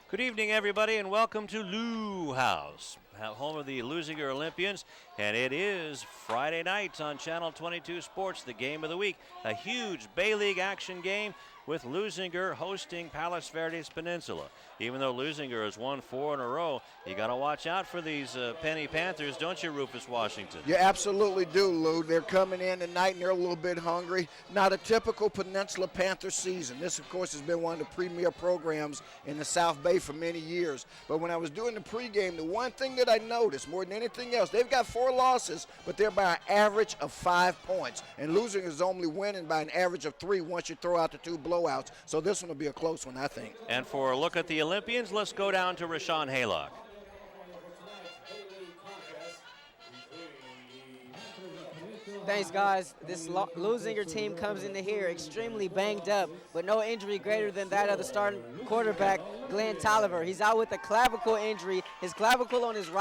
Good evening, everybody, and welcome to Lou House, home of the Leuzinger Olympians. And it is Friday night on Channel 22 Sports, the game of the week. A huge Bay League action game with Leuzinger hosting Palos Verdes Peninsula. Even though Leuzinger has won 4 in a row, you got to watch out for these Penny Panthers, don't you, Rufus Washington? You absolutely do, Lou. They're coming in tonight and they're a little bit hungry. Not a typical Peninsula Panther season. This, of course, has been one of the premier programs in the South Bay for many years. But when I was doing the pregame, the one thing that I noticed more than anything else, they've got 4 losses, but they're by an average of 5 points. And Leuzinger is only winning by an average of 3 once you throw out the 2 blowouts. So this one will be a close one, I think. And for a look at the Olympians, let's go down to Rashawn Haylock. Thanks, guys. This Leuzinger team comes into here extremely banged up, but no injury greater than that of the starting quarterback, Glenn Tolliver. He's out with a clavicle injury. His clavicle on his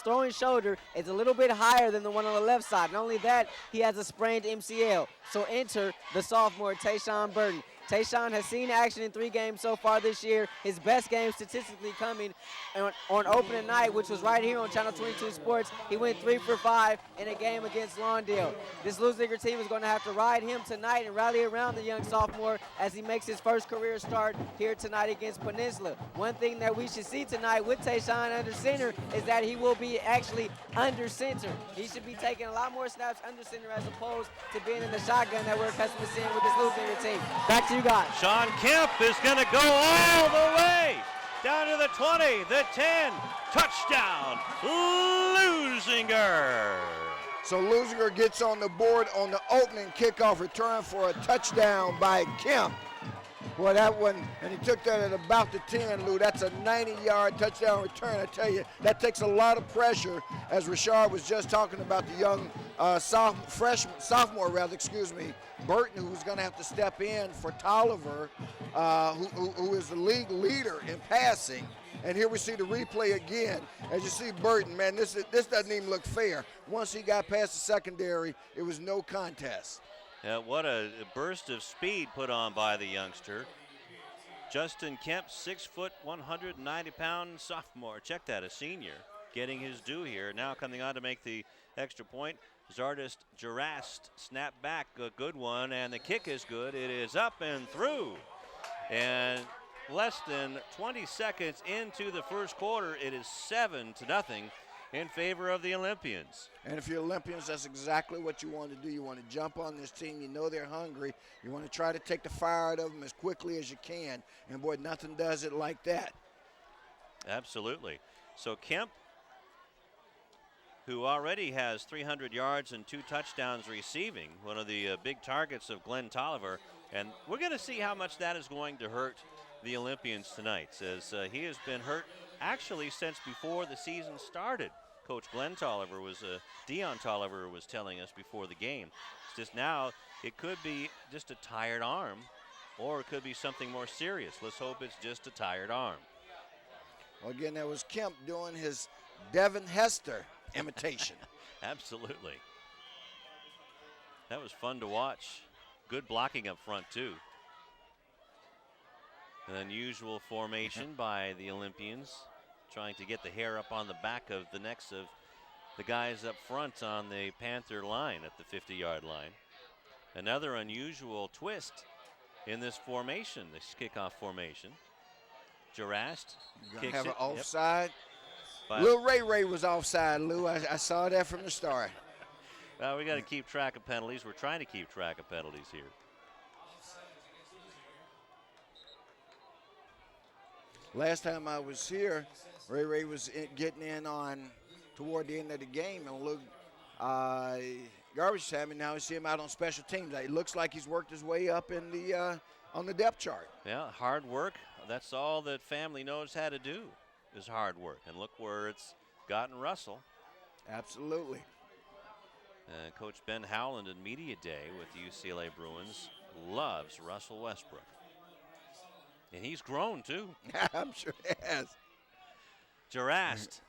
throwing shoulder is a little bit higher than the one on the left side. Not only that, he has a sprained MCL. So enter the sophomore, Tayshawn Burton. Tayshawn has seen action in 3 games so far this year. His best game statistically coming on opening night, which was right here on Channel 22 Sports. He went 3 for 5 in a game against Lawndale. This Leuzinger team is going to have to ride him tonight and rally around the young sophomore as he makes his first career start here tonight against Peninsula. One thing that we should see tonight with Tayshawn under center is that he will be actually under center. He should be taking a lot more snaps under center as opposed to being in the shotgun that we're accustomed to seeing with this Leuzinger team. Back to you guys. Sean Kemp is going to go all the way down to the 20, the 10, touchdown, Leuzinger. So Leuzinger gets on the board on the opening kickoff return for a touchdown by Kemp. Boy, that one, and he took that at about the 10, Lou. That's a 90-yard touchdown return. I tell you, that takes a lot of pressure, as Rashard was just talking about the young sophomore, Burton, who's going to have to step in for Tolliver, who is the league leader in passing. And here we see the replay again. As you see Burton, man, this doesn't even look fair. Once he got past the secondary, it was no contest. What a burst of speed put on by the youngster. Justin Kemp, 6 foot, 190-pound sophomore. Check that, a senior, getting his due here. Now coming on to make the extra point. Zardist Jurast snap back, a good one, and the kick is good. It is up and through. And less than 20 seconds into the first quarter, it is 7-0 in favor of the Olympians. And if you're Olympians, that's exactly what you want to do. You want to jump on this team. You know they're hungry. You want to try to take the fire out of them as quickly as you can. And, boy, nothing does it like that. Absolutely. So Kemp, who already has 300 yards and 2 touchdowns receiving, one of the big targets of Glenn Tolliver. And we're going to see how much that is going to hurt the Olympians tonight, as he has been hurt actually since before the season started. Coach Glenn Tolliver Dion Tolliver was telling us before the game. It's just now it could be just a tired arm, or it could be something more serious. Let's hope it's just a tired arm. Well, again, that was Kemp doing his Devin Hester imitation. Absolutely. That was fun to watch. Good blocking up front, too. An unusual formation by the Olympians, trying to get the hair up on the back of the necks of the guys up front on the Panther line at the 50-yard line. Another unusual twist in this formation, this kickoff formation. Jurast kicks have it. An offside. Yep. Lil Ray was offside, Lou. I saw that from the start. Well, we got to keep track of penalties. We're trying to keep track of penalties here. Last time I was here, Ray was getting in on toward the end of the game, and look, garbage time, and now we see him out on special teams. It looks like he's worked his way up in the on the depth chart. Yeah, hard work. That's all that family knows how to do is hard work. And look where it's gotten Russell. Absolutely. Coach Ben Howland in Media Day with the UCLA Bruins loves Russell Westbrook. And he's grown, too. I'm sure he has. Jurast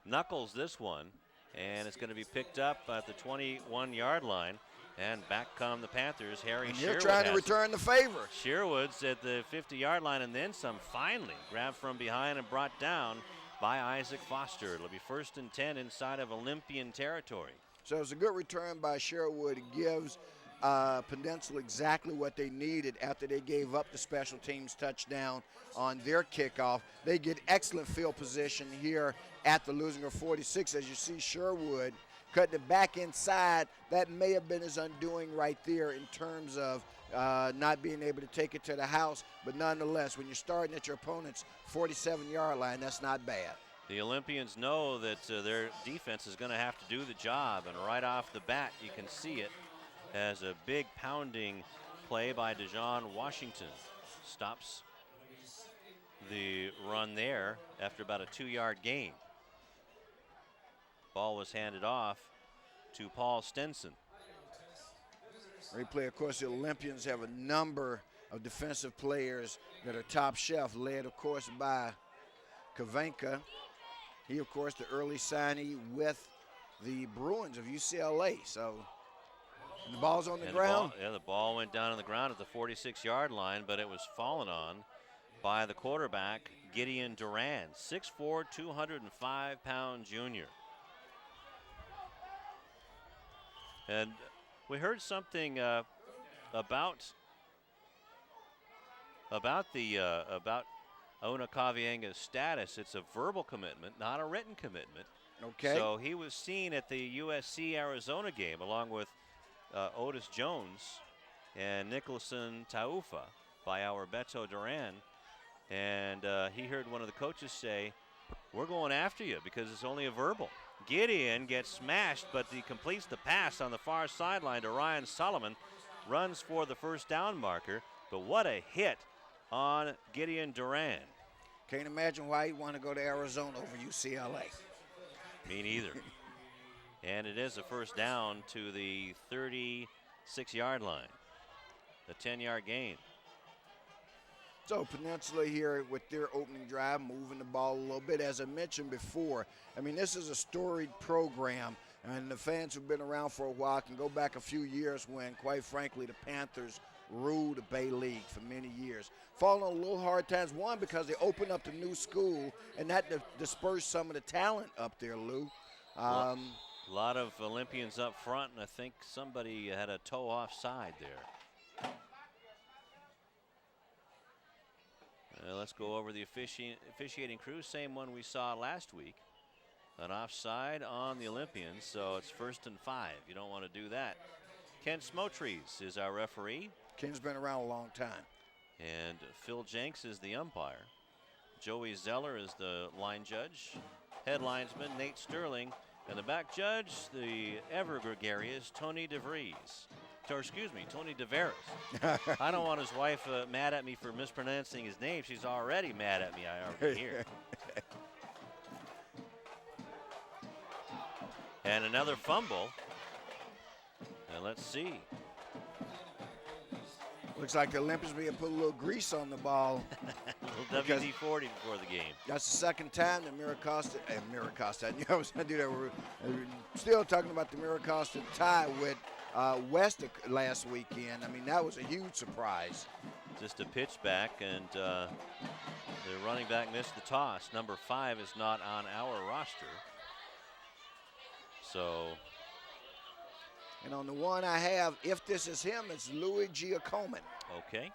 knuckles this one, and it's going to be picked up at the 21-yard line. And back come the Panthers. Harry And Sherwood they're trying to has it. return the favor. Sherwood's at the 50-yard line and then some. Finally grabbed from behind and brought down by Isaac Foster. It'll be 1st and 10 inside of Olympian territory. So it's a good return by Sherwood. It gives Peninsula exactly what they needed after they gave up the special teams touchdown on their kickoff. They get excellent field position here at the Leuzinger 46. As you see Sherwood cutting it back inside. That may have been his undoing right there in terms of not being able to take it to the house. But nonetheless, when you're starting at your opponent's 47-yard line, that's not bad. The Olympians know that their defense is going to have to do the job, and right off the bat you can see it as a big pounding play by Dijon Washington stops the run there after about a 2-yard gain. Ball was handed off to Paul Stenson. Replay, of course, the Olympians have a number of defensive players that are top shelf, led, of course, by Kavenka. He, of course, the early signee with the Bruins of UCLA. So the ball's on the ground. The ball went down on the ground at the 46-yard line, but it was fallen on by the quarterback, Gideon Duran, 6'4", 205-pound junior. And we heard something about Ona Kavienga's status. It's a verbal commitment, not a written commitment. Okay. So he was seen at the USC-Arizona game along with Otis Jones and Nicholson Taufa by our Beto Duran. And he heard one of the coaches say, "We're going after you because it's only a verbal." Gideon gets smashed, but he completes the pass on the far sideline to Ryan Solomon, runs for the first down marker. But what a hit on Gideon Duran. Can't imagine why he'd want to go to Arizona over UCLA. Me neither. And it is a first down to the 36-yard line. The 10-yard gain. So Peninsula here with their opening drive, moving the ball a little bit. As I mentioned before, I mean, this is a storied program, and the fans who've been around for a while can go back a few years when, quite frankly, the Panthers ruled the Bay League for many years. Falling on a little hard times, one, because they opened up the new school, and that dispersed some of the talent up there, Lou. A lot of Olympians up front, and I think somebody had a toe offside there. Let's go over the officiating crew. Same one we saw last week. An offside on the Olympians, so it's 1st and 5. You don't want to do that. Ken Smotrees is our referee. Ken's been around a long time. And Phil Jenks is the umpire. Joey Zeller is the line judge. Head linesman Nate Sterling. And the back judge, the ever gregarious Tony DeVries. Tony DeVeris. I don't want his wife mad at me for mispronouncing his name. She's already mad at me, I already hear. And another fumble. And let's see. Looks like the Olympians may have put a little grease on the ball. A little WD-40 before the game. That's the second time that Miracosta, I knew I was going to do that. We're still talking about the Miracosta tie with West last weekend. I mean, that was a huge surprise. Just a pitch back, and the running back missed the toss. Number 5 is not on our roster. So. And on the one I have, if this is him, it's Louis Giacomin. Okay.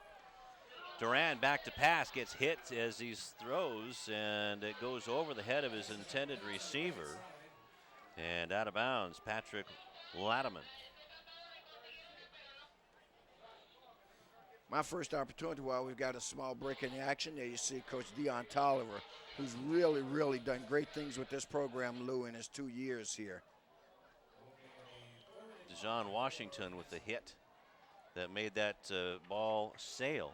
Duran back to pass, gets hit as he throws, and it goes over the head of his intended receiver. And out of bounds, Patrick Lattiman. My first opportunity while we've got a small break in the action there, you see Coach Deon Tolliver, who's really, really done great things with this program, Lou, in his 2 years here. Dijon Washington with the hit that made that ball sail.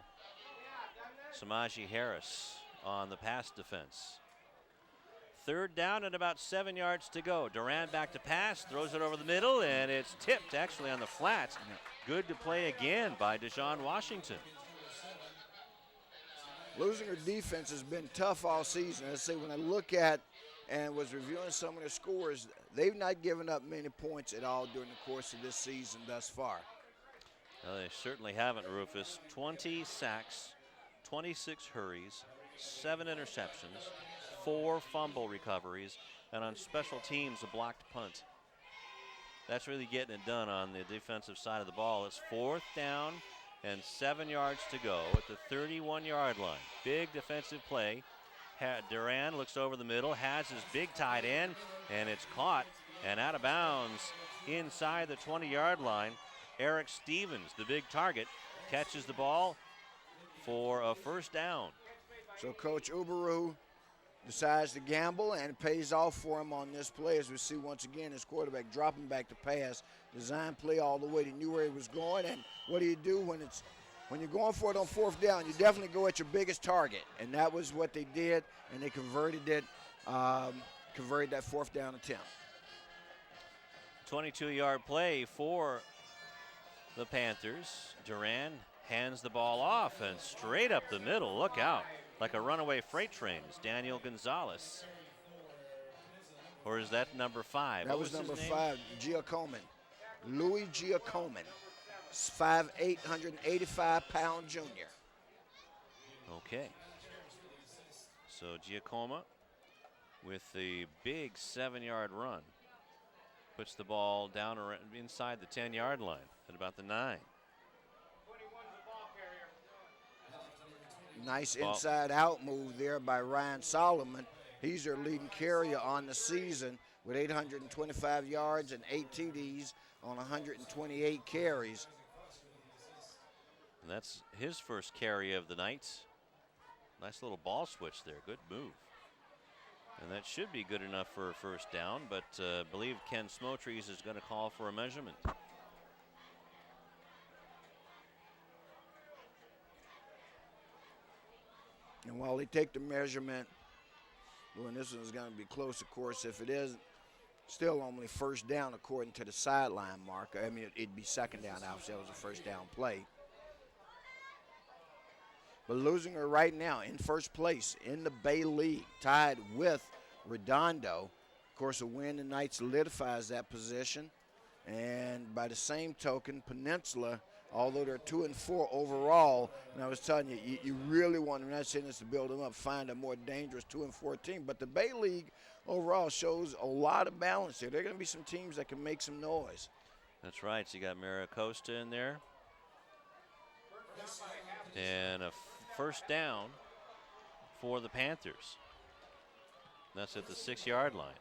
Samaji Harris on the pass defense. 3rd down and about 7 yards to go. Duran back to pass, throws it over the middle, and it's tipped actually on the flats. Good to play again by Dijon Washington. Leuzinger defense has been tough all season. I say when I look at and was reviewing some of their scores. They've not given up many points at all during the course of this season thus far. Well, they certainly haven't, Rufus. 20 sacks, 26 hurries, 7 interceptions, 4 fumble recoveries, and on special teams, a blocked punt. That's really getting it done on the defensive side of the ball. It's 4th down and 7 yards to go at the 31-yard line. Big defensive play. Duran looks over the middle, has his big tight end, and it's caught and out of bounds inside the 20-yard line. Eric Stevens, the big target, catches the ball for a first down. So Coach Uberu decides to gamble, and it pays off for him on this play, as we see once again his quarterback dropping back to pass. Design play all the way. He knew where he was going, and what do you do when you're going for it on 4th down? You definitely go at your biggest target, and that was what they did, and they converted that 4th down attempt. 22-yard play for the Panthers. Duran hands the ball off and straight up the middle. Look out. Like a runaway freight train. It's Daniel Gonzalez. Or is that number 5? That was number 5, Giacomin. Louis Giacomin. 5'8", 185-pound junior. Okay. So Giacomo with the big 7-yard run puts the ball down around inside the 10-yard line at about the 9. Nice inside-out move there by Ryan Solomon. He's their leading carrier on the season with 825 yards and 8 TDs on 128 carries. And that's his first carry of the night. Nice little ball switch there. Good move. And that should be good enough for a first down, but I believe Ken Smotrese is going to call for a measurement. And while they take the measurement, well, and this one's going to be close, of course. If it is still only first down according to the sideline marker, I mean, it'd be second down. Obviously, that was a first down play. But Leuzinger right now in first place in the Bay League, tied with Redondo. Of course, a win tonight solidifies that position. And by the same token, Peninsula, although they're 2-4 overall, and I was telling you, you really want, I'm not saying this to build them up, find a more dangerous 2-4 team. But the Bay League overall shows a lot of balance here. There are going to be some teams that can make some noise. That's right. So you got Maricosta in there. And a first down for the Panthers. That's at the 6-yard line.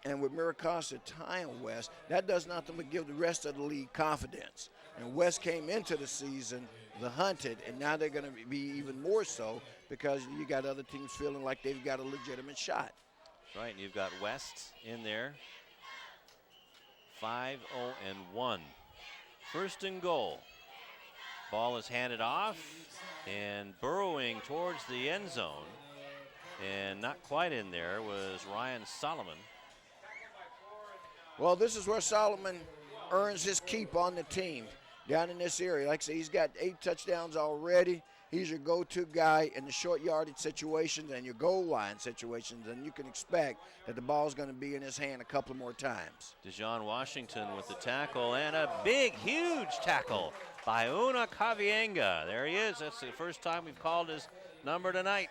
And with Maricosta tying West, that does nothing but give the rest of the league confidence. And West came into the season the hunted, and now they're going to be even more so because you got other teams feeling like they've got a legitimate shot. That's right, and you've got West in there. 5-0-1. First and goal. Ball is handed off and burrowing towards the end zone. And not quite in there was Ryan Solomon. Well, this is where Solomon earns his keep on the team, down in this area. Like I say, he's got 8 touchdowns already. He's your go-to guy in the short yardage situations and your goal line situations, and you can expect that the ball's going to be in his hand a couple more times. Dejon Washington with the tackle, and a big, huge tackle by Una Cavienga. There he is. That's the first time we've called his number tonight.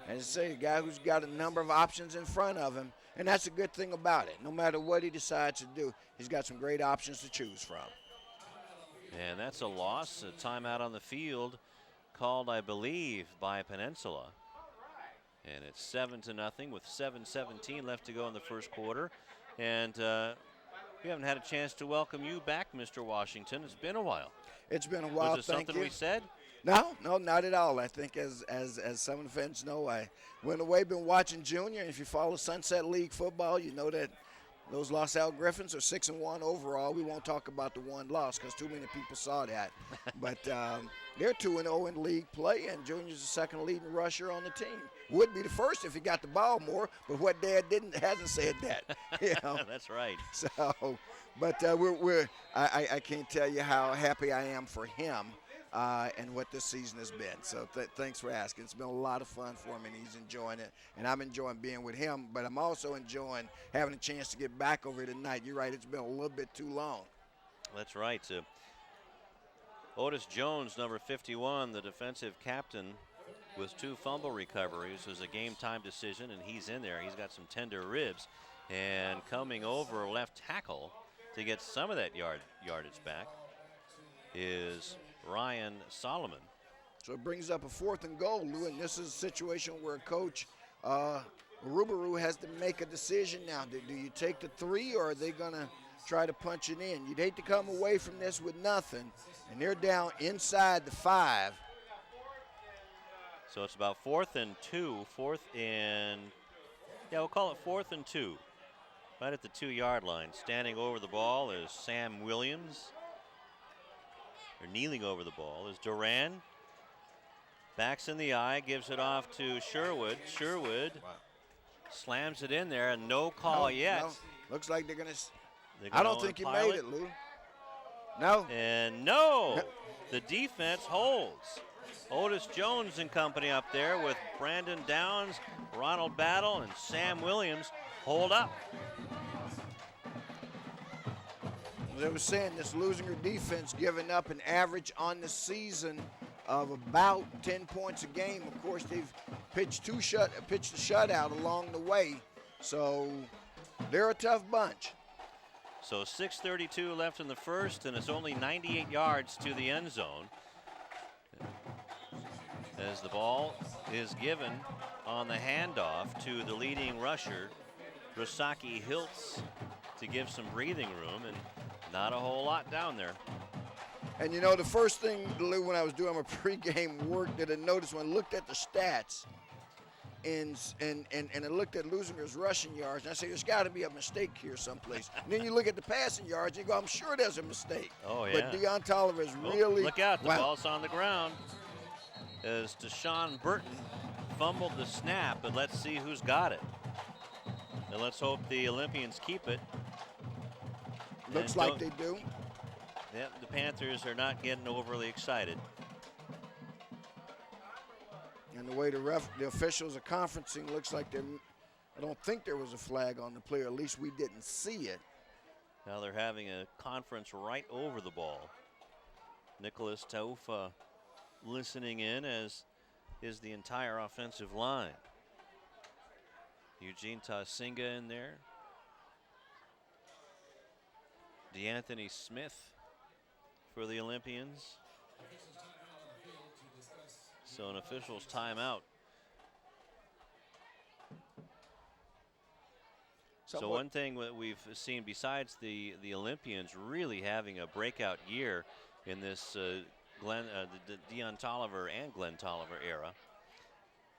As I say, a guy who's got a number of options in front of him, and that's a good thing about it. No matter what he decides to do, he's got some great options to choose from. And that's a loss, a timeout on the field called, I believe, by Peninsula. And it's 7-0 with 7:17 left to go in the first quarter. And we haven't had a chance to welcome you back, Mr. Washington. It's been a while. It's been a while, Was it thank something you. we said? No, not at all. I think as some of the fans know, I went away, been watching junior. If you follow Sunset League football, you know that those Los Al Griffins are 6-1 overall. We won't talk about the one loss because too many people saw that. But they're 2-0 in league play, and Junior's the second leading rusher on the team. Would be the first if he got the ball more, but what Dad hasn't said that. You know? That's right. So, but I can't tell you how happy I am for him and what this season has been. So thanks for asking. It's been a lot of fun for him, and he's enjoying it. And I'm enjoying being with him, but I'm also enjoying having a chance to get back over here tonight. You're right, it's been a little bit too long. That's right. Otis Jones, number 51, the defensive captain, with 2 fumble recoveries. It was a game-time decision, and he's in there. He's got some tender ribs. And coming over left tackle to get some of that yardage back is Ryan Solomon. So it brings up a 4th and goal, Lou, and this is a situation where Coach Rubaru has to make a decision now. Do you take the 3, or are they going to try to punch it in? You'd hate to come away from this with nothing, and they're down inside the 5. So it's about 4th and 2, we'll call it 4th and 2. Right at the 2-yard line. Standing over the ball is Sam Williams. Or kneeling over the ball is Duran. Backs in the eye, gives it off to Sherwood. Sherwood slams it in there, and no call yet. No. Looks like they're going to. I don't think he made it, Lou. No. And no. The defense holds. Otis Jones and company up there with Brandon Downs, Ronald Battle, and Sam Williams hold up. As I was saying, this Leuzinger defense giving up an average on the season of about 10 points a game. Of course, they've pitched a shutout along the way, so they're a tough bunch. So 6:32 left in the first, and it's only 98 yards to the end zone. As the ball is given on the handoff to the leading rusher, Rasaki Hiltz, to give some breathing room, and not a whole lot down there. And you know, the first thing, Lou, when I was doing my pregame work, that I noticed when I looked at the stats and I looked at Leuzinger's rushing yards, and I said, there's got to be a mistake here someplace. And then you look at the passing yards, and you go, I'm sure there's a mistake. Oh, yeah. But Deion Tolliver is really. Look out, the ball's on the ground. As Deshaun Burton fumbled the snap, but let's see who's got it. And let's hope the Olympians keep it. Looks like they do. Yep, the Panthers are not getting overly excited. And the way the officials are conferencing, looks like I don't think there was a flag on the play, or at least we didn't see it. Now they're having a conference right over the ball. Nicholas Taufa listening in, as is the entire offensive line. Eugene Tasinga in there. DeAnthony Smith for the Olympians. So an official's timeout. So one thing that we've seen, besides the Olympians really having a breakout year in this the Deion Tolliver and Glenn Tolliver era,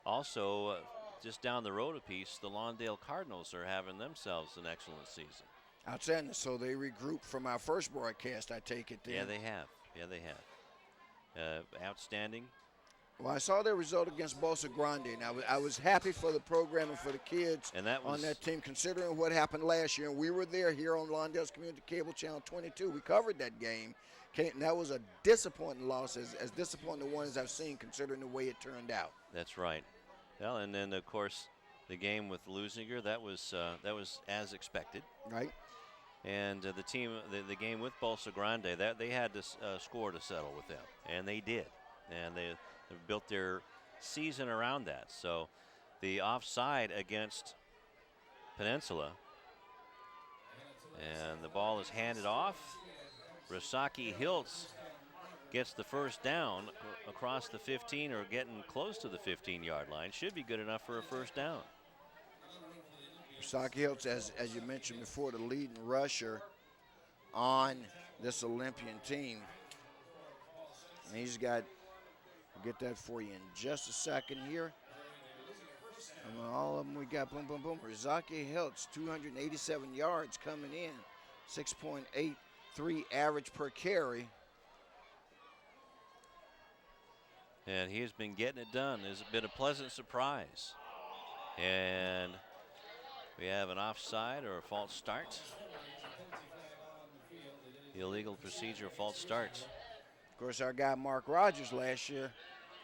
also just down the road a piece, the Lawndale Cardinals are having themselves an excellent season. Outstanding. So they regrouped from our first broadcast, I take it then. Yeah, they have. Outstanding. Well, I saw their result against Bolsa Grande, and I was happy for the program and for the kids and that was on that team, considering what happened last year. And we were there here on Lawndale's Community Cable Channel 22. We covered that game. And that was a disappointing loss, as disappointing one as I've seen, considering the way it turned out. That's right. Well, and then, of course, the game with Leuzinger, that was as expected. Right. And the game with Bolsa Grande, that they had to score to settle with them, and they did. And they built their season around that. So the offside against Peninsula, and the ball is handed off. Rasaki Hiltz gets the first down across the 15, or getting close to the 15-yard line. Should be good enough for a first down. Rasaki Hiltz, as you mentioned before, the leading rusher on this Olympian team. And he's got, I'll get that for you in just a second here. And all of them we got, boom, boom, boom. Rasaki Hiltz, 287 yards coming in, 6.83 average per carry. And he has been getting it done. It's been a pleasant surprise. And we have an offside or a false start. The illegal procedure, false start. Of course, our guy Mark Rogers last year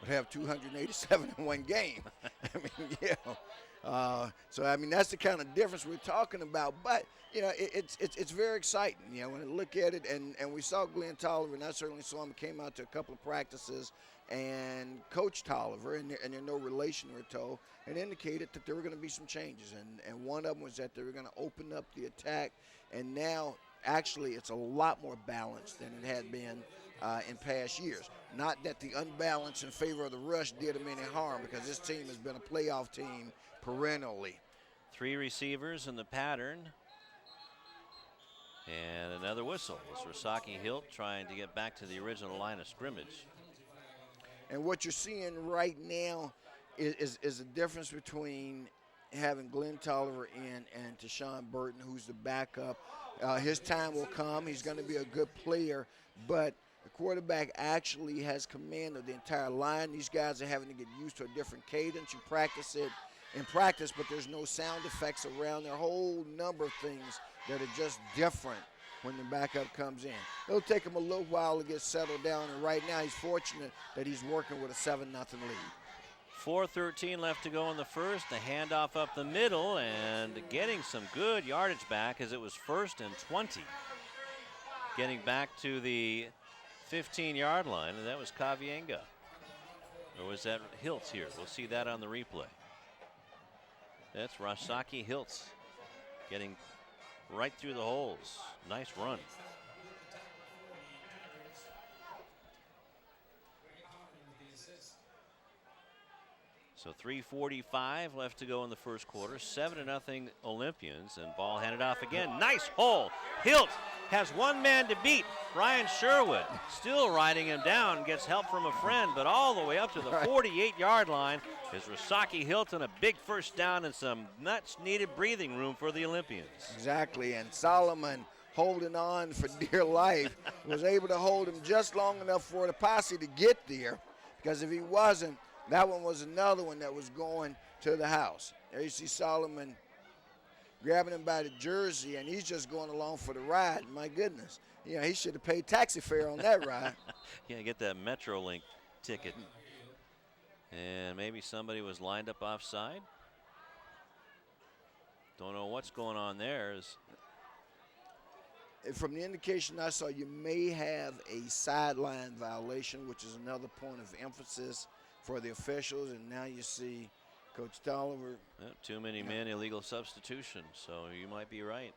would have 287 in one game. I mean, so I mean that's the kind of difference we're talking about. But it's very exciting. When I look at it, and we saw Glenn Tolliver, and I certainly saw him. Came out to a couple of practices, and Coach Tolliver, and they're no relation, we're told, and indicated that there were going to be some changes, and one of them was that they were going to open up the attack, and now actually it's a lot more balanced than it had been in past years. Not that the unbalance in favor of the rush did them any harm, because this team has been a playoff team perennially. 3 receivers in the pattern. And another whistle. It's Rasaki Hilt trying to get back to the original line of scrimmage. And what you're seeing right now is a difference between having Glenn Tolliver in and Tashawn Burton, who's the backup. His time will come. He's going to be a good player, but the quarterback actually has command of the entire line. These guys are having to get used to a different cadence. You practice it in practice, but there's no sound effects around. There are a whole number of things that are just different when the backup comes in. It'll take him a little while to get settled down, and right now he's fortunate that he's working with a 7-0 lead. 4:13 left to go in the first. The handoff up the middle and getting some good yardage back as it was 1st and 20. Getting back to the 15-yard line, and that was Kavienga. Or was that Hiltz here? We'll see that on the replay. That's Rasaki Hiltz getting right through the holes. Nice run. So 3:45 left to go in the first quarter. 7-0 Olympians, and ball handed off again. Nice hole. Hilt has one man to beat. Ryan Sherwood still riding him down. Gets help from a friend, but all the way up to the 48-yard line is Rasaki Hilton. A big first down and some much-needed breathing room for the Olympians. Exactly, and Solomon holding on for dear life was able to hold him just long enough for the posse to get there, because if he wasn't, that one was another one that was going to the house. There you see Solomon grabbing him by the jersey, and he's just going along for the ride. My goodness. He should have paid taxi fare on that ride. Yeah, get that Metrolink ticket. And maybe somebody was lined up offside. Don't know what's going on there. From the indication I saw, you may have a sideline violation, which is another point of emphasis for the officials, and now you see Coach Tolliver. Too many men, illegal substitution, so you might be right.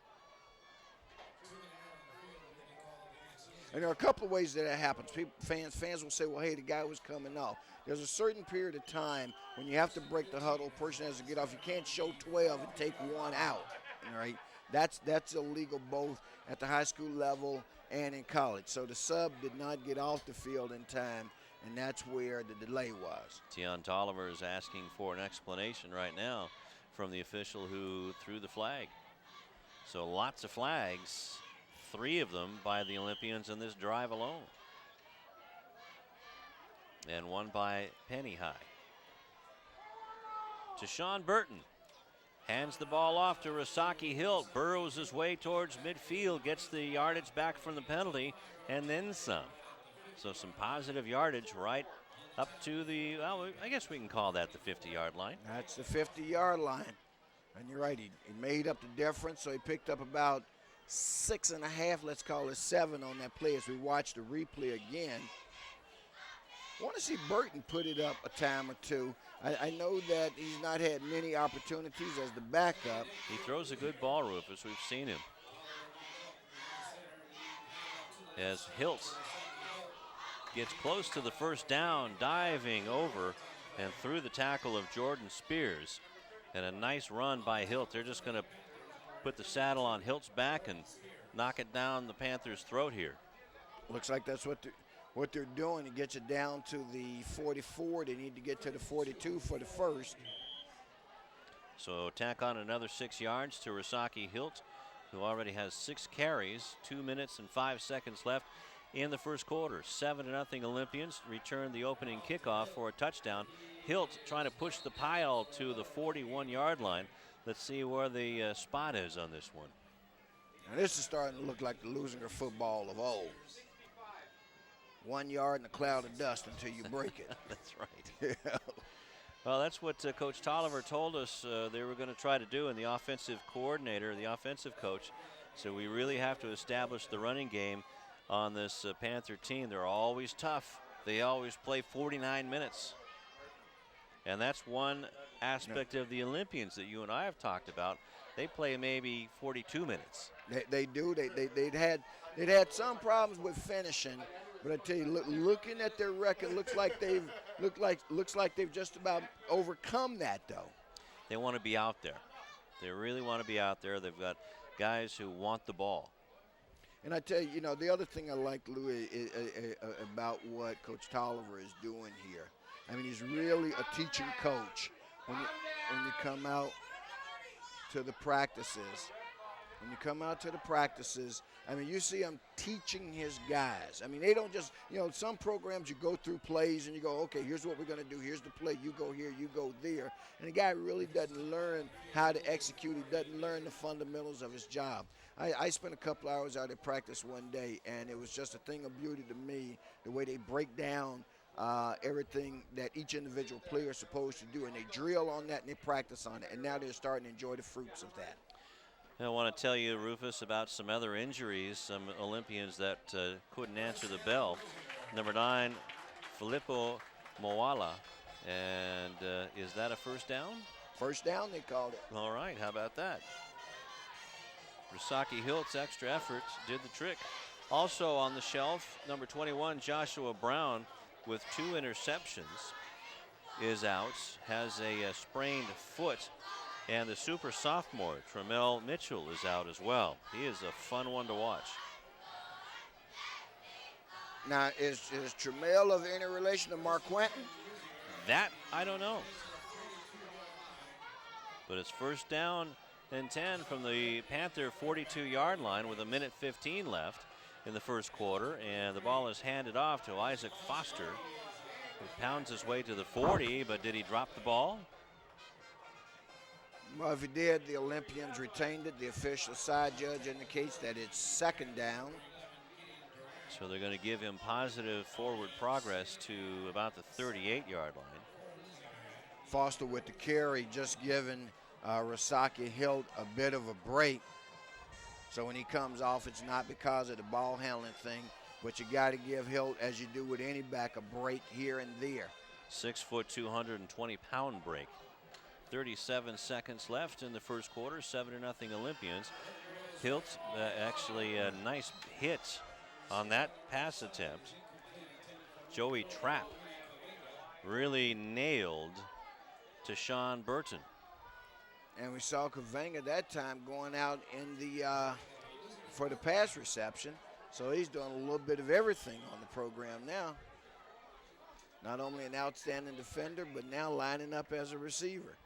And there are a couple of ways that happens. Fans will say, well, hey, the guy was coming off. There's a certain period of time when you have to break the huddle, person has to get off. You can't show 12 and take one out, all right? That's illegal both at the high school level and in college. So the sub did not get off the field in time, and that's where the delay was. Tion Tolliver is asking for an explanation right now from the official who threw the flag. So lots of flags, 3 of them by the Olympians in this drive alone. And one by Penny High. Tashawn Burton hands the ball off to Rasaki Hilt, burrows his way towards midfield, gets the yardage back from the penalty, and then some. So some positive yardage right up to the, well, I guess we can call that the 50-yard line. That's the 50-yard line. And you're right, he made up the difference, so he picked up about 6.5, let's call it 7 on that play as we watch the replay again. I want to see Burton put it up a time or two. I know that he's not had many opportunities as the backup. He throws a good ball, Rufus. We've seen him. As Hilt gets close to the first down, diving over and through the tackle of Jordan Spears. And a nice run by Hilt. They're just going to put the saddle on Hilt's back and knock it down the Panthers' throat here. Looks like that's what they're doing to get you down to the 44. They need to get to the 42 for the first. So tack on another 6 yards to Rasaki Hilt, who already has 6 carries, 2 minutes and 5 seconds left in the first quarter. 7-0 Olympians return the opening kickoff for a touchdown. Hilt trying to push the pile to the 41-yard line. Let's see where the spot is on this one. Now this is starting to look like the Leuzinger football of old. 1 yard in a cloud of dust until you break it. That's right. Yeah. Well, that's what Coach Tolliver told us they were going to try to do, and the offensive coordinator, the offensive coach. So we really have to establish the running game on this Panther team. They're always tough. They always play 49 minutes. And that's one aspect of the Olympians that you and I have talked about. They play maybe 42 minutes. They do. They'd had some problems with finishing, but I tell you, looking at their record, looks like they've just about overcome that, though. They want to be out there. They really want to be out there. They've got guys who want the ball. And I tell you, the other thing I like, Louis, about what Coach Tolliver is doing here. I mean, he's really a teaching coach when you come out to the practices. When you come out to the practices, I mean, you see him teaching his guys. I mean, they don't just, some programs you go through plays and you go, okay, here's what we're going to do. Here's the play. You go here, you go there. And the guy really doesn't learn how to execute. He doesn't learn the fundamentals of his job. I spent a couple hours out at practice one day, and it was just a thing of beauty to me, the way they break down everything that each individual player is supposed to do. And they drill on that and they practice on it. And now they're starting to enjoy the fruits of that. I want to tell you, Rufus, about some other injuries, some Olympians that couldn't answer the bell. Number 9, Filippo Moala. And is that a first down? First down, they called it. All right, how about that? Rasaki Hilt's extra effort did the trick. Also on the shelf, number 21, Joshua Brown, with 2 interceptions, is out, has a sprained foot. And the super sophomore, Tremel Mitchell, is out as well. He is a fun one to watch. Now, is Tremel of any relation to Mark Quentin? That, I don't know. But it's first down and 10 from the Panther 42-yard line with 1:15 left in the first quarter. And the ball is handed off to Isaac Foster, who pounds his way to the 40, but did he drop the ball? Well, if he did, the Olympians retained it. The official side judge indicates that it's second down. So they're going to give him positive forward progress to about the 38-yard line. Foster with the carry, just giving Rasaki Hilt a bit of a break. So when he comes off, it's not because of the ball handling thing, but you got to give Hilt, as you do with any back, a break here and there. 6 foot, 220-pound break. 37 seconds left in the first quarter, 7-0 Olympians. Hilt actually a nice hit on that pass attempt. Joey Trapp really nailed to Sean Burton. And we saw Kavanga that time going out in the for the pass reception. So he's doing a little bit of everything on the program now. Not only an outstanding defender, but now lining up as a receiver.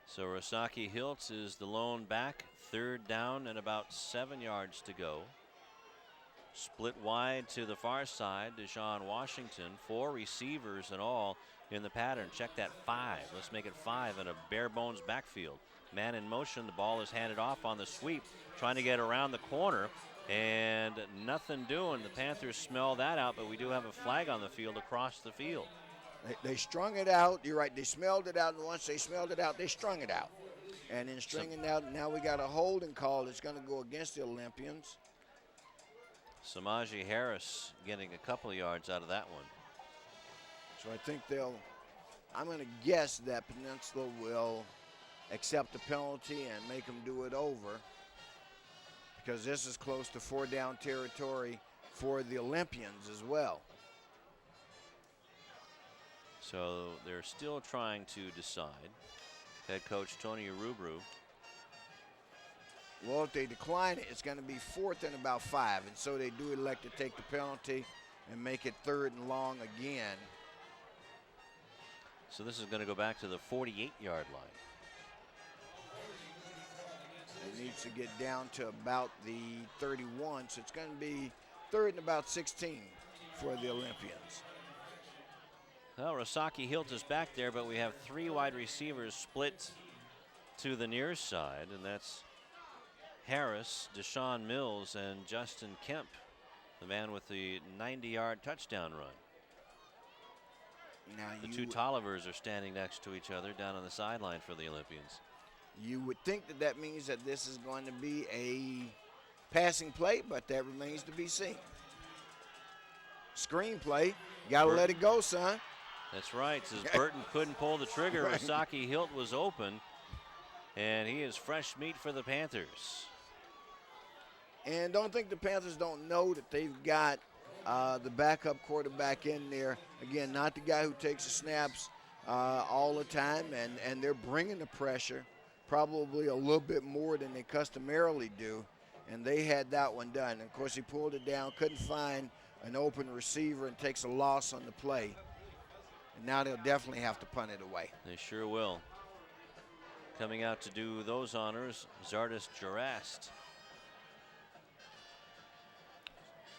So Rasaki Hiltz is the lone back, third down and about 7 yards to go. Split wide to the far side, Deshaun Washington, 4 receivers in all in the pattern. Check that 5. Let's make it 5 in a bare bones backfield. Man in motion, the ball is handed off on the sweep, trying to get around the corner, and nothing doing. The Panthers smell that out, but we do have a flag on the field across the field. They strung it out. You're right. They smelled it out, and once they smelled it out, they strung it out. And in stringing it out, now we got a holding call that's going to go against the Olympians. Samaje Harris getting a couple of yards out of that one. So I think I'm going to guess that Peninsula will accept the penalty and make them do it over, because this is close to 4-down territory for the Olympians as well. So they're still trying to decide. Head coach Tony Arubru. Well, if they decline it, it's going to be 4th and about 5. And so they do elect to take the penalty and make it 3rd and long again. So this is going to go back to the 48-yard line. It needs to get down to about the 31. So it's going to be 3rd and about 16 for the Olympians. Well, Rasaki Hilt is back there, but we have 3 wide receivers split to the near side, and that's Harris, Deshaun Mills, and Justin Kemp. the man with the 90-yard touchdown run. Now the two Tollivers are standing next to each other down on the sideline for the Olympians. You would think that that means that this is going to be a passing play, but that remains to be seen. Screenplay, gotta let it go, son. That's right. Says Burton couldn't pull the trigger. Right. Rasaki Hilt was open, and he is fresh meat for the Panthers. And don't think the Panthers don't know that they've got the backup quarterback in there. Again, not the guy who takes the snaps all the time, and they're bringing the pressure probably a little bit more than they customarily do, and they had that one done. And of course, he pulled it down, couldn't find an open receiver, and takes a loss on the play. And now they'll definitely have to punt it away. They sure will. Coming out to do those honors, Zardis Jurast.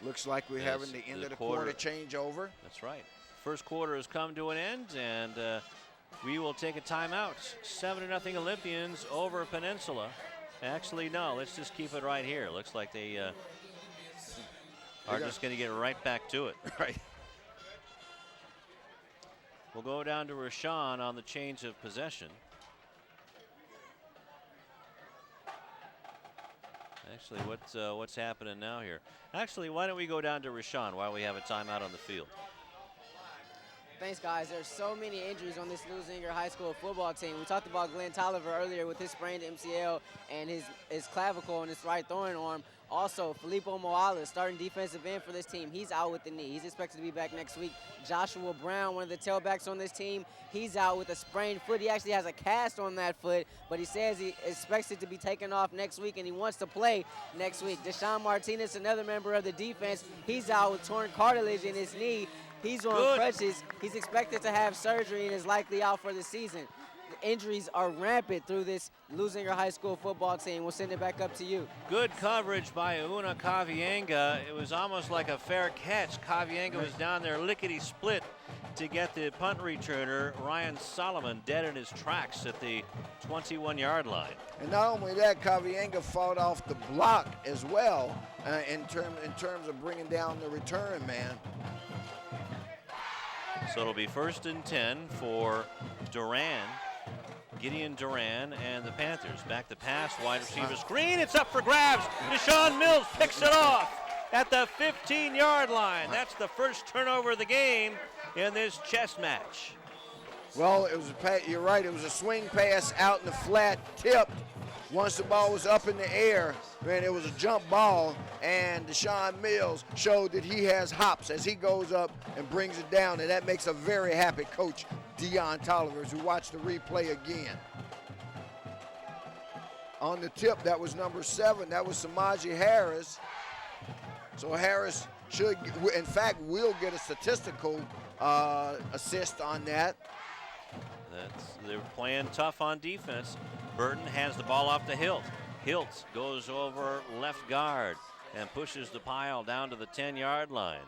Looks like we're having the end of the quarter changeover. That's right. First quarter has come to an end, and we will take a timeout. 7-0 Olympians over Peninsula. Actually, no, let's just keep it right here. Looks like they are just going to get right back to it. Right. We'll go down to Rashawn on the change of possession. Actually, what's happening now here? Actually, why don't we go down to Rashawn while we have a timeout on the field? Thanks, guys. There's so many injuries on this Leuzinger High School football team. We talked about Glenn Tolliver earlier with his sprained MCL and his clavicle and his right throwing arm. Also, Filippo Moala, starting defensive end for this team, he's out with the knee. He's expected to be back next week. Joshua Brown, one of the tailbacks on this team, he's out with a sprained foot. He actually has a cast on that foot, but he says he expects it to be taken off next week, and he wants to play next week. Deshaun Martinez, another member of the defense, he's out with torn cartilage in his knee. He's on crutches. He's expected to have surgery and is likely out for the season. The injuries are rampant through this Leuzinger High School football team. We'll send it back up to you. Good coverage by Una Kavienga. It was almost like a fair catch. Kavienga was down there lickety-split to get the punt returner, Ryan Solomon, dead in his tracks at the 21-yard line. And not only that, Kavienga fought off the block as well in terms of bringing down the return man. So it'll be 1st and 10 for Duran, Gideon Duran, and the Panthers. Back to pass, wide receiver screen. It's up for grabs. Deshaun Mills picks it off at the 15-yard line. That's the first turnover of the game in this chess match. Well, it was you're right. It was a swing pass out in the flat, tipped. Once the ball was up in the air, man, it was a jump ball, and Deshaun Mills showed that he has hops as he goes up and brings it down, and that makes a very happy coach, Dion Tolliver, who watched the replay again. On the tip, that was number 7. That was Samaji Harris. So Harris should, in fact, will get a statistical assist on that. They're playing tough on defense. Burton hands the ball off to Hilt. Hilt goes over left guard and pushes the pile down to the 10-yard line.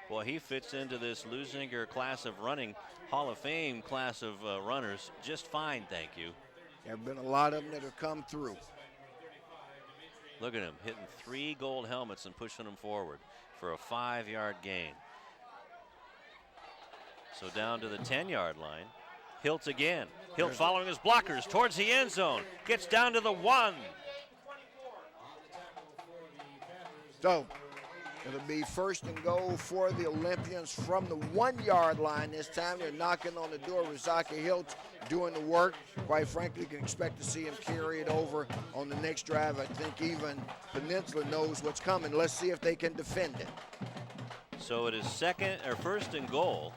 Boy, he fits into this Leuzinger class of running, Hall of Fame class of runners just fine, thank you. There have been a lot of them that have come through. Look at him hitting 3 gold helmets and pushing them forward for a 5-yard gain. So down to the 10-yard line. Hilt again. Hilt following his blockers towards the end zone. Gets down to the 1. So it'll be 1st and goal for the Olympians from the 1-yard line this time. They're knocking on the door. Razaki Hilt doing the work. Quite frankly, you can expect to see him carry it over on the next drive. I think even Peninsula knows what's coming. Let's see if they can defend it. So it is 1st and goal.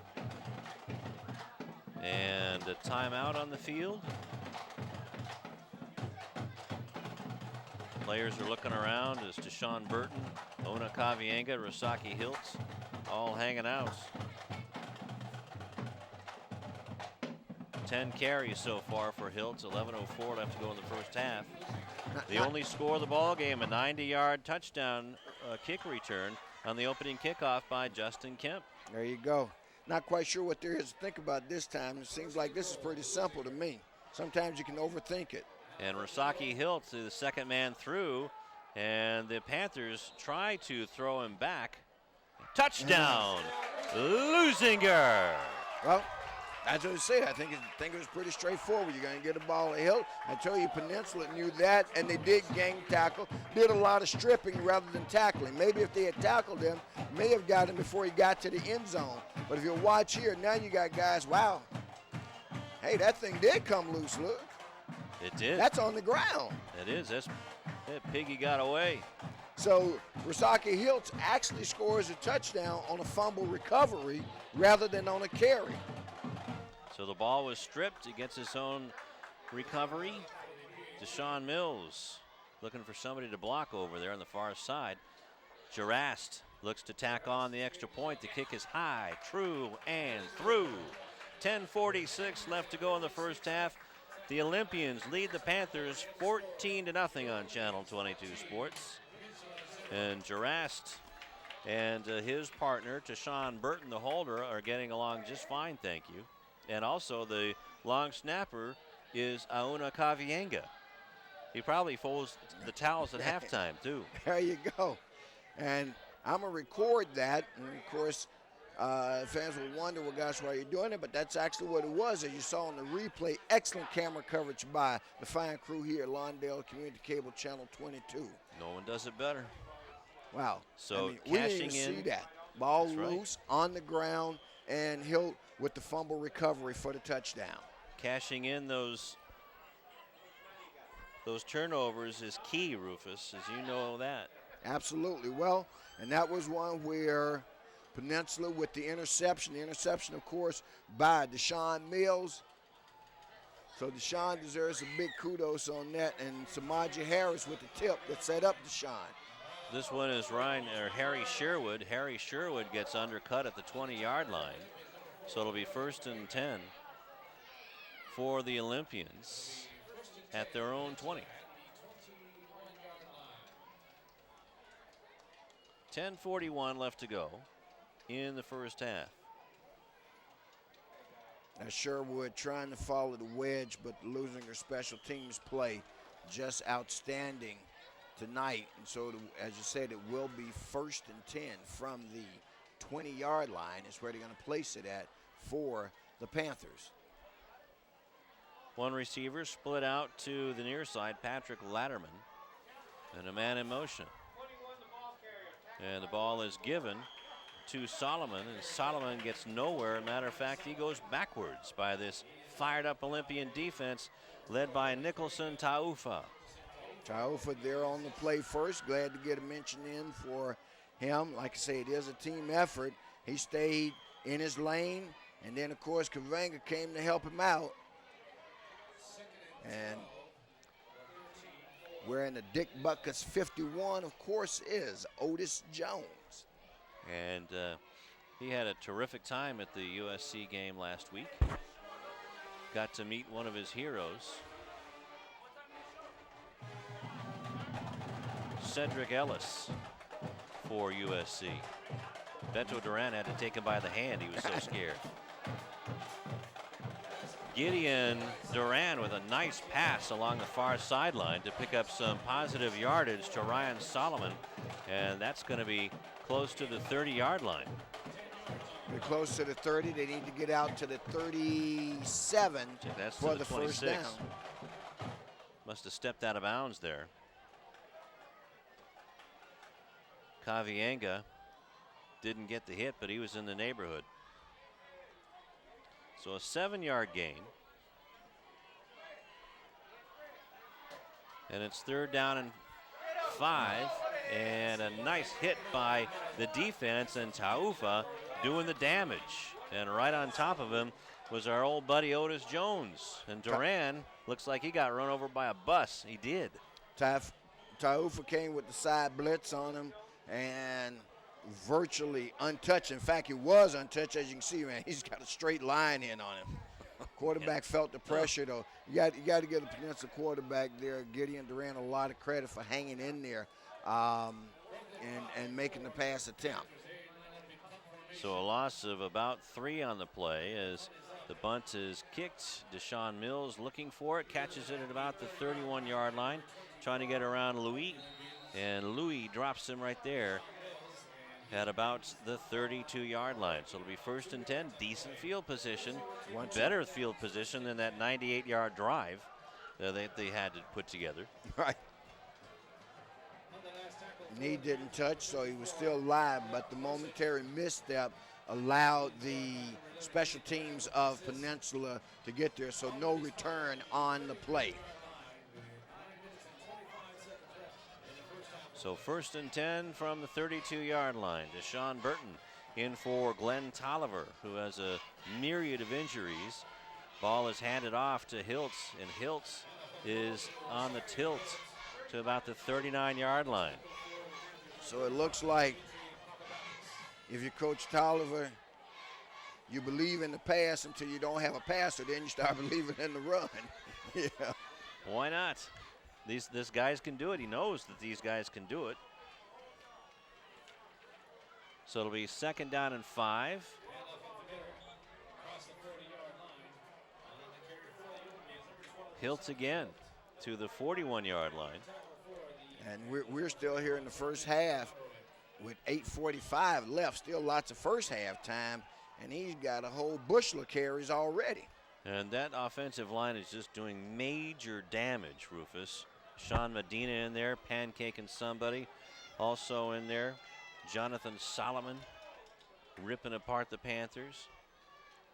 And a timeout on the field. Players are looking around as Deshaun Burton, Ona Kavienga, Rasaki Hiltz, all hanging out. 10 carries so far for Hiltz, 11:04 left to go in the first half. The only score of the ball game, a 90-yard touchdown kick return on the opening kickoff by Justin Kemp. There you go. Not quite sure what there is to think about this time. It seems like this is pretty simple to me. Sometimes you can overthink it. And Rasaki Hilt, the second man through, and the Panthers try to throw him back. Touchdown, Leuzinger. Well, that's what I say. I think it was pretty straightforward. You're going to get a ball at Hill. I tell you, Peninsula knew that, and they did gang tackle. Did a lot of stripping rather than tackling. Maybe if they had tackled him, may have got him before he got to the end zone. But if you watch here, now you got guys, wow. Hey, that thing did come loose, look. It did. That's on the ground. It is. That Piggy got away. So Rasaki Hiltz actually scores a touchdown on a fumble recovery rather than on a carry. So the ball was stripped. He gets his own recovery. Deshaun Mills looking for somebody to block over there on the far side. Gerast looks to tack on the extra point. The kick is high, true, and through. 10:46 left to go in the first half. The Olympians lead the Panthers 14-0 on Channel 22 Sports. And Gerast and his partner, Tashawn Burton, the holder, are getting along just fine, thank you. And also the long snapper is Auna Kavienga. He probably folds the towels at halftime, too. There you go. And I'm going to record that. And, of course, fans will wonder, well, gosh, why you're doing it. But that's actually what it was. As you saw in the replay, excellent camera coverage by the fine crew here at Lawndale Community Cable Channel 22. No one does it better. Wow. So we didn't cashing even in. see that. Ball That's loose, on the ground, and Hilt with the fumble recovery for the touchdown. Cashing in those turnovers is key, Rufus, as you know that. Absolutely. Well, and that was one where Peninsula with the interception. The interception, of course, by Deshaun Mills. So Deshaun deserves a big kudos on that. And Samaje Harris with the tip that set up Deshaun. This one is Harry Sherwood. Harry Sherwood gets undercut at the 20-yard line. So it'll be 1st and 10 for the Olympians at their own 20. 10:41 left to go in the first half. Now Sherwood trying to follow the wedge, but the Leuzinger special teams play just outstanding tonight. And so, as you said, it will be 1st and 10 from the 20-yard line is where they're going to place it at for the Panthers. One receiver split out to the near side, Patrick Latterman, and a man in motion. And the ball is given to Solomon, and Solomon gets nowhere. Matter of fact, he goes backwards by this fired-up Olympian defense led by Nicholson Taufa. Taufa there on the play first. Glad to get a mention in for him. Like I say, it is a team effort. He stayed in his lane, and then, of course, Kavanga came to help him out. And wearing the Dick Buckus 51, of course, is Otis Jones. And he had a terrific time at the USC game last week. Got to meet one of his heroes, Cedric Ellis, for USC. Beto Duran had to take him by the hand. He was so scared. Gideon Duran with a nice pass along the far sideline to pick up some positive yardage to Ryan Solomon. And that's going to be close to the 30-yard line. They're close to the 30. They need to get out to the 37 that's for the the 26. first down. Must have stepped out of bounds there. Kavienga didn't get the hit, but he was in the neighborhood. So a 7-yard gain. And it's 3rd down and 5. And a nice hit by the defense, and Taufa doing the damage. And right on top of him was our old buddy Otis Jones. And Duran looks like he got run over by a bus. He did. Taufa came with the side blitz on him and virtually untouched. In fact, he was untouched. As you can see, man, he's got a straight line in on him. Quarterback felt the pressure, though. You got to give the Peninsula quarterback there, Gideon Duran, a lot of credit for hanging in there and making the pass attempt. So a loss of about 3 on the play as the bunt is kicked. Deshaun Mills looking for it, catches it at about the 31-yard line, trying to get around Louis, and Louis drops him right there at about the 32-yard line. So it'll be 1st and 10, decent field position, better field position than that 98-yard drive that they had to put together. Right. Knee didn't touch, so he was still live, but the momentary misstep allowed the special teams of Peninsula to get there, so no return on the play. So 1st and 10 from the 32-yard line. Deshaun Burton in for Glenn Tolliver, who has a myriad of injuries. Ball is handed off to Hiltz, and Hiltz is on the tilt to about the 39-yard line. So it looks like if you're Coach Tolliver, you believe in the pass until you don't have a passer, then you start believing in the run. Yeah. Why not? This guys can do it. He knows that these guys can do it. So it'll be 2nd down and 5. Hiltz again to the 41-yard line. And we're still here in the first half with 8:45 left. Still lots of first half time, and he's got a whole bushel of carries already. And that offensive line is just doing major damage, Rufus. Sean Medina in there, pancaking somebody. Also in there, Jonathan Solomon ripping apart the Panthers.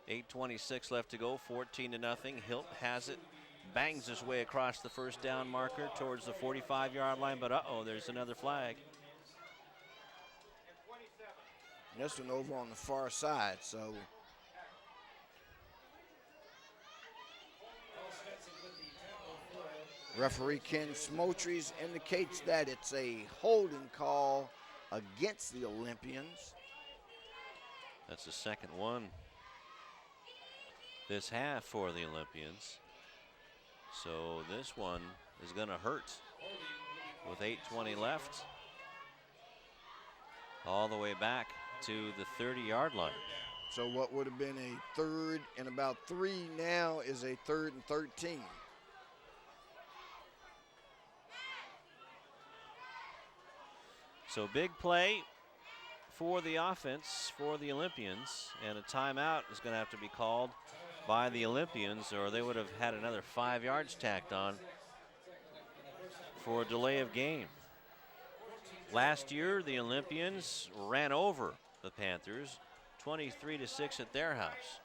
8:26 left to go, 14-0. Hilt has it, bangs his way across the first down marker towards the 45-yard line, but there's another flag. This one over on the far side, so. Referee Ken Smotries indicates that it's a holding call against the Olympians. That's the second one this half for the Olympians. So this one is going to hurt with 8:20 left. All the way back to the 30-yard line. So what would have been a 3rd and about 3 now is a 3rd and 13. So big play for the offense for the Olympians, and a timeout is going to have to be called by the Olympians, or they would have had another 5 yards tacked on for a delay of game. Last year, the Olympians ran over the Panthers 23-6 at their house.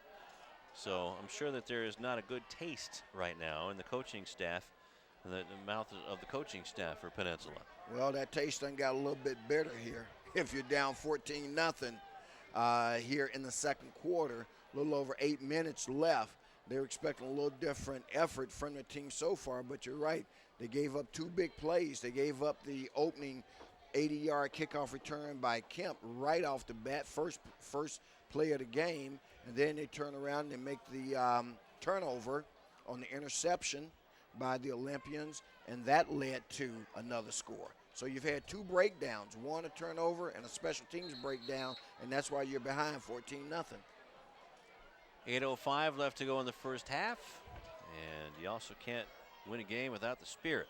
So I'm sure that there is not a good taste right now in the coaching staff, in the mouth of the coaching staff for Peninsula. Well, that taste done got a little bit better here. If you're down 14-0 here in the second quarter, a little over 8 minutes left, they're expecting a little different effort from the team so far, but you're right. They gave up 2 big plays. They gave up the opening 80-yard kickoff return by Kemp right off the bat, first play of the game, and then they turn around and they make the turnover on the interception by the Olympians, and that led to another score. So you've had 2 breakdowns, one a turnover and a special teams breakdown, and that's why you're behind 14-0. 8:05 left to go in the first half, and you also can't win a game without the spirit.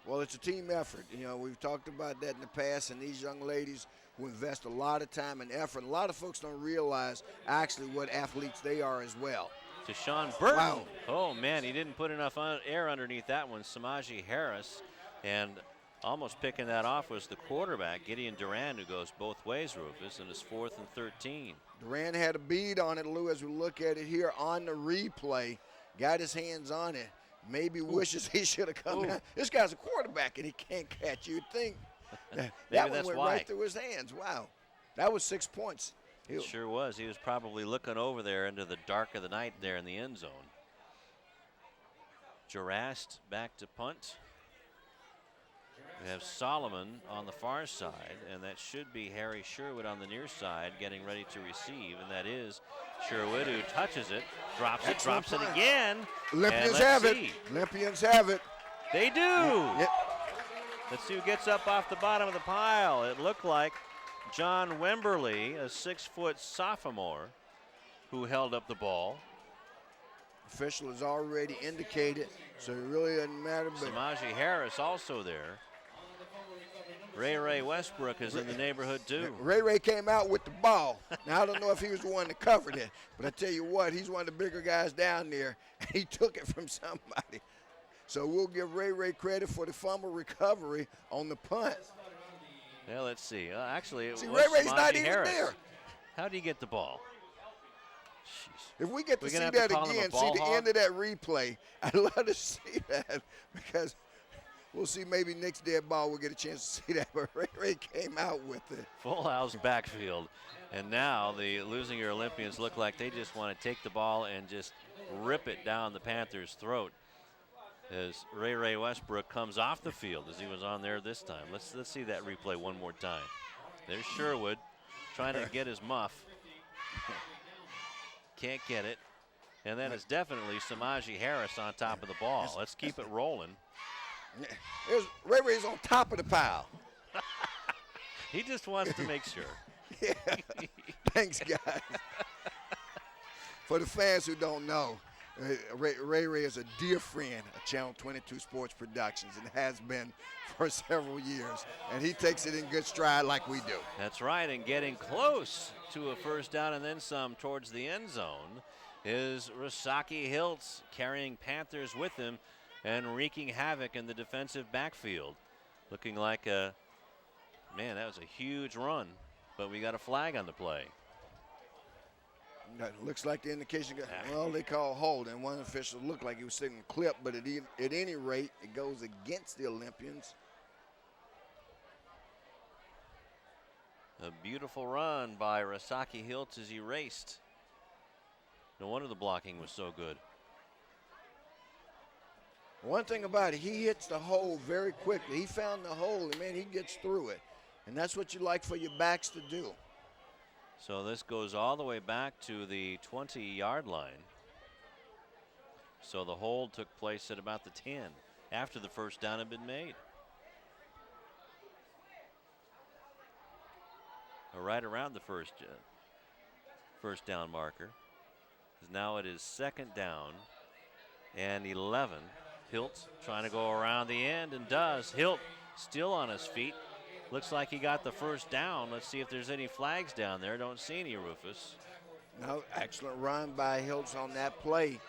Well, it's a team effort. You know, we've talked about that in the past, and these young ladies who invest a lot of time and effort. A lot of folks don't realize actually what athletes they are as well. To Sean Burton. Wow. Oh, man, he didn't put enough air underneath that one. Samaji Harris, and almost picking that off was the quarterback, Gideon Duran, who goes both ways, Rufus, and it's 4th and 13. Duran had a bead on it, Lou, as we look at it here on the replay. Got his hands on it. Maybe wishes he should have come out. This guy's a quarterback, and he can't catch. You'd think that one went right through his hands. Wow. That was 6 points. It sure was. He was probably looking over there into the dark of the night there in the end zone. Jurast back to punt. We have Solomon on the far side, and that should be Harry Sherwood on the near side getting ready to receive, and that is Sherwood, who touches it, drops it again. Olympians have it. Olympians have it. They do. Yep. Let's see who gets up off the bottom of the pile. It looked like John Wemberly, a 6-foot sophomore, who held up the ball. Official has already indicated, so it really doesn't matter. But Samaje Harris also there. Ray Westbrook is in the neighborhood too. Ray came out with the ball. Now, I don't know if he was the one that covered it, but I tell you what, he's one of the bigger guys down there, and he took it from somebody. So we'll give Ray Credit for the fumble recovery on the punt. Yeah, let's see. Actually, it was Ray's Samaje not even Harris. there. How do you get the ball? Jeez. If we get to see have that to call him a again, see ball the hog? end of that replay, I'd love to see that because we'll see maybe next dead ball we'll get a chance to see that. But Ray came out with it. Full house backfield. And now the Leuzinger Olympians look like they just want to take the ball and just rip it down the Panthers' throat as Ray Westbrook comes off the field as he was on there this time. Let's see that replay one more time. There's Sherwood trying to get his muff. Can't get it. And then it's definitely Samaje Harris on top of the ball. Let's keep it rolling. Ray's on top of the pile. He just wants to make sure. Yeah. Thanks, guys. For the fans who don't know, Ray is a dear friend of Channel 22 Sports Productions and has been for several years. And he takes it in good stride like we do. That's right, and getting close to a first down and then some towards the end zone is Rasaki Hiltz, carrying Panthers with him and wreaking havoc in the defensive backfield. Looking like that was a huge run, but we got a flag on the play. That looks like the indication, well, they call hold, and one official looked like he was sitting clip, but at any rate, it goes against the Olympians. A beautiful run by Rasaki Hiltz as he raced. No wonder the blocking was so good. One thing about it, he hits the hole very quickly. He found the hole, and, man, he gets through it. And that's what you like for your backs to do. So this goes all the way back to the 20-yard line. So the hold took place at about the 10 after the first down had been made. Right around the first down marker. Now it is second down and 11. Hilt trying to go around the end and does. Hilt still on his feet. Looks like he got the first down. Let's see if there's any flags down there. Don't see any, Rufus. No, excellent run by Hiltz on that play.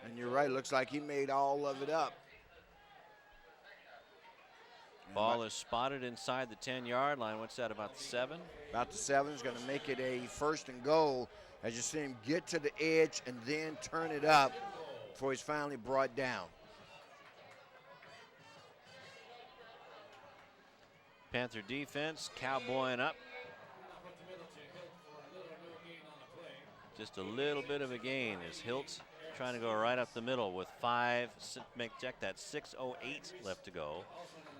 And you're right, looks like he made all of it up. Ball is spotted inside the 10-yard line. What's that, about the 7? About the 7 is going to make it a first and goal as you see him get to the edge and then turn it up before he's finally brought down. Panther defense cowboying up. Just a little bit of a gain as Hiltz trying to go right up the middle with 6:08 left to go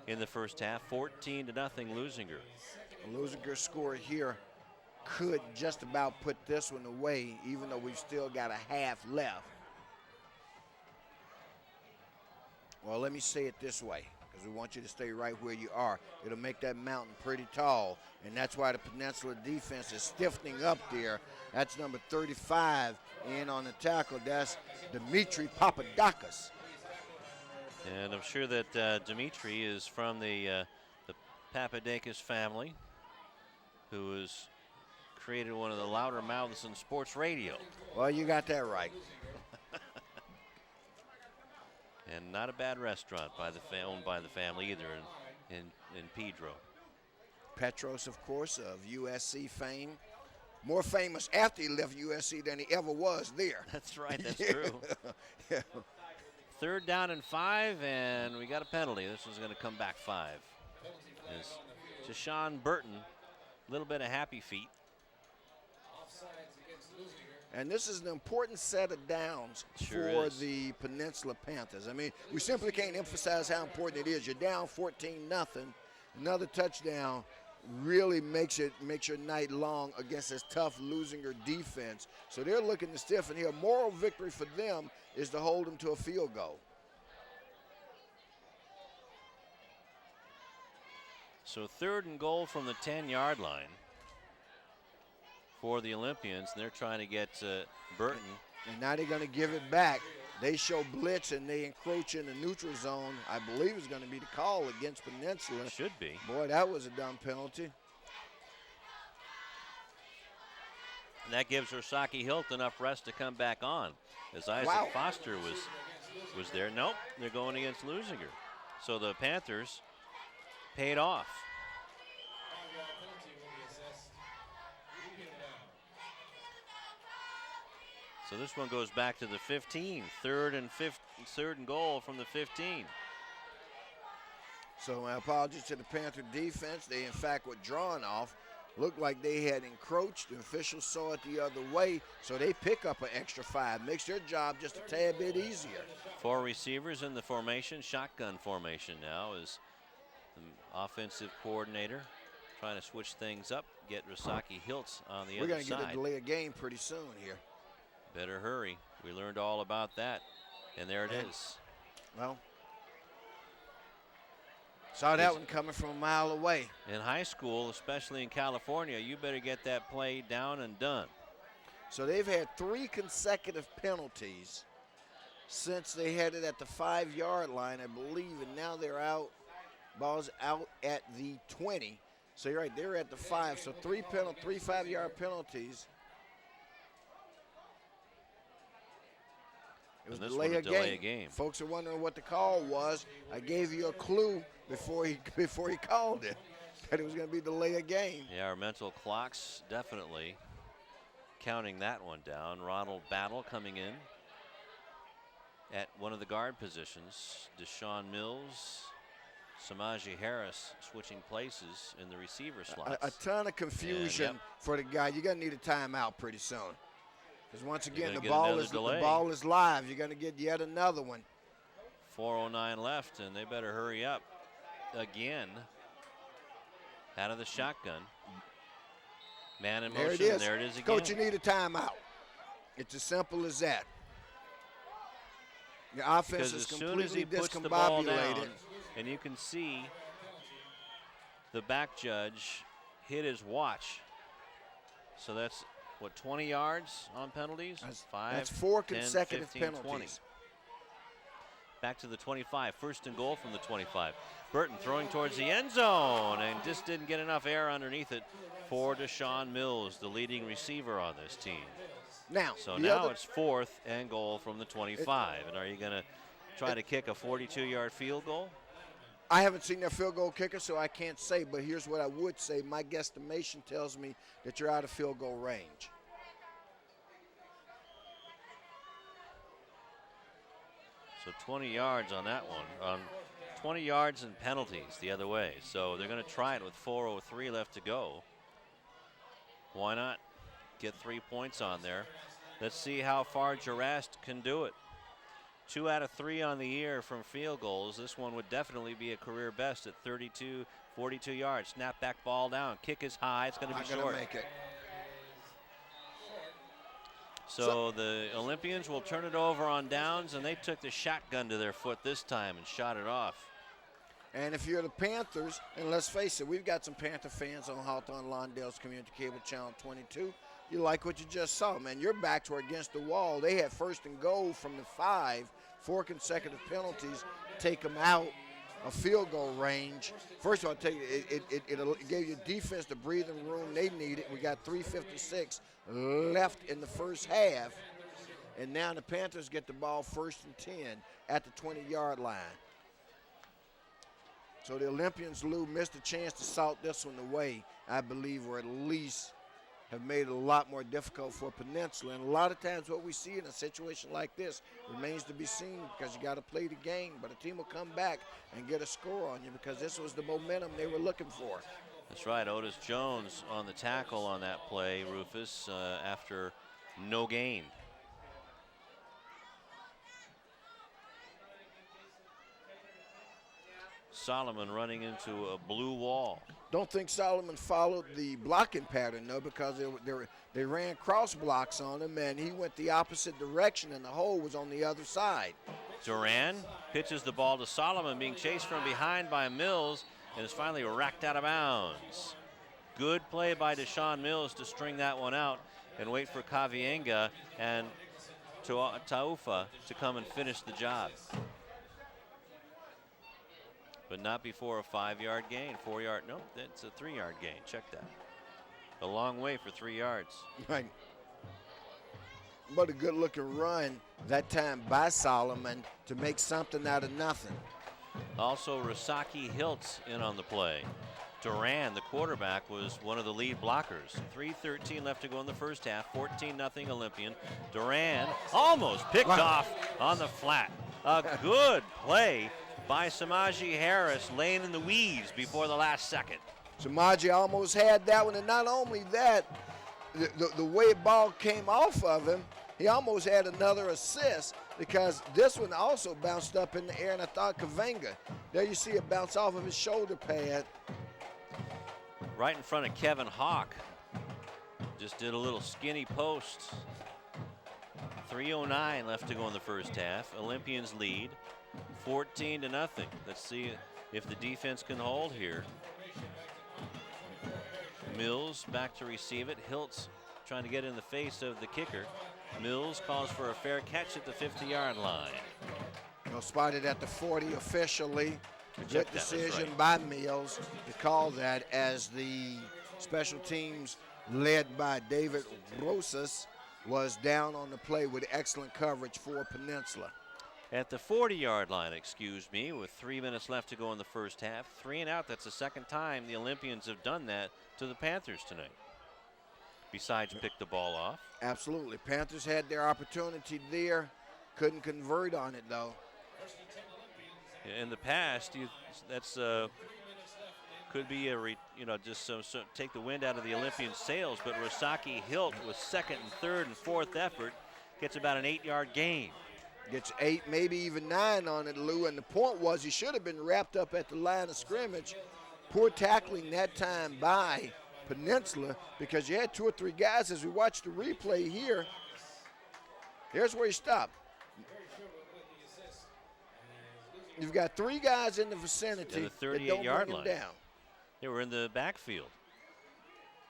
in the first half. 14-0 Leuzinger. Leuzinger score here could just about put this one away, even though we've still got a half left. Well, let me say it this way, because we want you to stay right where you are. It'll make that mountain pretty tall, and that's why the Peninsula defense is stiffening up there. That's number 35 in on the tackle. That's Dimitri Papadakis. And I'm sure that Dimitri is from the Papadakis family, who has created one of the louder mouths in sports radio. Well, you got that right. And not a bad restaurant owned by the family either in Pedro. Petros, of course, of USC fame. More famous after he left USC than he ever was there. That's right, that's true. Yeah. Third down and 5, and we got a penalty. This one's going to come back 5. As Jashawn Burton, a little bit of happy feet. And this is an important set of downs for the Peninsula Panthers. I mean, we simply can't emphasize how important it is. You're down 14-0. Another touchdown really makes your night long against this tough Leuzinger defense. So they're looking to stiffen here. Moral victory for them is to hold them to a field goal. So third and goal from the 10-yard line for the Olympians, and they're trying to get Burton And now they're going to give it back. They show blitz and they encroach in the neutral zone. I believe is going to be the call against Peninsula. Should be. Boy, that was a dumb penalty. And that gives Rasaki Hilt enough rest to come back on. As Isaac Foster was there. Nope, they're going against Leuzinger. So the Panthers paid off. So this one goes back to the 15. Third and goal from the 15. So my apologies to the Panther defense. They, in fact, were drawn off. Looked like they had encroached. The officials saw it the other way, so they pick up an extra 5. Makes their job just a tad bit easier. 4 receivers in the formation. Shotgun formation now is the offensive coordinator trying to switch things up, get Rasaki Hiltz on the other side. We're going to get a delay of game pretty soon here. Better hurry. We learned all about that, and there it is. Well, saw that one coming from a mile away. In high school, especially in California, you better get that play down and done. So they've had 3 consecutive penalties since they had it at the 5-yard line, I believe, and now they're out. Ball's out at the 20. So you're right, they're at the 5. So 3 5-yard penalties. It was delay of game. Folks are wondering what the call was. I gave you a clue before he called it, that it was going to be delay of game. Yeah, our mental clocks definitely counting that one down. Ronald Battle coming in at one of the guard positions. Deshaun Mills, Samaji Harris switching places in the receiver slots. A ton of confusion for the guy. You're going to need a timeout pretty soon. Because once again, the ball is live. You're going to get yet another one. 4:09 left, and they better hurry up again. Out of the shotgun. Man in motion. There it is again. Coach, you need a timeout. It's as simple as that. Your offense is completely discombobulated. As soon as he puts the ball down, and you can see the back judge hit his watch. So that's, what, 20 yards on penalties? That's 4 consecutive 10, 15, penalties. 20. Back to the 25, 1st and goal from the 25. Burton throwing towards the end zone and just didn't get enough air underneath it for Deshaun Mills, the leading receiver on this team. Now it's 4th and goal from the 25. And are you going to try to kick a 42-yard field goal? I haven't seen their field goal kicker, so I can't say, but here's what I would say. My guesstimation tells me that you're out of field goal range. So 20 yards on that one. 20 yards and penalties the other way. So they're going to try it with 4:03 left to go. Why not get 3 points on there? Let's see how far Gerast can do it. 2 out of 3 on the year from field goals. This one would definitely be a career best at 42 yards. Snap back ball down. Kick is high. It's going to be short. Not going to make it. So the Olympians will turn it over on downs, and they took the shotgun to their foot this time and shot it off. And if you're the Panthers, and let's face it, we've got some Panther fans on Hawthorne Lawndale's Community Cable Channel 22. You like what you just saw, man. Your backs were against the wall. They had 1st and goal from the 5, 4 consecutive penalties, take them out of field goal range. First of all, it gave your defense the breathing room they needed. We got 3:56 left in the first half, and now the Panthers get the ball 1st and 10 at the 20-yard line. So the Olympians, Lou, missed a chance to salt this one away, I believe, or at least have made it a lot more difficult for Peninsula. And a lot of times what we see in a situation like this remains to be seen, because you got to play the game. But a team will come back and get a score on you, because this was the momentum they were looking for. That's right. Otis Jones on the tackle on that play, Rufus, after no gain. Solomon running into a blue wall. Don't think Solomon followed the blocking pattern, though, because they ran cross blocks on him, and he went the opposite direction, and the hole was on the other side. Duran pitches the ball to Solomon, being chased from behind by Mills, and is finally racked out of bounds. Good play by Deshaun Mills to string that one out and wait for Kavienga, and Taufa to come and finish the job. But not before a 5-yard gain, 4-yard. Nope, that's a 3-yard gain. Check that. A long way for 3 yards. Right. But a good-looking run that time by Solomon to make something out of nothing. Also, Rasaki Hiltz in on the play. Duran, the quarterback, was one of the lead blockers. 3:13 left to go in the first half. 14-0 Olympian. Duran almost picked off on the flat. A good play by Samaji Harris, laying in the weeds before the last second. Samaji almost had that one, and not only that, the way the ball came off of him, he almost had another assist because this one also bounced up in the air, and I thought Kavenga. There you see it bounce off of his shoulder pad. Right in front of Kevin Hawk. Just did a little skinny post. 3:09 left to go in the first half. Olympians lead 14-0. Let's see if the defense can hold here. Mills back to receive it. Hiltz trying to get in the face of the kicker. Mills calls for a fair catch at the 50-yard line. Spotted at the 40 officially. Good decision right by Mills to call that, as the special teams led by David Rosas was down on the play with excellent coverage for Peninsula. At the 40-yard line, excuse me, with 3 minutes left to go in the first half. 3 and out. That's the second time the Olympians have done that to the Panthers tonight. Besides pick the ball off. Absolutely. Panthers had their opportunity there. Couldn't convert on it, though. In the past, that's could be just so take the wind out of the Olympian sails. But Rasaki Hilt with second and third and fourth effort gets about an 8-yard gain. Gets 8, maybe even 9 on it, Lou. And the point was he should have been wrapped up at the line of scrimmage. Poor tackling that time by Peninsula, because you had 2 or 3 guys. As we watch the replay here, here's where he stopped. You've got 3 guys in the vicinity the that don't 38-yard bring him line. down. They were in the backfield.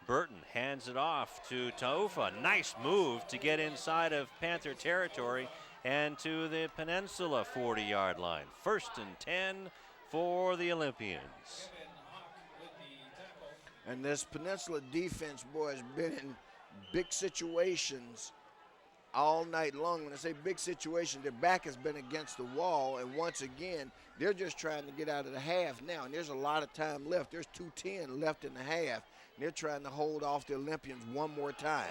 Burton hands it off to Taufa. Nice move to get inside of Panther territory and to the Peninsula 40-yard line. 1st and 10 for the Olympians. And this Peninsula defense, boy, has been in big situations all night long. When I say big situation, their back has been against the wall, and once again, they're just trying to get out of the half now, and there's a lot of time left. There's 2:10 left in the half, and they're trying to hold off the Olympians one more time.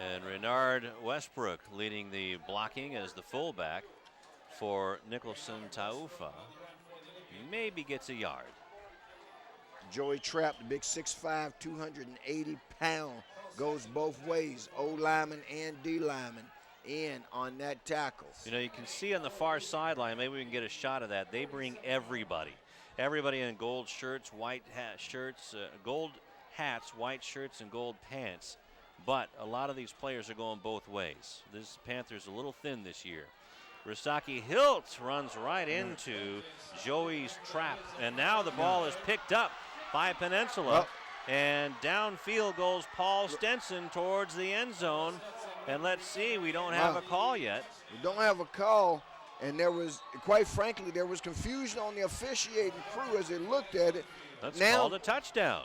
And Renard Westbrook leading the blocking as the fullback for Nicholson Taufa. Maybe gets a yard. Joey Trapp, the big 6'5", 280-pound, goes both ways. O lineman and D lineman in on that tackle. You can see on the far sideline, maybe we can get a shot of that. They bring everybody. Everybody in gold shirts, white shirts, gold hats, white shirts, and gold pants. But a lot of these players are going both ways. This Panthers a little thin this year. Rasaki Hiltz runs right into Joey's trap. And now the ball is picked up by Peninsula. And downfield goes Paul Stenson towards the end zone. And let's see, we don't have a call yet. We don't have a call. And there was, quite frankly, there was confusion on the officiating crew as they looked at it. That's now, called a touchdown.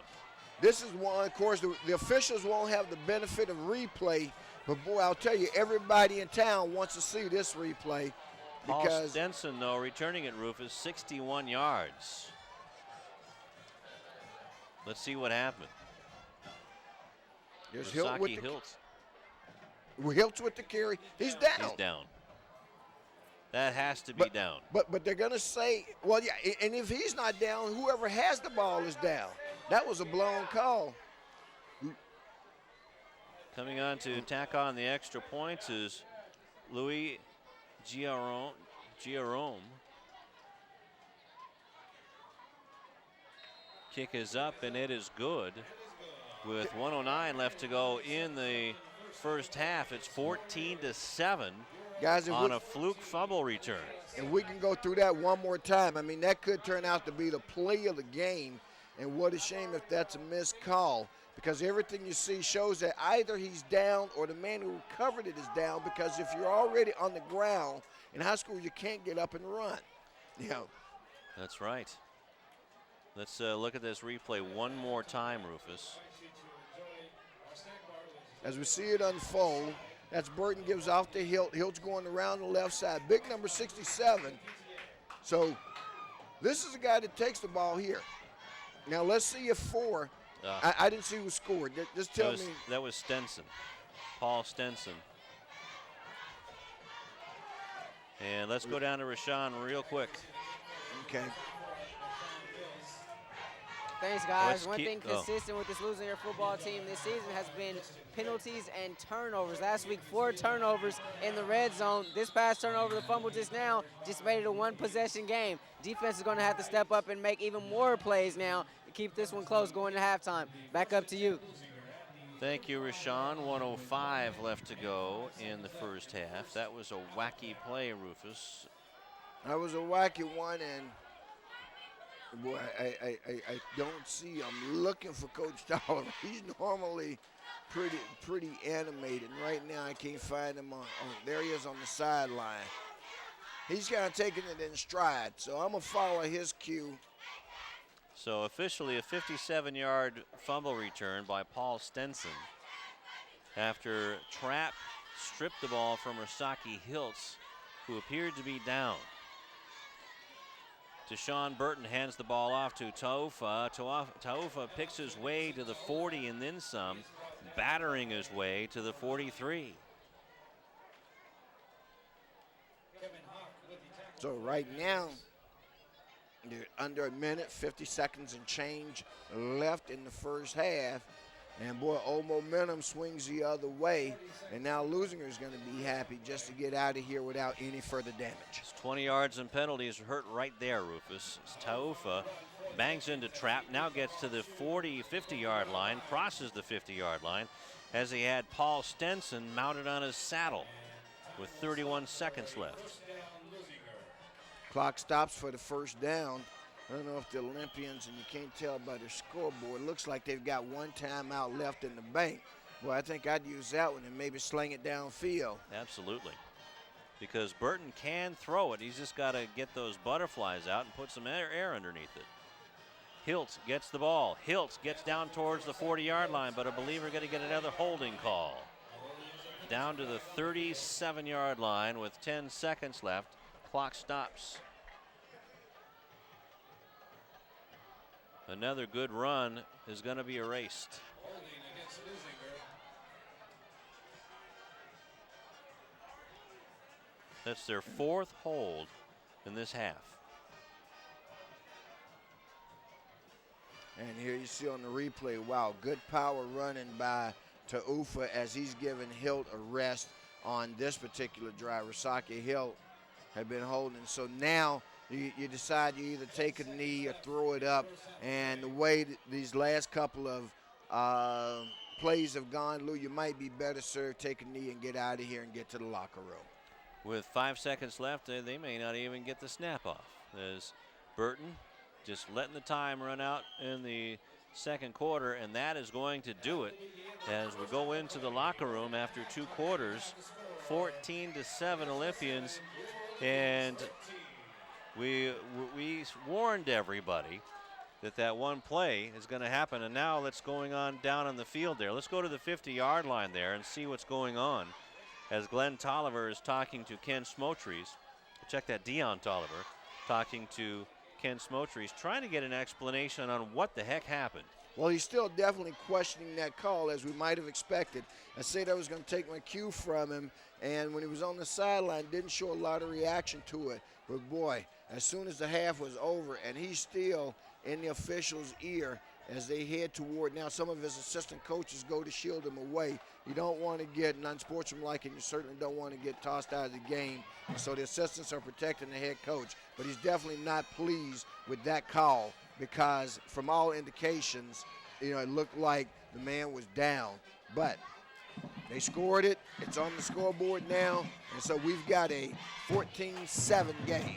This is one, of course, the officials won't have the benefit of replay. But, boy, I'll tell you, everybody in town wants to see this replay. Paul Because Stenson, though, returning at Rufus, 61 yards. Let's see what happened. There's Hiltz with Hiltz. the carry. He's down. He's down. That has to be down. But they're going to say, well, yeah, and if he's not down, whoever has the ball is down. That was a blown call. Coming on to tack on the extra points is Louis Giarome. Kick is up, and it is good. With 1:09 left to go in the first half, it's 14-7 Guys, on a fluke fumble return. And we can go through that one more time. I mean, that could turn out to be the play of the game. And what a shame if that's a missed call, because everything you see shows that either he's down or the man who recovered it is down, because if you're already on the ground in high school, you can't get up and run. You know. That's right. Let's look at this replay one more time, Rufus. As we see it unfold, that's Burton gives off to Hilt. Hilt's going around the left side. Big number 67. So this is a guy that takes the ball here. Now let's see if four. I didn't see who scored. Just tell me. That was Stenson, Paul Stenson. And let's go down to Rashawn real quick. Okay. Thanks, guys. One thing consistent with this Leuzinger football team this season has been penalties and turnovers. Last week, 4 turnovers in the red zone. This past turnover, the fumble just now, just made it a one-possession game. Defense is going to have to step up and make even more plays now to keep this one close going to halftime. Back up to you. Thank you, Rashawn. 1:05 left to go in the first half. That was a wacky play, Rufus. That was a wacky one, and boy, I don't see. I'm looking for Coach Tolliver. He's normally pretty animated. Right now, I can't find him on there he is on the sideline. He's kind of taking it in stride, so I'm going to follow his cue. So officially a 57-yard fumble return by Paul Stenson after Trapp stripped the ball from Rasaki Hiltz, who appeared to be down. Deshaun Burton hands the ball off to Taufa. Taufa picks his way to the 40 and then some, battering his way to the 43. So right now, they're under a minute, 50 seconds and change left in the first half. And boy, old momentum swings the other way. And now Leuzinger is going to be happy just to get out of here without any further damage. It's 20 yards and penalties hurt right there, Rufus. Taufa bangs into Trapp, now gets to the 40, 50-yard line, crosses the 50-yard line as he had Paul Stenson mounted on his saddle with 31 seconds left. Clock stops for the first down. I don't know if the Olympians, and you can't tell by their scoreboard, looks like they've got one timeout left in the bank. Well, I think I'd use that one and maybe sling it downfield. Absolutely. Because Burton can throw it. He's just got to get those butterflies out and put some air underneath it. Hiltz gets the ball. Hiltz gets down towards the 40-yard line, but I believe we're going to get another holding call. Down to the 37-yard line with 10 seconds left. Clock stops. Another good run is going to be erased. That's their 4th hold in this half. And here you see on the replay, wow, good power running by Taufa as he's giving Hilt a rest on this particular drive. Rasaki Hilt had been holding. So now you decide you either take a knee or throw it up. And the way these last couple of plays have gone, Lou, you might be better served take a knee and get out of here and get to the locker room. With 5 seconds left, they may not even get the snap off. As Burton just letting the time run out in the second quarter, and that is going to do it as we go into the locker room after 2 quarters. 14-7 Olympians, and we warned everybody that one play is going to happen, and now that's going on down on the field there. Let's go to the 50-yard line there and see what's going on as Glenn Tolliver is talking to Ken Smotries. Check that, Dion Tolliver talking to Ken Smotries, trying to get an explanation on what the heck happened. Well, he's still definitely questioning that call, as we might have expected. I said I was going to take my cue from him, and when he was on the sideline, didn't show a lot of reaction to it. But boy, as soon as the half was over, and he's still in the official's ear as they head toward, now some of his assistant coaches go to shield him away. You don't want to get unsportsmanlike, and you certainly don't want to get tossed out of the game. And so the assistants are protecting the head coach. But he's definitely not pleased with that call, because from all indications, it looked like the man was down. But they scored it. It's on the scoreboard now. And so we've got a 14-7 game.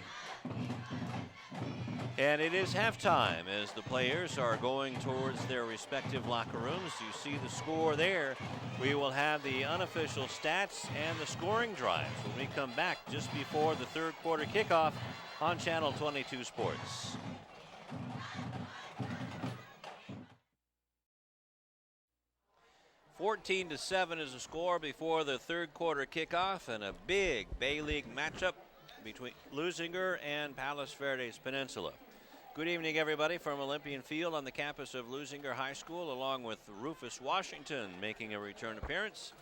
And it is halftime as the players are going towards their respective locker rooms. You see the score there. We will have the unofficial stats and the scoring drives when we come back just before the third quarter kickoff on Channel 22 Sports. (14-7) is the score before the third quarter kickoff, and a big Bay League matchup between Leuzinger and Palos Verdes Peninsula. Good evening, everybody, from Olympian Field on the campus of Leuzinger High School, along with Rufus Washington making a return appearance,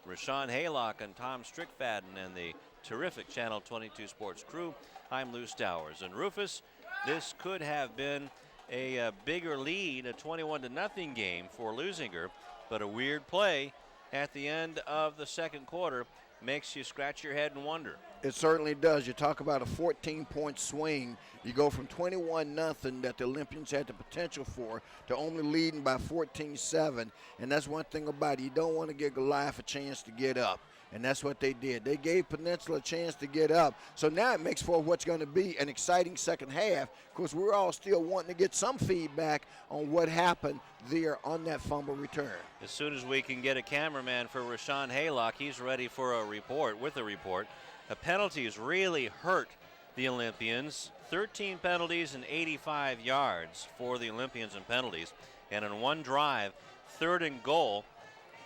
Rashawn Haylock and Tom Strickfadden and the terrific Channel 22 Sports crew. I'm Lou Stowers. And Rufus, this could have been a bigger lead, a 21-0 game for Leuzinger, but a weird play at the end of the second quarter makes you scratch your head and wonder. It certainly does. You talk about a 14-point swing. You go from 21-0 that the Olympians had the potential for to only leading by 14-7. And that's one thing about it. You don't want to give Goliath a chance to get up. And that's what they did. They gave Peninsula a chance to get up. So now it makes for what's going to be an exciting second half. Of course, we're all still wanting to get some feedback on what happened there on that fumble return. As soon as we can get a cameraman for Rashawn Haylock, he's ready for a report, with a report. The penalties really hurt the Olympians. 13 penalties and 85 yards for the Olympians in penalties. And in one drive, 3rd and goal,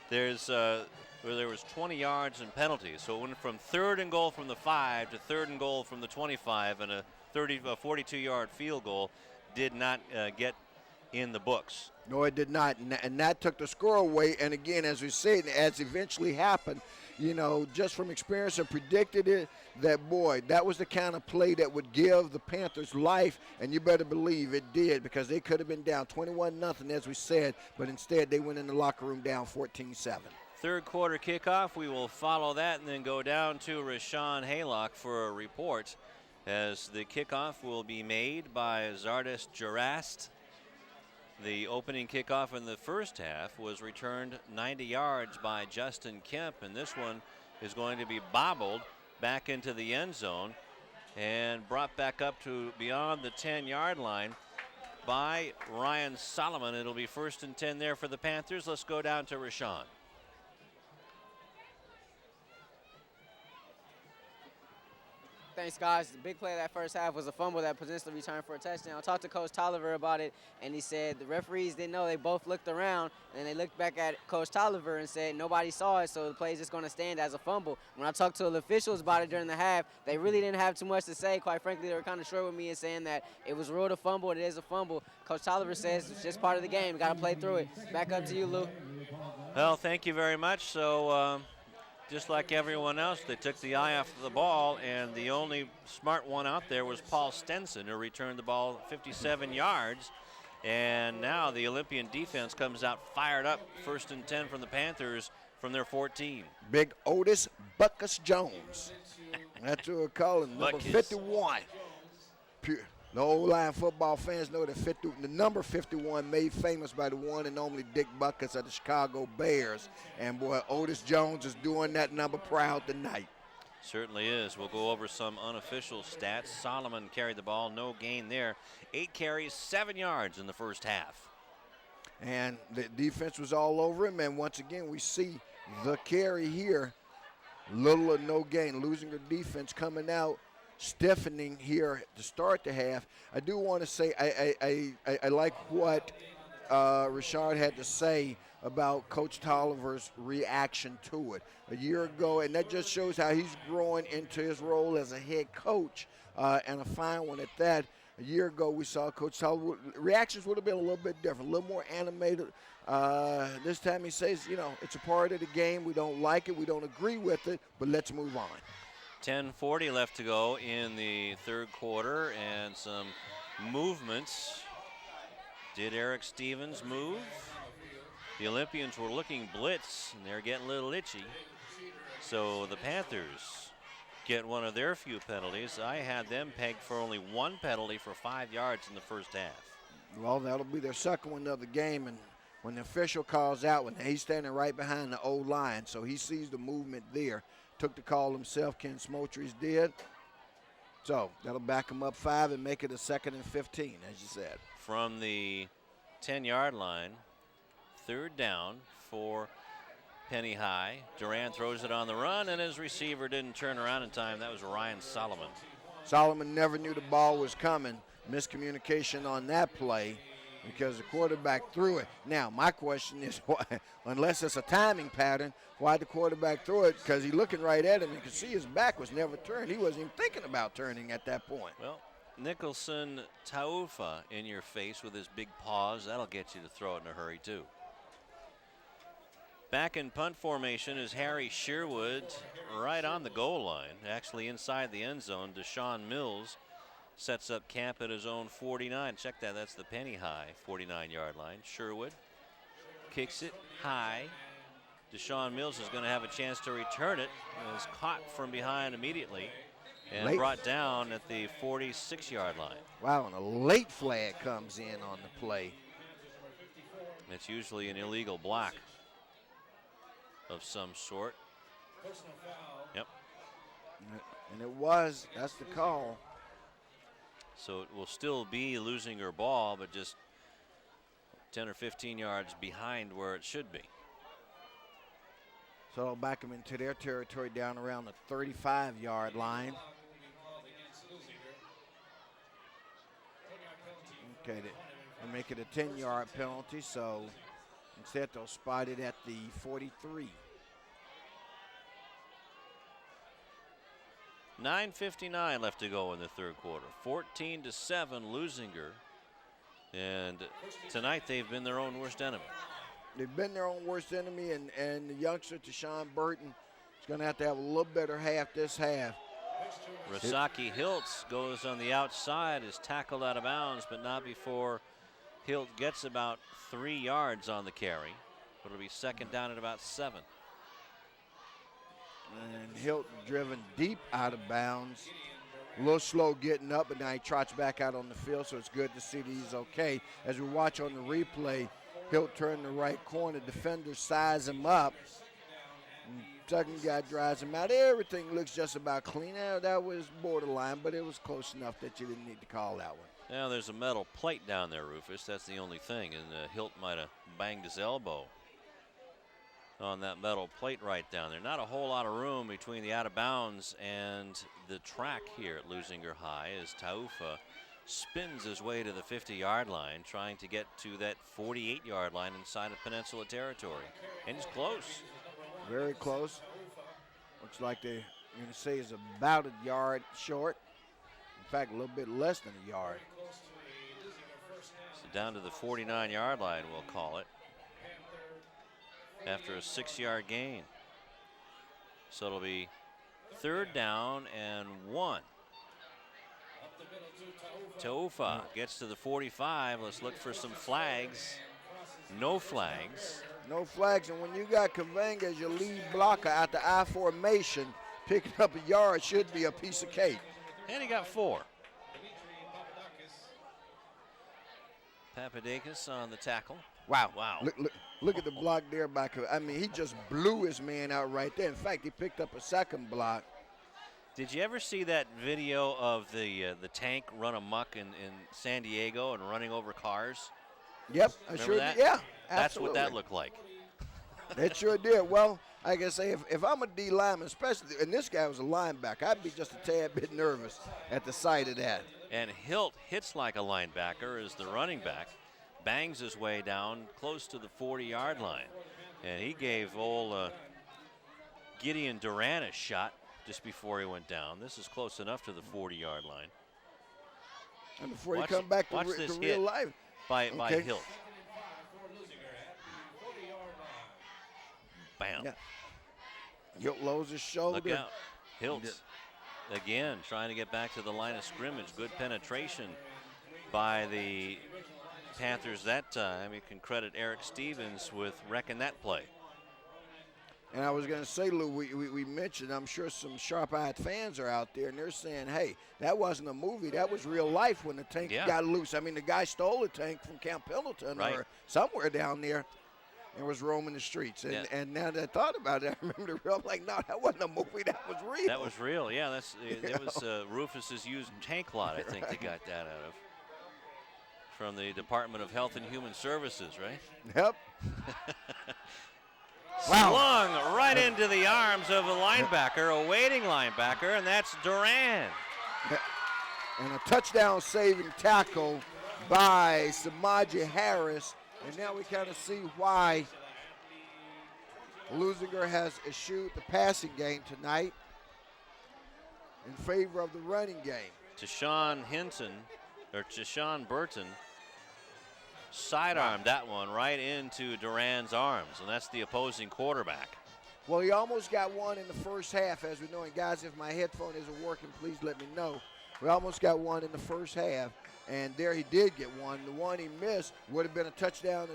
there was 20 yards in penalties. So it went from 3rd and goal from the 5 to 3rd and goal from the 25, and a 42-yard field goal did not get in the books. No, it did not, and that took the score away. And again, as we said, as eventually happened, you know, just from experience, I predicted it, that, boy, that was the kind of play that would give the Panthers life, and you better believe it did, because they could have been down 21-0, as we said, but instead they went in the locker room down 14-7. Third quarter kickoff, we will follow that and then go down to Rashawn Haylock for a report, as the kickoff will be made by Zardes Jurast. The opening kickoff in the first half was returned 90 yards by Justin Kemp, and this one is going to be bobbled back into the end zone and brought back up to beyond the 10-yard line by Ryan Solomon. It'll be 1st and 10 there for the Panthers. Let's go down to Rashawn. Thanks, guys. The big play of that first half was a fumble that Peninsula returned for a touchdown. I talked to Coach Tolliver about it, and he said the referees didn't know. They both looked around, and they looked back at Coach Tolliver and said nobody saw it, so the play is just going to stand as a fumble. When I talked to the officials about it during the half, they really didn't have too much to say. Quite frankly, they were kind of short with me and saying that it was ruled a fumble, it is a fumble. Coach Tolliver says it's just part of the game. Got to play through it. Back up to you, Lou. Well, thank you very much. So, just like everyone else, they took the eye off the ball, and the only smart one out there was Paul Stenson, who returned the ball 57 yards. And now the Olympian defense comes out fired up. 1st and 10 from the Panthers from their 14. Big Otis Buckus Jones. That's what we're calling, number 51. The old line football fans know that the number 51 made famous by the one and only Dick Buckus of the Chicago Bears. And, boy, Otis Jones is doing that number proud tonight. Certainly is. We'll go over some unofficial stats. Solomon carried the ball, no gain there. 8 carries, 7 yards in the first half. And the defense was all over him, and once again we see the carry here. Little or no gain. Leuzinger defense coming out, stiffening here to start the half. I do want to say I like what Richard had to say about Coach Tolliver's reaction to it a year ago, and that just shows how he's growing into his role as a head coach, and a fine one at that. A year ago we saw Coach Tolliver, reactions would have been a little bit different, a little more animated. This time he says, you know, it's a part of the game. We don't like it, we don't agree with it, but let's move on. 10:40 left to go in the third quarter, and some movements. Did Eric Stevens move? The Olympians were looking blitz, and they're getting a little itchy. So the Panthers get one of their few penalties. I had them pegged for only 1 penalty for 5 yards in the first half. Well, that'll be their second one of the game, and when the official calls out, when he's standing right behind the old line, so he sees the movement there. Took the call himself, Ken Smotrys did. So that'll back them up 5 and make it a 2nd and 15, as you said. From the 10-yard line, 3rd down for Penny High. Durant throws it on the run, and his receiver didn't turn around in time. That was Ryan Solomon. Solomon never knew the ball was coming. Miscommunication on that play because the quarterback threw it. Now, my question is, why, unless it's a timing pattern, why the quarterback threw it? Because he's looking right at him and could see his back was never turned. He wasn't even thinking about turning at that point. Well, Nicholson Taufa in your face with his big paws. That'll get you to throw it in a hurry, too. Back in punt formation is Harry Sherwood right on the goal line, actually inside the end zone. Deshaun Mills sets up camp at his own 49. Check that, that's the Penny High 49-yard line. Sherwood kicks it high. Deshaun Mills is going to have a chance to return it and is caught from behind immediately and brought down at the 46-yard line. Wow, and a late flag comes in on the play. It's usually an illegal block of some sort. Yep. And it was. That's the call. So it will still be Leuzinger ball, but just 10 or 15 yards behind where it should be. So it'll back them into their territory down around the 35-yard line. Okay, they make it a 10-yard penalty, so instead they'll spot it at the 43. 9:59 left to go in the 3rd quarter. 14-7 Leuzinger. And tonight they've been their own worst enemy. They've been their own worst enemy, and the youngster, Tashawn Burton, is going to have a little better half this half. Rasaki Hiltz goes on the outside, is tackled out of bounds, but not before Hilt gets about 3 yards on the carry. But it'll be 2nd down at about 7. And Hilt driven deep out of bounds. A little slow getting up, but now he trots back out on the field, so it's good to see that he's okay. As we watch on the replay, Hilt turn the right corner. Defenders size him up. Second guy drives him out. Everything looks just about clean. Now, that was borderline, but it was close enough that you didn't need to call that one. Now there's a metal plate down there, Rufus. That's the only thing. And Hilt might have banged his elbow on that metal plate right down there. Not a whole lot of room between the out of bounds and the track here at Leuzinger High as Taufa spins his way to the 50-yard line, trying to get to that 48-yard line inside of Peninsula territory. And he's close. Very close. Looks like they're going to say is about a yard short. In fact, a little bit less than a yard. So down to the 49-yard line, we'll call it, after a 6-yard gain. So it'll be 3rd down and 1. Taufa gets to the 45. Let's look for some flags. No flags. No flags, and when you got Kavenga as your lead blocker out the I formation, picking up a yard should be a piece of cake. And he got 4. Papadakis on the tackle. Wow. Wow. Look at the block there by Kavenga. I mean, he just blew his man out right there. In fact, he picked up a second block. Did you ever see that video of the tank run amok in San Diego and running over cars? Yep, I Remember sure that? did. Yeah, That's absolutely. what that looked like. It sure did. Well, like I say, if I'm a D lineman, especially, and this guy was a linebacker, I'd be just a tad bit nervous at the sight of that. And Hilt hits like a linebacker as the running back bangs his way down close to the 40-yard line. And he gave old Gideon Durant a shot just before he went down. This is close enough to the 40-yard line. And before he come back to real life. By Hilt. Bam. Yeah. Hilt lowers his shoulder. Look out. Hilt again trying to get back to the line of scrimmage. Good penetration by the Panthers that time. You can credit Eric Stevens with wrecking that play. And I was going to say, Lou, we mentioned, I'm sure some sharp-eyed fans are out there, and they're saying, hey, that wasn't a movie. That was real life when the tank got loose. I mean, the guy stole a tank from Camp Pendleton or somewhere down there. and was roaming the streets. And, Yeah. and now that I thought about it, I remember I'm like, no, that wasn't a movie. That was real. That was real. Yeah, that was Rufus's used tank lot, I think they got that out of. From the Department of Health and Human Services, right? Yep. Wow. Slung right into the arms of a linebacker, a waiting linebacker, and that's Duran. And a touchdown saving tackle by Samaje Harris. And now we kind of see why Leuzinger has eschewed the passing game tonight in favor of the running game. Tashawn Burton sidearmed that one right into Duran's arms, and that's the opposing quarterback. Well, he almost got one in the first half, as we know. And guys, if my headphone isn't working, please let me know. We almost got one in the first half, and there he did get one. The one he missed would have been a touchdown.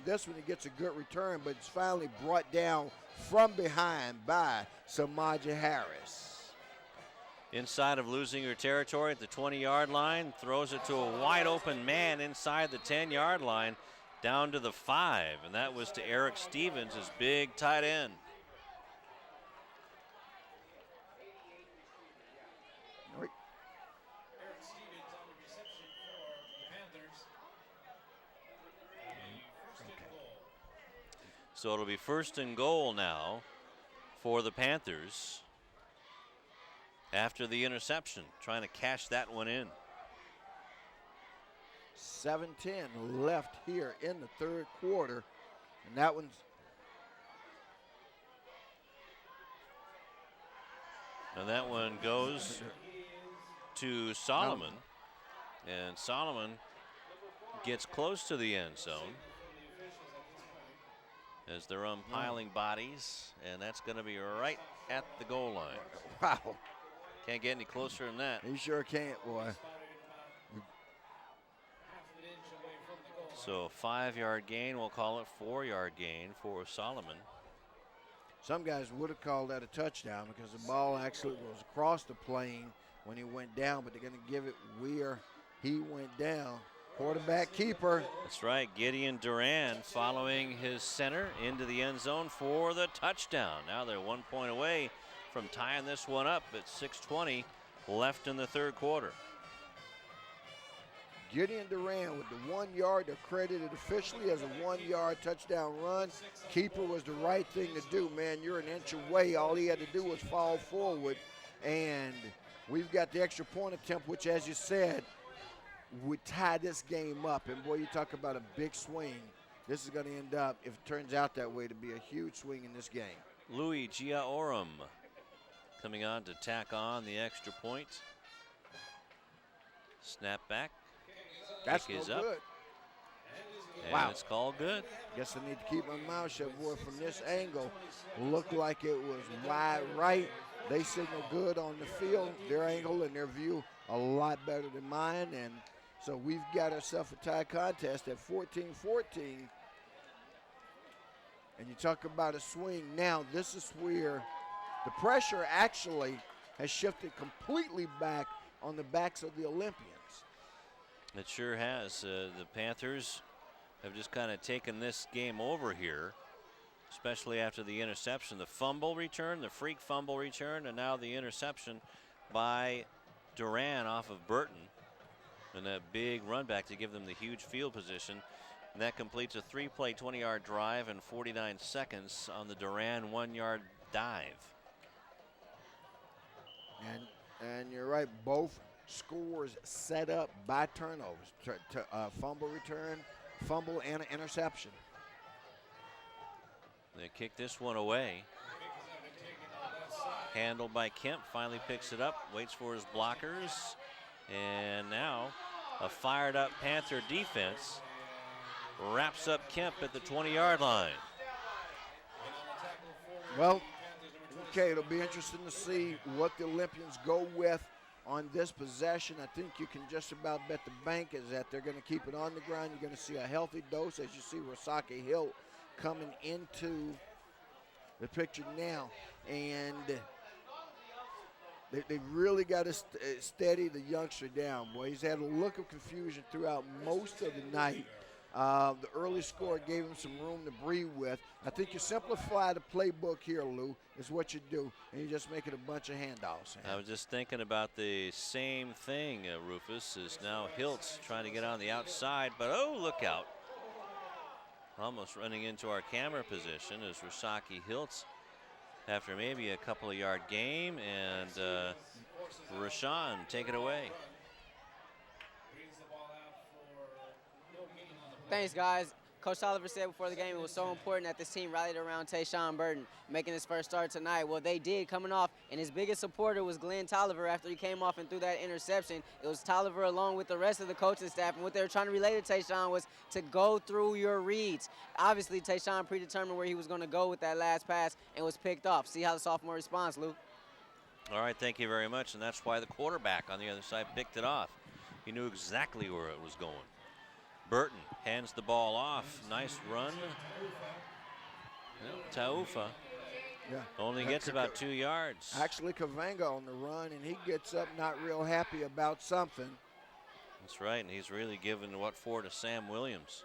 This one he gets a good return, but it's finally brought down from behind by Samaje Harris. Inside of Leuzinger territory at the 20-yard line, throws it to a wide open man inside the 10-yard line down to the 5, and that was to Eric Stevens, his big tight end. So it'll be 1st and goal now for the Panthers after the interception, trying to cash that one in. 7:10 left here in the third quarter, and that one's and that one goes to Solomon, and Solomon gets close to the end zone as they're umpiling bodies, and that's going to be right at the goal line. Wow. Can't get any closer than that. He sure can't, boy. So 5-yard gain, we'll call it 4-yard gain for Solomon. Some guys would have called that a touchdown because the ball actually was across the plane when he went down, but they're going to give it where he went down. Quarterback keeper. That's right, Gideon Duran following his center into the end zone for the touchdown. Now they're 1 point away from tying this one up at 6:20 left in the third quarter. Gideon Duran with the 1 yard. They're credited officially as a 1 yard touchdown run. Keeper was the right thing to do, man. You're an inch away. All he had to do was fall forward. And we've got the extra point attempt, which, as you said, would tie this game up. And boy, you talk about a big swing. This is going to end up, if it turns out that way, to be a huge swing in this game. Louis Giaorum coming on to tack on the extra point. Snap back. That's Kick no is up. good. And Wow. it's called good. Guess I need to keep my mouth shut, boy. From this angle, looked like it was wide right. They signal good on the field. Their angle and their view a lot better than mine. And so we've got ourselves a tie contest at 14-14. And you talk about a swing. Now, this is where the pressure actually has shifted completely back on the backs of the Olympians. It sure has. The Panthers have just kind of taken this game over here, especially after the interception. The fumble return, the freak fumble return, and now the interception by Duran off of Burton. And that big run back to give them the huge field position. And that completes a 3-play, 20-yard drive in 49 seconds on the Duran 1 yard dive. And you're right, both scores set up by turnovers, fumble return, fumble, and an interception. They kick this one away. Handled by Kemp, finally picks it up, waits for his blockers, and now a fired up Panther defense wraps up Kemp at the 20-yard line. Well, okay, it'll be interesting to see what the Olympians go with on this possession. I think you can just about bet the bank is that they're going to keep it on the ground. You're going to see a healthy dose as you see Rosaki Hill coming into the picture now. And they really got to steady the youngster down, boy. He's had a look of confusion throughout most of the night. The early score gave him some room to breathe with. I think you simplify the playbook here, Lou, is what you do, and you just make it a bunch of handoffs. I was just thinking about the same thing, Rufus, is now Hiltz trying to get on the outside, but oh, look out. Almost running into our camera position is Rasaki Hiltz after maybe a couple of yard game, and Rashawn, take it away. Thanks, guys. Coach Oliver said before the game it was so important that this team rallied around Tayshawn Burton making his first start tonight. Well, they did coming off, and his biggest supporter was Glenn Tolliver after he came off and threw that interception. It was Tolliver along with the rest of the coaching staff, and what they were trying to relay to Tayshawn was to go through your reads. Obviously, Tayshawn predetermined where he was going to go with that last pass and was picked off. See how the sophomore responds, Lou. All right, thank you very much, and that's why the quarterback on the other side picked it off. He knew exactly where it was going. Burton hands the ball off. Nice run. Taufa only gets about 2 yards. Actually, Kavanga on the run, and he gets up not real happy about something. That's right, and he's really given what for to Sam Williams.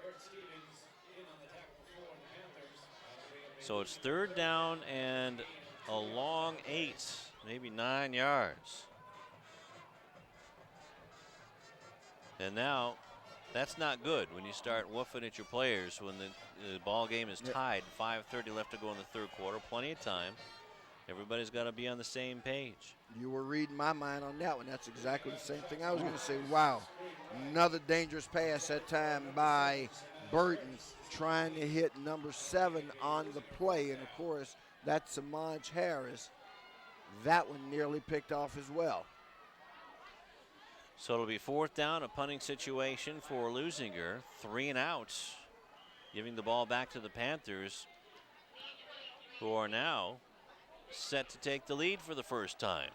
So it's 3rd down and a long 8, maybe 9 yards. And now, that's not good when you start woofing at your players when the ball game is tied. 5:30 left to go in the 3rd quarter. Plenty of time. Everybody's got to be on the same page. You were reading my mind on that one. That's exactly the same thing I was going to say. Wow, another dangerous pass that time by Burton, trying to hit number 7 on the play. And, of course, that's Samaj Harris. That one nearly picked off as well. So it'll be 4th down, a punting situation for Leuzinger. 3 and out, giving the ball back to the Panthers, who are now set to take the lead for the first time.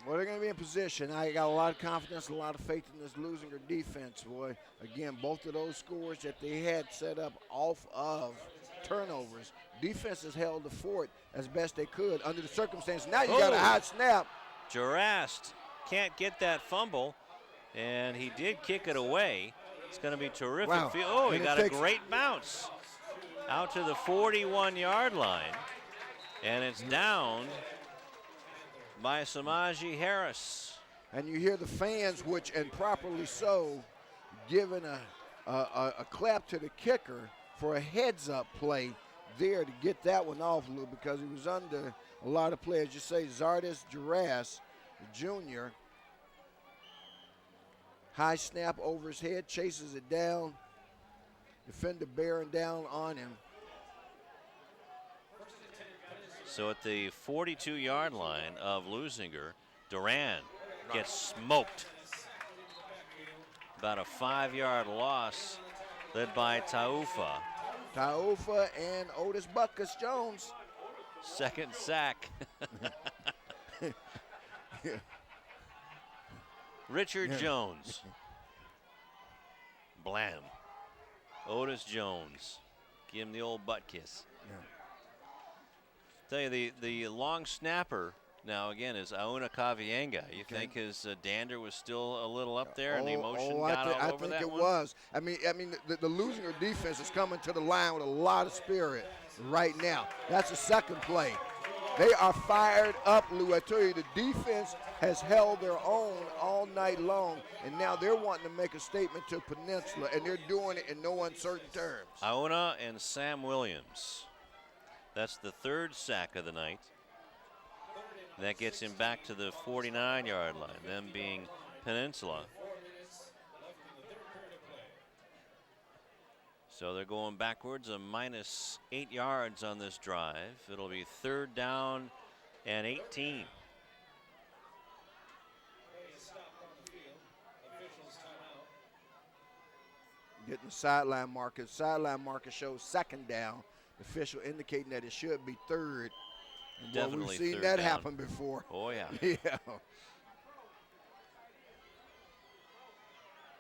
Well, they're going to be in position. I got a lot of confidence, a lot of faith in this Leuzinger defense, boy. Again, both of those scores that they had set up off of turnovers. Defense has held the fort as best they could under the circumstances. Now you got a hot snap. Jurast can't get that fumble. And he did kick it away. It's going to be terrific. Wow. Oh, he got a great bounce out to the 41-yard line. And it's down by Samaji Harris. And you hear the fans, which, and properly so, giving a clap to the kicker for a heads-up play there to get that one off, Lou, because he was under a lot of play. As you say, Zardes Jurast Jr., high snap over his head, chases it down. Defender bearing down on him. So at the 42-yard line of Leuzinger, Duran gets smoked. About a 5-yard loss led by Taufa. Taufa and Otis Buckus Jones. 2nd sack. Richard Jones. Blam. Otis Jones. Give him the old butt kiss. Tell you, the long snapper now again is Auna Kavienga. You think his dander was still a little up there and the emotion got all over that one? I think it was. I mean, the Leuzinger defense is coming to the line with a lot of spirit right now. That's the 2nd play. They are fired up, Lou. I tell you, the defense has held their own all night long, and now they're wanting to make a statement to Peninsula, and they're doing it in no uncertain terms. Auna and Sam Williams. That's the 3rd sack of the night. That gets him back to the 49-yard line, them being Peninsula. So they're going backwards, a -8 yards on this drive. It'll be 3rd down and 18. Getting the sideline marker. Sideline marker shows 2nd down. The official indicating that it should be 3rd. And Definitely we've seen 3rd that down. happen before. Oh, yeah. Yeah.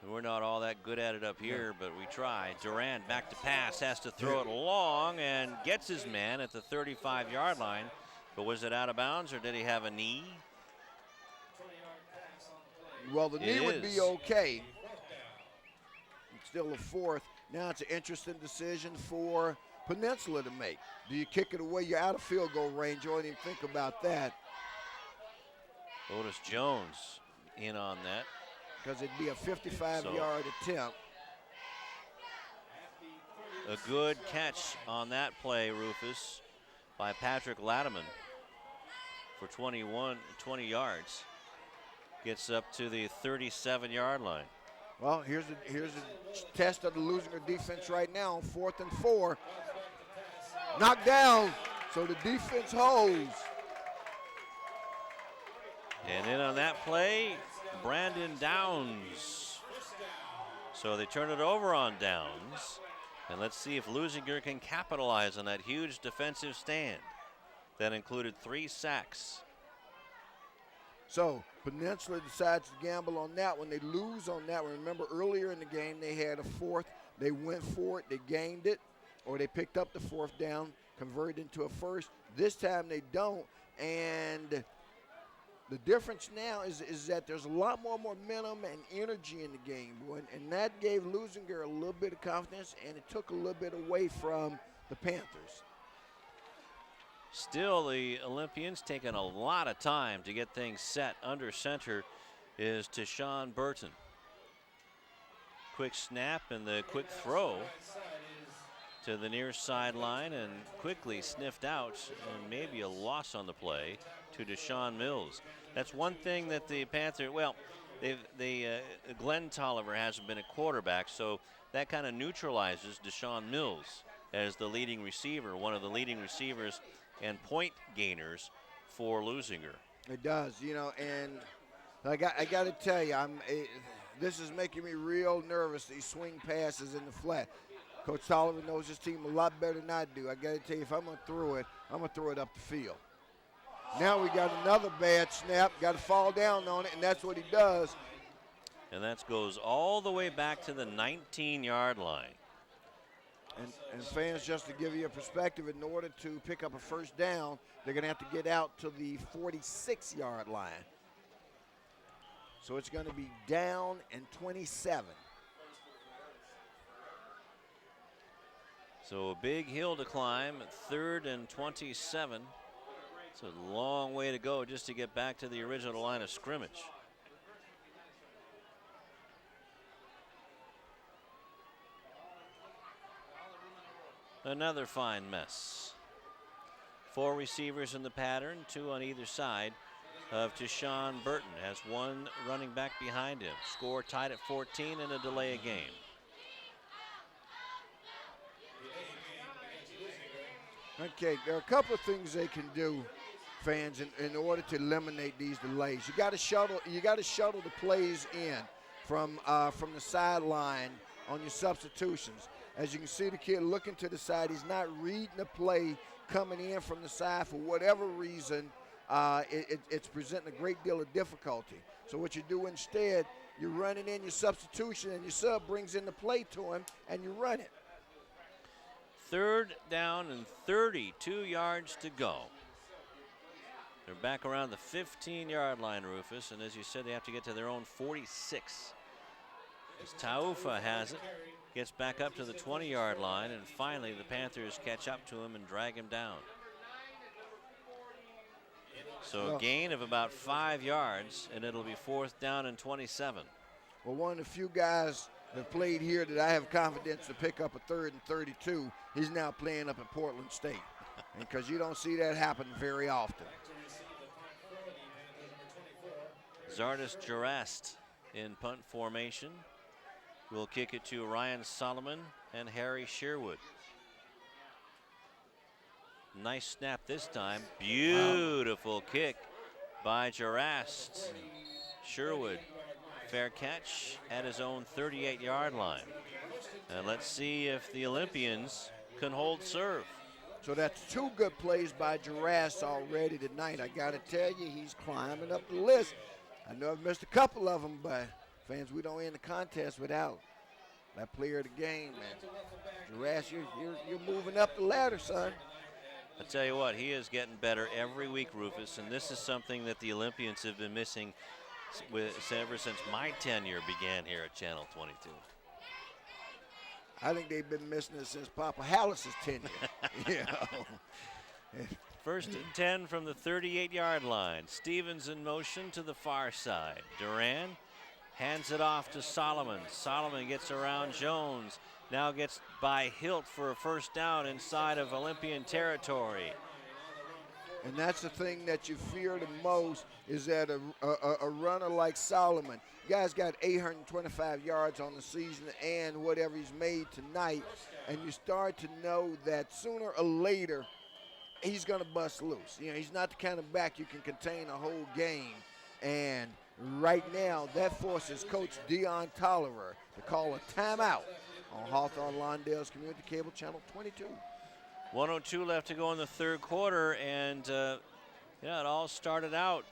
We're not all that good at it up here, but we try. Duran back to pass, has to throw it long and gets his man at the 35-yard line. But was it out of bounds or did he have a knee? Well, the knee would be okay. It's still a 4th Now it's an interesting decision for Peninsula to make. Do you kick it away? You're out of field goal range. You don't even think about that. Otis Jones in on that. Because it'd be a 55-yard attempt. A good catch on that play, Rufus, by Patrick Latimer for 20 yards. Gets up to the 37-yard line. Well, here's a test of the Leuzinger defense right now on 4th and 4. Knocked down, so the defense holds. And in on that play, Brandon Downs. So they turn it over on Downs. And let's see if Leuzinger can capitalize on that huge defensive stand. That included 3 sacks. So Peninsula decides to gamble on that one. They lose on that one. Remember earlier in the game they had a 4th. They went for it, they gained it, or they picked up the 4th down, converted into a 1st. This time they don't, and the difference now is that there's a lot more momentum and energy in the game, and that gave Leuzinger a little bit of confidence, and it took a little bit away from the Panthers. Still, the Olympians taking a lot of time to get things set. Under center is Tashawn Burton. Quick snap and the quick throw to the near sideline and quickly sniffed out, and maybe a loss on the play to Deshaun Mills. That's one thing that the Panthers, well, Glenn Tolliver hasn't been a quarterback, so that kind of neutralizes Deshaun Mills as the leading receiver, one of the leading receivers and point gainers for Leuzinger. It does, you know, and I got to tell you, this is making me real nervous, these swing passes in the flat. Coach Tolliver knows his team a lot better than I do. I got to tell you, if I'm going to throw it, I'm going to throw it up the field. Now we got another bad snap, got to fall down on it, and that's what he does. And that goes all the way back to the 19-yard line. And fans, just to give you a perspective, in order to pick up a 1st down, they're going to have to get out to the 46-yard line. So it's going to be down and 27. So a big hill to climb, 3rd and 27. It's a long way to go just to get back to the original line of scrimmage. Another fine mess. 4 receivers in the pattern, 2 on either side of Tashawn Burton. Has 1 running back behind him. Score tied at 14 and a delay of game. Okay, there are a couple of things they can do, fans, in order to eliminate these delays. You got to shuttle the plays in from the sideline on your substitutions. As you can see, the kid looking to the side, he's not reading the play coming in from the side for whatever reason. It's presenting a great deal of difficulty. So what you do instead, you're running in your substitution, and your sub brings in the play to him, and you run it. 3rd down and 32 yards to go. They're back around the 15-yard line, Rufus, and as you said, they have to get to their own 46. As Taufa has it, gets back up to the 20-yard line, and finally the Panthers catch up to him and drag him down. So a gain of about 5 yards, and it'll be 4th down and 27. Well, one of the few guys that played here that I have confidence to pick up a 3rd and 32, he's now playing up at Portland State. Because you don't see that happen very often. Zardis Jurast in punt formation. Will kick it to Ryan Solomon and Harry Sherwood. Nice snap this time. Beautiful kick by Jurast. Sherwood, fair catch at his own 38-yard line. And let's see if the Olympians can hold serve. So that's 2 good plays by Jurast already tonight. I got to tell you, he's climbing up the list. I know I've missed a couple of them, but fans, we don't end the contest without that player of the game, man. Jurast, you're moving up the ladder, son. I tell you what, he is getting better every week, Rufus, and this is something that the Olympians have been missing ever since my tenure began here at Channel 22. I think they've been missing it since Papa Hallis's tenure. You know. First and 10 from the 38-yard line. Stevens in motion to the far side. Duran hands it off to Solomon. Solomon gets around Jones. Now gets by Hilt for a first down inside of Olympian territory. And that's the thing that you fear the most is that a runner like Solomon, guy's got 825 yards on the season and whatever he's made tonight, and you start to know that sooner or later he's going to bust loose. You know, he's not the kind of back you can contain a whole game. And right now, that forces Coach Dion Tolliver to call a timeout on Hawthorne Lawndale's Community Cable Channel 22. 1:02 left to go in the third quarter, and it all started out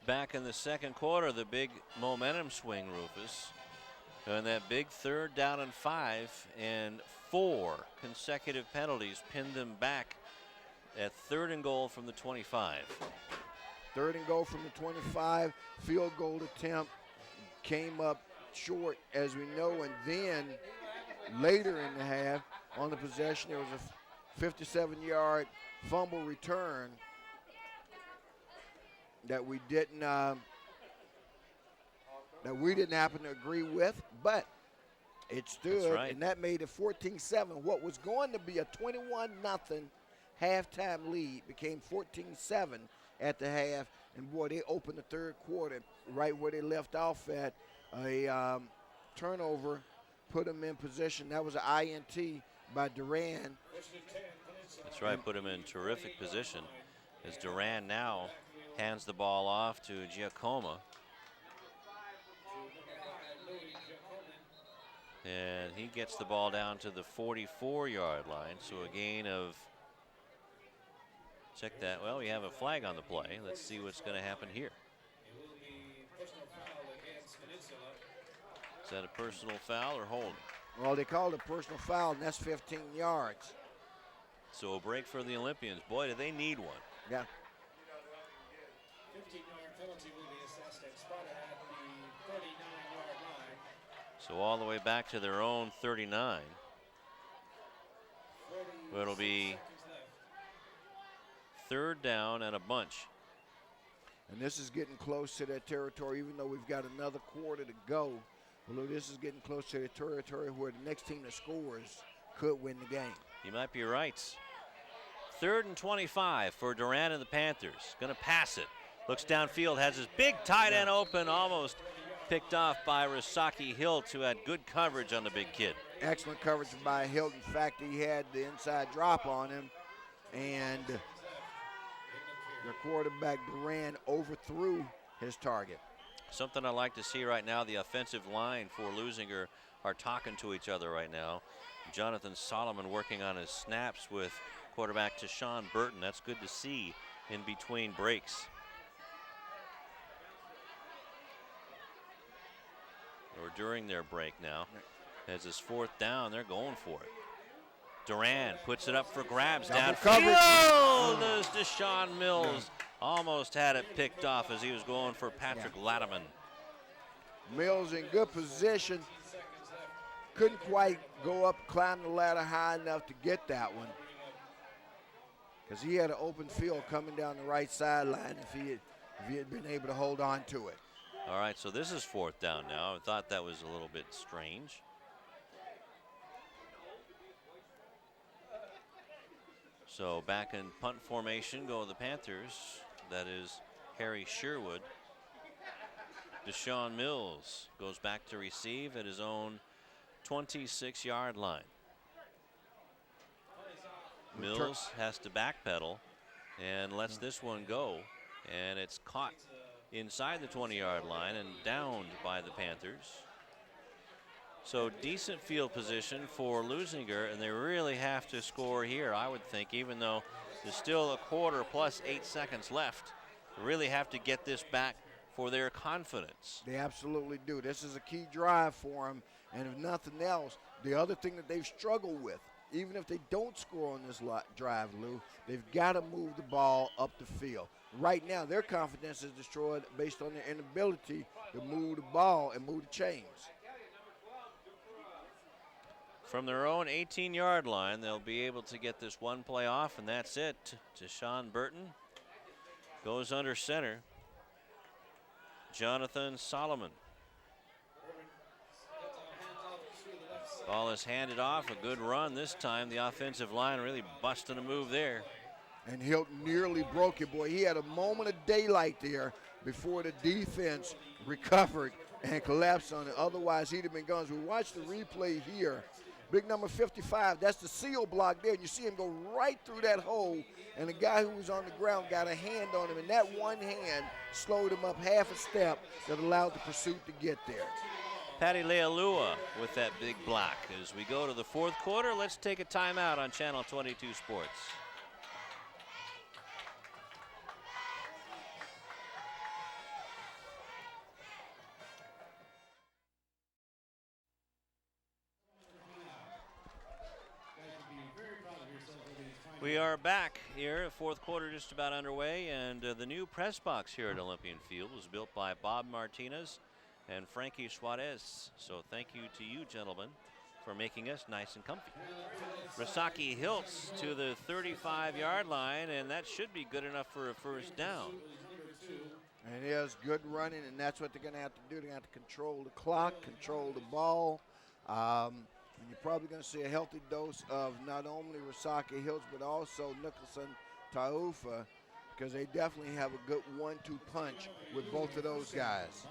back in the second quarter, the big momentum swing, Rufus. And that big 3rd down and 5, and 4 consecutive penalties pinned them back at 3rd and goal from the 25. 3rd and goal from the 25, field goal attempt came up short, as we know, and then later in the half, on the possession, there was a 57-yard fumble return that we didn't happen to agree with, but it stood, right. And that made it 14-7. What was going to be a 21-0 halftime lead became 14-7 at the half, and boy, they opened the third quarter right where they left off at. A turnover put them in position. That was an INT by Duran. That's right, put him in terrific position as Duran now hands the ball off to Giacomo. And he gets the ball down to the 44-yard line, so a gain of, check that, well, we have a flag on the play. Let's see what's going to happen here. Is that a personal foul or holding? Well, they called a personal foul, and that's 15 yards. So a break for the Olympians. Boy, do they need one. Yeah. 15-yard penalty will be assessed and spotted at the 39-yard line. So all the way back to their own 39. Well, it'll be 3rd down and a bunch. And this is getting close to that territory, even though we've got another quarter to go. Well, this is getting close to the territory where the next team that scores could win the game. You might be right. 3rd and 25 for Duran and the Panthers. Going to pass it. Looks downfield, has his big tight end open, almost picked off by Rasaki Hilt, who had good coverage on the big kid. Excellent coverage by Hilt. In fact, he had the inside drop on him, and the quarterback Duran overthrew his target. Something I like to see right now, the offensive line for Leuzinger are talking to each other right now. Jonathan Solomon working on his snaps with quarterback Tashawn Burton. That's good to see in between breaks. Or during their break now. As it's 4th down, they're going for it. Duran puts it up for grabs downfield. There's Deshaun Mills. Almost had it picked off as he was going for Patrick Lattiman. Mills in good position. Couldn't quite go up, climb the ladder high enough to get that one, because he had an open field coming down the right sideline if he had been able to hold on to it. All right, so this is 4th down now. I thought that was a little bit strange. So back in punt formation go the Panthers. That is Harry Sherwood. Deshaun Mills goes back to receive at his own 26-yard line. Mills has to backpedal and lets this one go, and it's caught inside the 20-yard line and downed by the Panthers. So decent field position for Leuzinger, and they really have to score here, I would think, even though there's still a quarter plus 8 seconds left. They really have to get this back for their confidence. They absolutely do. This is a key drive for them, and if nothing else, the other thing that they've struggled with, even if they don't score on this drive, Lou, they've got to move the ball up the field. Right now, their confidence is destroyed based on their inability to move the ball and move the chains. From their own 18-yard line, they'll be able to get this one play off, and that's it. Deshaun Burton goes under center. Jonathan Solomon. Ball is handed off. A good run this time. The offensive line really busting a move there. And Hilton nearly broke it, boy. He had a moment of daylight there before the defense recovered and collapsed on it. Otherwise, he'd have been gone. As we watch the replay here, big number 55, that's the seal block there. And you see him go right through that hole, and the guy who was on the ground got a hand on him, and that one hand slowed him up half a step that allowed the pursuit to get there. Patty Lealua with that big block. As we go to the fourth quarter, let's take a timeout on Channel 22 Sports. We are back here, fourth quarter just about underway, and the new press box here at Olympian Field was built by Bob Martinez and Frankie Suarez. So thank you to you, gentlemen, for making us nice and comfy. Rasaki Hiltz to the 35-yard line, and that should be good enough for a first down. And it is good running, and that's what they're going to have to do. They're going to have to control the clock, control the ball. And you're probably going to see a healthy dose of not only Rasaki Hiltz, but also Nicholson Taufa, because they definitely have a good 1-2 punch with both of those guys.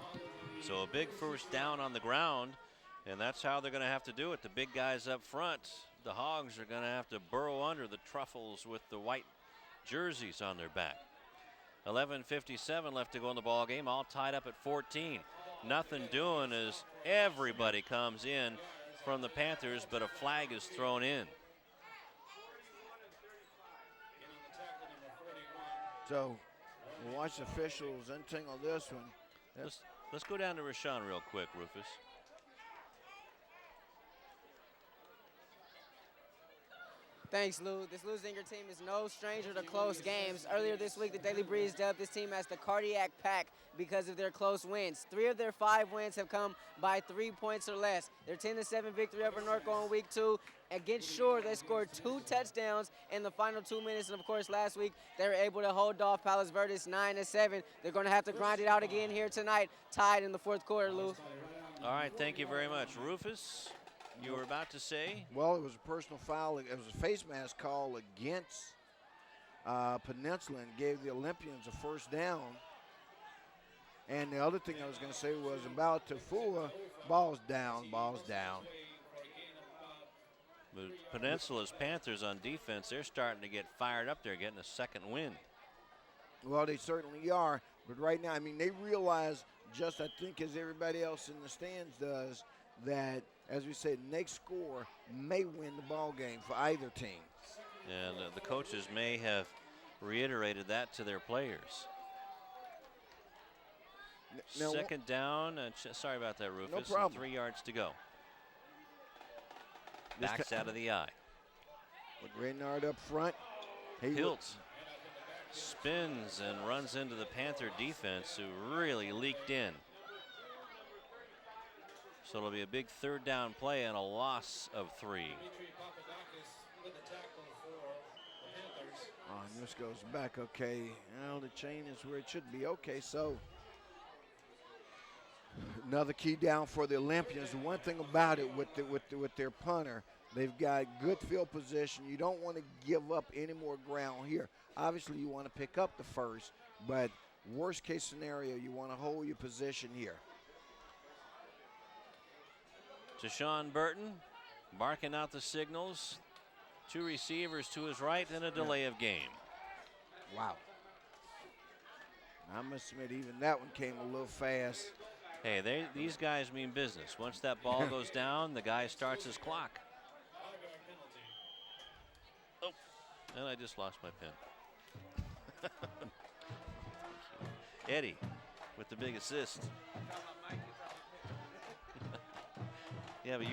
So a big first down on the ground, and that's how they're going to have to do it. The big guys up front, the Hogs, are going to have to burrow under the Truffles with the white jerseys on their back. 11:57 left to go in the ball game, all tied up at 14. Nothing doing as everybody comes in from the Panthers, but a flag is thrown in. So we'll watch the officials untangle this one. Let's go down to Rashawn real quick, Rufus. Thanks, Lou. This Leuzinger team is no stranger to close games. Earlier this week, the Daily Breeze dubbed this team as the Cardiac Pack because of their close wins. 3 of their 5 wins have come by 3 points or less. Their 10-7 victory over Norco in week 2. Against Shore, they scored 2 touchdowns in the final 2 minutes. And, of course, last week, they were able to hold off Palos Verdes 9-7. They're going to have to grind it out again here tonight, tied in the fourth quarter, Lou. All right, thank you very much. Rufus, you were about to say? Well, it was a personal foul. It was a face mask call against Peninsula and gave the Olympians a first down. And the other thing I was going to say was about Tafua, balls down, balls down. But Peninsula's Panthers on defense, they're starting to get fired up. They're getting a second win. Well, they certainly are. But right now, I mean, they realize, just I think as everybody else in the stands does, that, as we said, next score may win the ball game for either team. And the coaches may have reiterated that to their players. Now, second down. Sorry about that, Rufus. No problem. 3 yards to go. Backs out of the eye. With Reynard up front. Hiltz spins and runs into the Panther defense, who really leaked in. So it'll be a big third down play and a loss of 3. Oh, and this goes back, okay. Well, the chain is where it should be. Okay, so another key down for the Olympians. The one thing about it with their punter, they've got good field position. You don't want to give up any more ground here. Obviously, you want to pick up the first, but worst case scenario, you want to hold your position here. Deshaun Burton barking out the signals. 2 receivers to his right and a delay of game. Wow. I must admit, even that one came a little fast. Hey, these guys mean business. Once that ball goes down, the guy starts his clock. Oh, and I just lost my pen. Eddie with the big assist. Yeah, but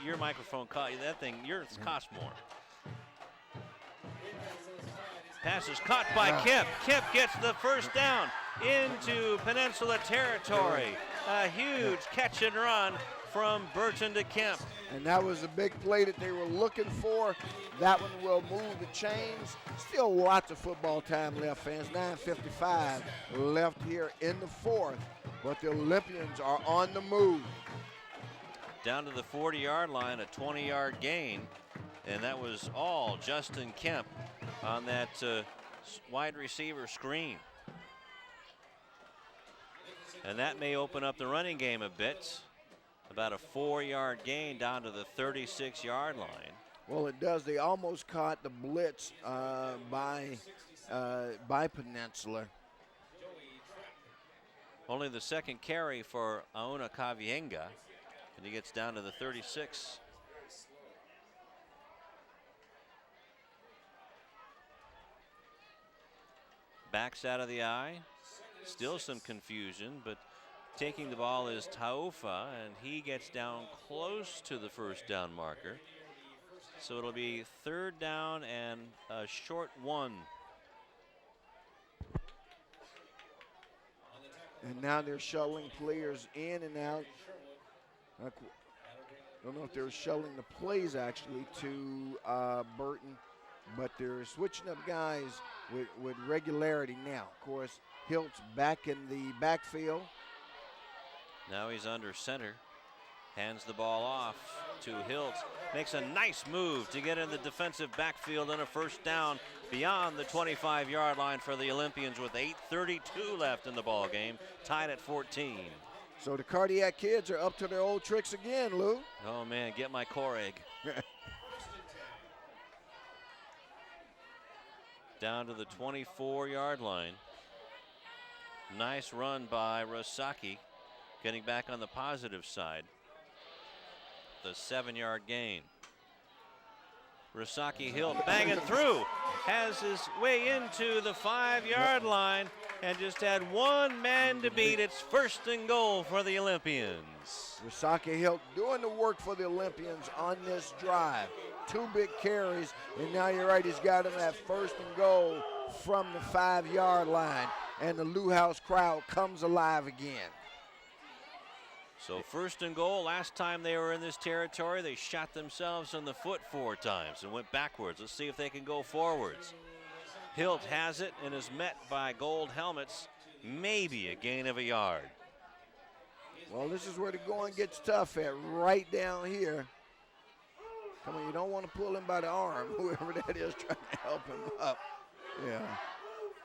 your microphone that thing, yours costs more. Pass is caught by Kemp. Kemp gets the first down into Peninsula territory. A huge catch and run from Burton to Kemp. And that was a big play that they were looking for. That one will move the chains. Still lots of football time left, fans. 9:55 left here in the fourth. But the Olympians are on the move. Down to the 40-yard line, a 20-yard gain. And that was all Justin Kemp on that wide receiver screen. And that may open up the running game a bit. About a 4-yard gain down to the 36-yard line. Well, it does. They almost caught the blitz by Peninsula. Only the second carry for Auna Kavienga, and he gets down to the 36. Backs out of the eye. Still some confusion, but taking the ball is Taufa, and he gets down close to the first down marker. So it'll be 3rd down and a short 1. And now they're shuttling players in and out. I don't know if they're shuttling the plays actually to Burton, but they're switching up guys with regularity now. Of course, Hilt's back in the backfield. Now he's under center, hands the ball off to Hilt, makes a nice move to get in the defensive backfield and a first down beyond the 25-yard line for the Olympians with 8:32 left in the ball game, tied at 14. So the Cardiac kids are up to their old tricks again, Lou. Oh man, get my core egg. Down to the 24-yard line. Nice run by Rosaki, getting back on the positive side. The 7-yard gain. Rosaki Hill banging through, has his way into the 5-yard line, and just had one man to beat. It's 1st and goal for the Olympians. Rosaki Hill doing the work for the Olympians on this drive. 2 big carries, and now you're right, he's got him at 1st and goal from the 5-yard line, and the Lou House crowd comes alive again. So 1st and goal. Last time they were in this territory, they shot themselves in the foot 4 times and went backwards. Let's see if they can go forwards. Hilt has it and is met by gold helmets. Maybe a gain of a yard. Well, this is where the going gets tough at, right down here. Come on, you don't want to pull him by the arm, whoever that is trying to help him up. Yeah.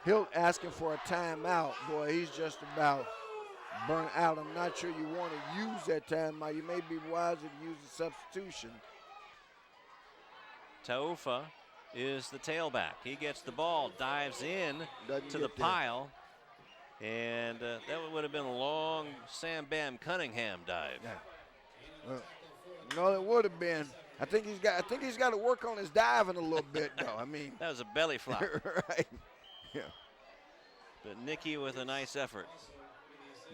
Hilt asking for a timeout. Boy, he's just about burnt out. I'm not sure you want to use that timeout. You may be wiser to use a substitution. Taufa is the tailback. He gets the ball, dives in Doesn't to the get there. pile, and that would have been a long Sam Bam Cunningham dive. Yeah. Well, no, it would have been. I think he's got to work on his diving a little bit, though. I mean, That was a belly flop. right. Yeah. But Nicky with a nice effort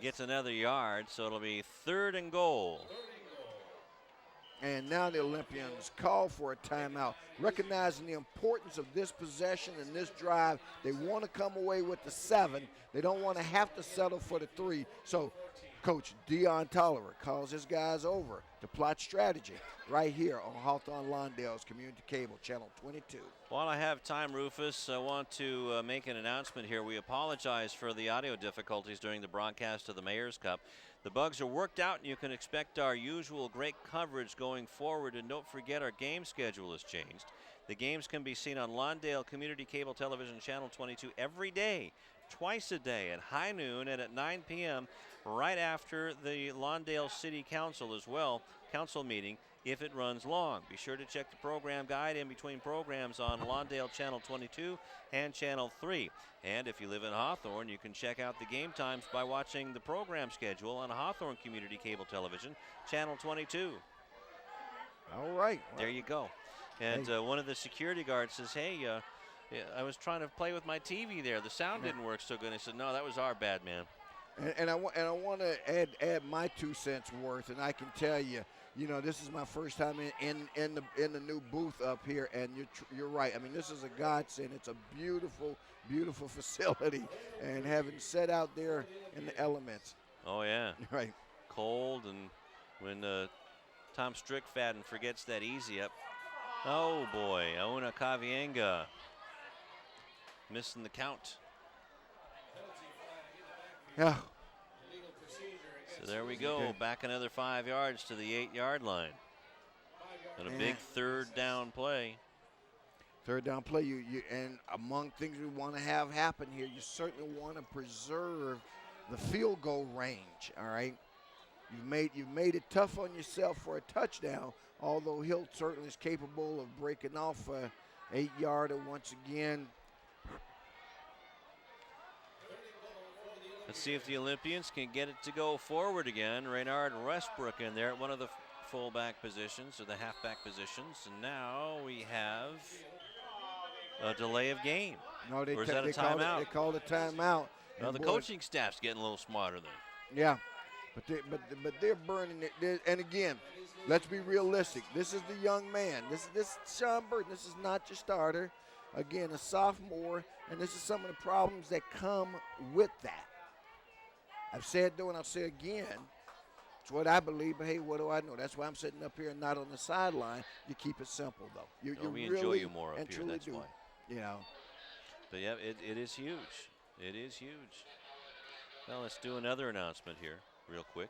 gets another yard, so it'll be 3rd and goal. And now the Olympians call for a timeout, recognizing the importance of this possession and this drive. They want to come away with the 7. They don't want to have to settle for the 3. So Coach Dion Tolliver calls his guys over to plot strategy right here on Hawthorne Lawndale's Community Cable, Channel 22. While I have time, Rufus, I want to make an announcement here. We apologize for the audio difficulties during the broadcast of the Mayor's Cup. The bugs are worked out, and you can expect our usual great coverage going forward. And don't forget, our game schedule has changed. The games can be seen on Lawndale Community Cable Television Channel 22 every day, twice a day, at high noon and at 9 p.m., right after the Lawndale City Council as well, council meeting, if it runs long. Be sure to check the program guide in between programs on Lawndale Channel 22 and Channel 3. And if you live in Hawthorne, you can check out the game times by watching the program schedule on Hawthorne Community Cable Television, Channel 22. All right. There you go. And one of the security guards says, hey, I was trying to play with my TV there. The sound didn't work so good. I said, no, that was our bad, man. And I want to add my 2 cents worth, and I can tell you, this is my first time in the new booth up here, and you're right. I mean, this is a godsend. It's a beautiful, beautiful facility, and having sat out there in the elements. Oh yeah. Right. Cold, and when Tom Strickfaden forgets that easy up. Oh boy, Auna Kavienga missing the count. Yeah. So there we go, Okay. back another 5 yards to the 8-yard line. And a big third down play. Third down play, and among things we want to have happen here, you certainly want to preserve the field goal range, all right? You've made it tough on yourself for a touchdown, although Hill certainly is capable of breaking off a 8-yarder once again. Let's see if the Olympians can get it to go forward again. Reynard Westbrook in there at one of the fullback positions or the halfback positions. And now we have a delay of game. No, or is that a timeout? They called a timeout. Well, the coaching staff's getting a little smarter then. Yeah, but they're burning it. And again, let's be realistic. This is the young man. This is Sean Burton. This is not your starter. Again, a sophomore, and this is some of the problems that come with that. I've said though, and I'll say again, it's what I believe, but hey, what do I know? That's why I'm sitting up here and not on the sideline. You keep it simple, though. You we really enjoy you more up here, that's do. why. You know. But yeah, it is huge. It is huge. Well, let's do another announcement here real quick.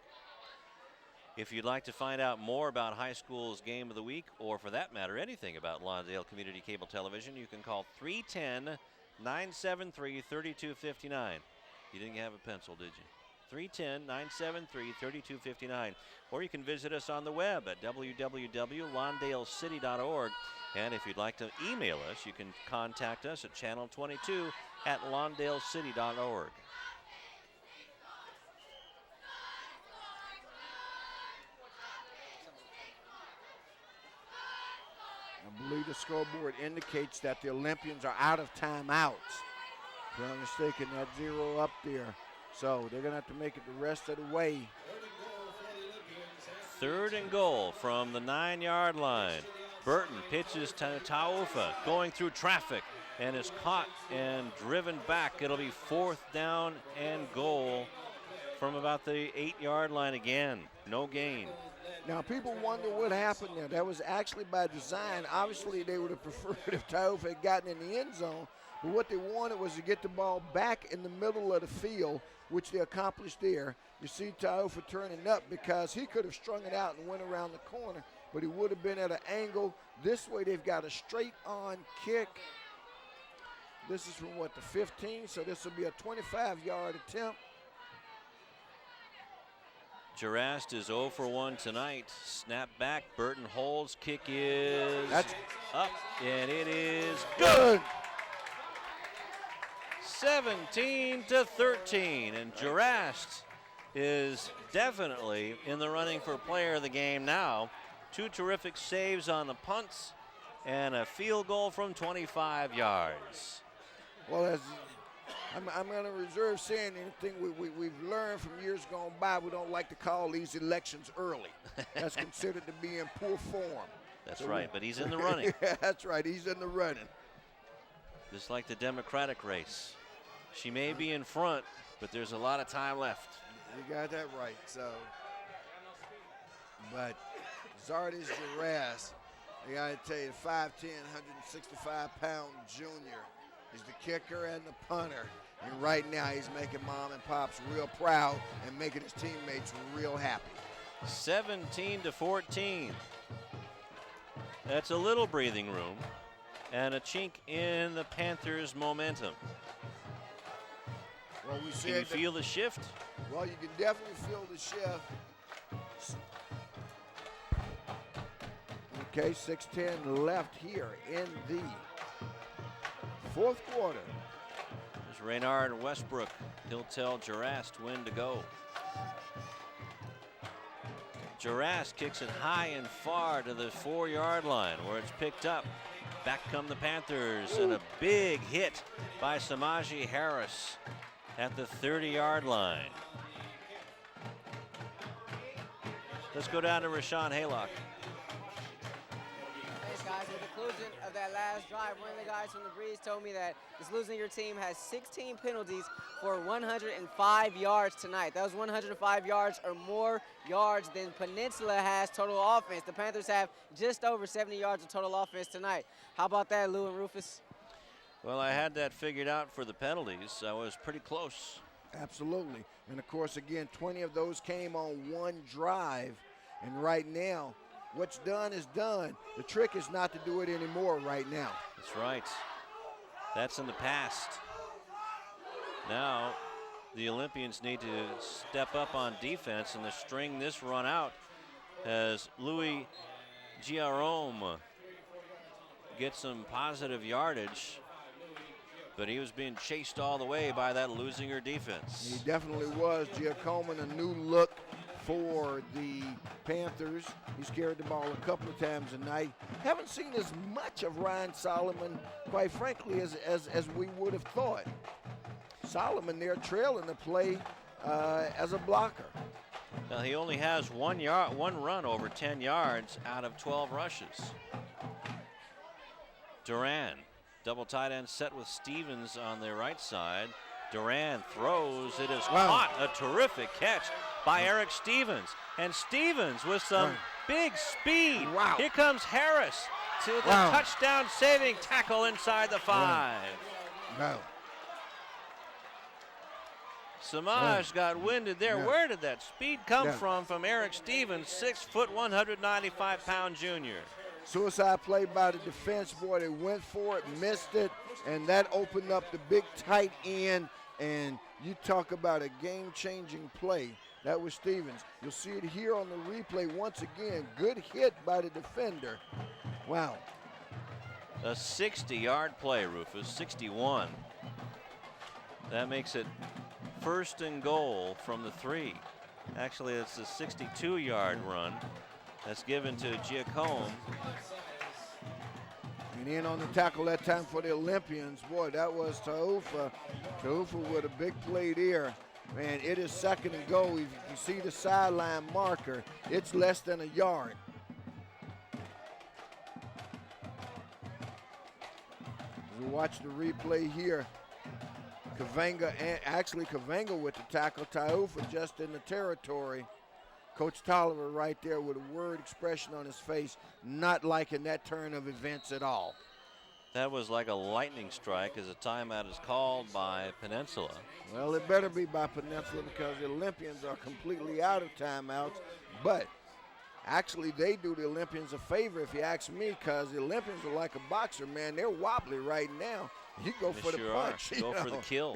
If you'd like to find out more about high school's game of the week, or for that matter, anything about Lawndale Community Cable Television, you can call 310-973-3259. You didn't have a pencil, did you? 310-973-3259. Or you can visit us on the web at www.lawndalecity.org. And if you'd like to email us, you can contact us at channel22@lawndalecity.org. I believe the scoreboard indicates that the Olympians are out of timeouts. If I'm not mistaken, that 0 up there. So they're going to have to make it the rest of the way. 3rd and goal from the 9-yard line. Burton pitches to Taufa, going through traffic, and is caught and driven back. It'll be 4th down and goal from about the 8-yard line again. No gain. Now, people wonder what happened there. That was actually by design. Obviously, they would have preferred if Taufa had gotten in the end zone. But what they wanted was to get the ball back in the middle of the field, which they accomplished there. You see Taufa turning up because he could have strung it out and went around the corner, but he would have been at an angle. This way, they've got a straight-on kick. This is from, what, the 15? So this will be a 25-yard attempt. Gerast is 0 for 1 tonight. Snap back. Burton holds. Kick is up, and it is good. 17-13, and Gerast is definitely in the running for player of the game now. 2 terrific saves on the punts and a field goal from 25 yards. Well, I'm going to reserve saying anything we've learned from years gone by. We don't like to call these elections early. That's considered to be in poor form. That's right, but he's in the running. Yeah, that's right, he's in the running. Just like the Democratic race. She may be in front, but there's a lot of time left. You got that right, so. But Zardis Gerast, I got to tell you, the 5'10", 165-pound junior. He's the kicker and the punter. And right now he's making mom and pops real proud and making his teammates real happy. 17-14. That's a little breathing room and a chink in the Panthers' momentum. Well, we said Can you feel the shift? Well, you can definitely feel the shift. Okay, 6:10 left here in the 4th quarter. There's Reynard Westbrook. He'll tell Gerast when to go. Gerast kicks it high and far to the 4-yard line where it's picked up. Back come the Panthers, and a big hit by Samaji Harris at the 30-yard line. Let's go down to Rashawn Haylock. Thanks, guys. guys, with the conclusion of that last drive, one of the guys from the Breeze told me that this Leuzinger team has 16 penalties for 105 yards tonight. That was 105 yards or more yards than Peninsula has total offense. The Panthers have just over 70 yards of total offense tonight. How about that, Lou and Rufus? Well, I had that figured out for the penalties. I was pretty close. Absolutely. And, of course, again, 20 of those came on one drive. And right now, what's done is done. The trick is not to do it anymore right now. That's right. That's in the past. Now, the Olympians need to step up on defense and to string this run out as Louis Giarome gets some positive yardage, but he was being chased all the way by that Leuzinger defense. He definitely was. Giacomin, a new look for the Panthers. He's carried the ball a couple of times tonight. Haven't seen as much of Ryan Solomon, quite frankly, as we would have thought. Solomon there trailing the play as a blocker. Now he only has one run over 10 yards out of 12 rushes. Duran, double tight end set with Stevens on the right side. Duran throws. It is caught. A terrific catch by Eric Stevens. And Stevens with some big speed. Wow. Here comes Harris to the touchdown saving tackle inside the 5. No. Samaj got winded there. Where did that speed come from Eric Stevens, 6 foot, 195 pound junior? Suicide play by the defense. Boy, they went for it, missed it, and that opened up the big tight end. And you talk about a game-changing play. That was Stevens. You'll see it here on the replay once again. Good hit by the defender. Wow. A 60-yard play, Rufus, 61. That makes it first and goal from the 3. Actually, it's a 62-yard run that's given to Giacome. And in on the tackle that time for the Olympians. Boy, that was Taufa. Taufa with a big play there. Man, it is second and goal. If you see the sideline marker, it's less than a yard. We watch the replay here. Kavanga with the tackle. Taufa just in the territory. Coach Tolliver right there with a word expression on his face, not liking that turn of events at all. That was like a lightning strike as a timeout is called by Peninsula. Well, it better be by Peninsula because the Olympians are completely out of timeouts. But actually, they do the Olympians a favor, if you ask me, because the Olympians are like a boxer, man. They're wobbly right now. You go for the punch. Go for the kill.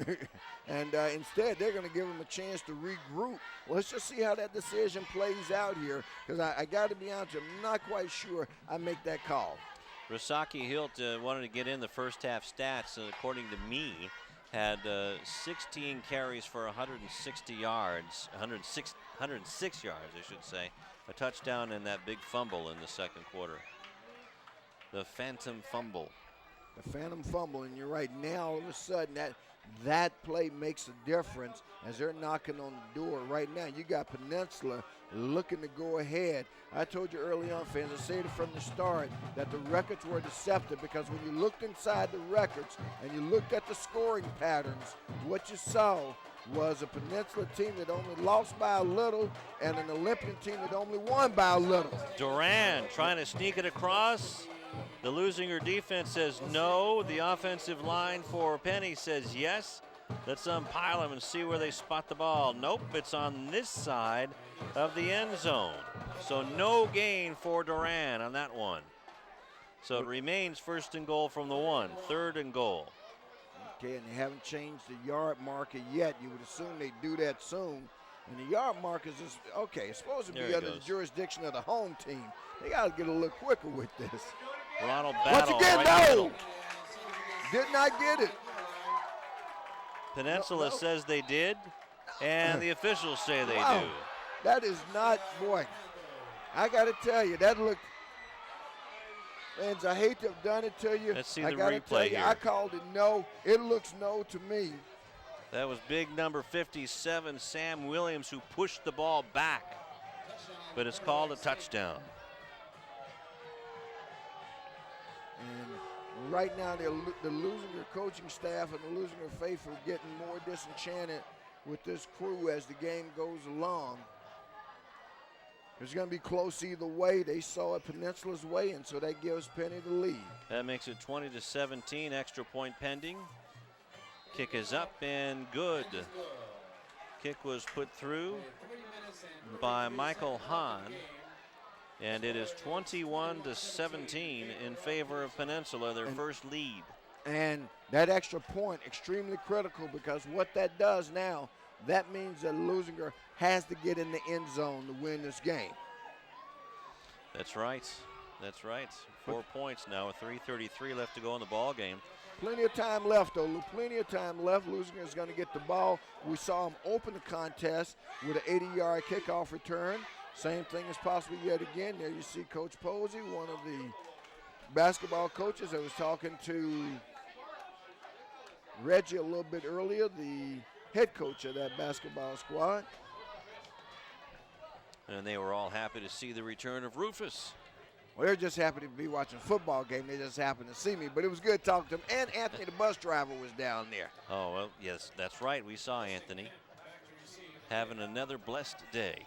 And instead, they're going to give them a chance to regroup. Well, let's just see how that decision plays out here, because I got to be honest, I'm not quite sure I make that call. Rasaki Hilt wanted to get in the first half stats, and according to me, had 16 carries for 160 yards, 106 yards, I should say. A touchdown and that big fumble in the second quarter. The phantom fumble. The phantom fumble, and you're right. Now, all of a sudden, that play makes a difference as they're knocking on the door. Right now, you got Peninsula looking to go ahead. I told you early on, fans, I said it from the start, that the records were deceptive because when you looked inside the records and you looked at the scoring patterns, what you saw was a Peninsula team that only lost by a little and an Olympian team that only won by a little. Duran trying to sneak it across. The Leuzinger defense says no. The offensive line for Penny says yes. Let's unpile them and see where they spot the ball. Nope, it's on this side of the end zone. So no gain for Duran on that one. So it remains first and goal from the 1, third and goal. Okay, and they haven't changed the yard marker yet. You would assume they'd do that soon. And the yard markers is, okay, it's supposed to be under the jurisdiction of the home team. They got to get a little quicker with this. Ronald Battle. Once again, right no! Did not get it. Peninsula says they did, and the officials say they do. That is not, boy, I got to tell you, that looked, fans, I hate to have done it to you. Let's see the I gotta replay tell you, here. I called it no. It looks no to me. That was big number 57, Sam Williams, who pushed the ball back, but it's called a touchdown. And right now, the Leuzinger coaching staff and the Leuzinger faithful are getting more disenchanted with this crew as the game goes along. It's going to be close either way. They saw it Peninsula's way, and so that gives Penny the lead. That makes it 20-17, extra point pending. Kick is up and good. Kick was put through by Michael Hahn, and it is 21-17 in favor of Peninsula, their first lead. And that extra point, extremely critical, because what that does now, that means that Leuzinger has to get in the end zone to win this game. That's right. That's right. 4 points now with 3:33 left to go in the ball game. Plenty of time left, though. Plenty of time left. Leuzinger is going to get the ball. We saw him open the contest with an 80-yard kickoff return. Same thing is possible yet again. There you see Coach Posey, one of the basketball coaches that was talking to Reggie a little bit earlier, the head coach of that basketball squad. And they were all happy to see the return of Rufus. Well, they're just happy to be watching a football game. They just happened to see me. But it was good talking to them. And Anthony, the bus driver, was down there. Oh, well, yes, that's right. We saw Anthony having another blessed day.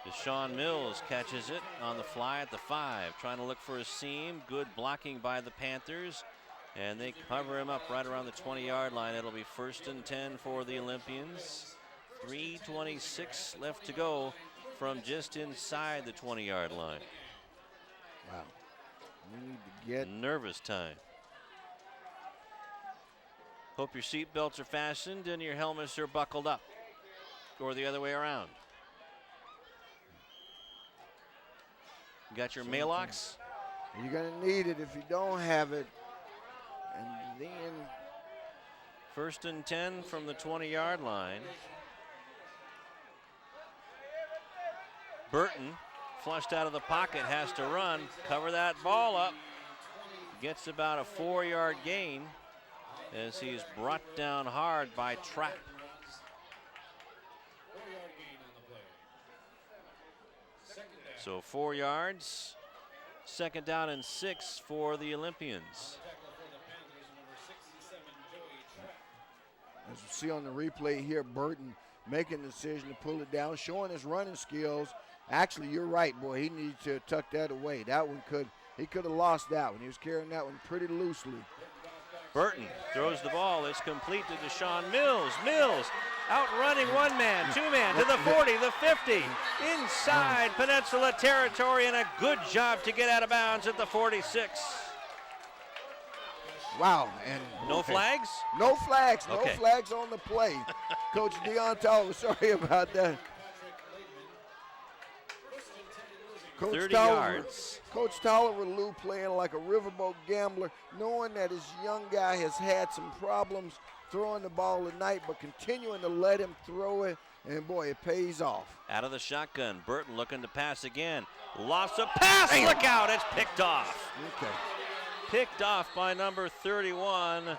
Deshaun Mills catches it on the fly at the 5, trying to look for a seam. Good blocking by the Panthers. And they cover him up right around the 20-yard line. It'll be 1st and 10 for the Olympians. 3:26 left to go from just inside the 20-yard line. Wow. We need to get nervous time. Hope your seat belts are fastened and your helmets are buckled up, or the other way around. You got your mailbox? You're going to need it if you don't have it. And then 1st and 10 from the 20-yard line. Burton, flushed out of the pocket, has to run, cover that ball up. Gets about a 4-yard gain as he's brought down hard by Trapp. So 4 yards, 2nd down and 6 for the Olympians. As you see on the replay here, Burton making the decision to pull it down, showing his running skills. Actually, you're right, boy. He needs to tuck that away. That one he could have lost that one. He was carrying that one pretty loosely. Burton throws the ball. It's complete to Deshaun Mills. Mills outrunning 1 man, 2 man to the 40, the 50, inside Peninsula territory, and a good job to get out of bounds at the 46. Wow, and no flags? No flags, no Okay. flags on the play. Coach Deion Toller, sorry about that. Coach 30 Toller, yards. Coach Toller, Lou, playing like a riverboat gambler, knowing that his young guy has had some problems throwing the ball tonight, but continuing to let him throw it, and boy, it pays off. Out of the shotgun, Burton looking to pass again. Lost a pass, look out, it's picked off. Okay. Picked off by number 31,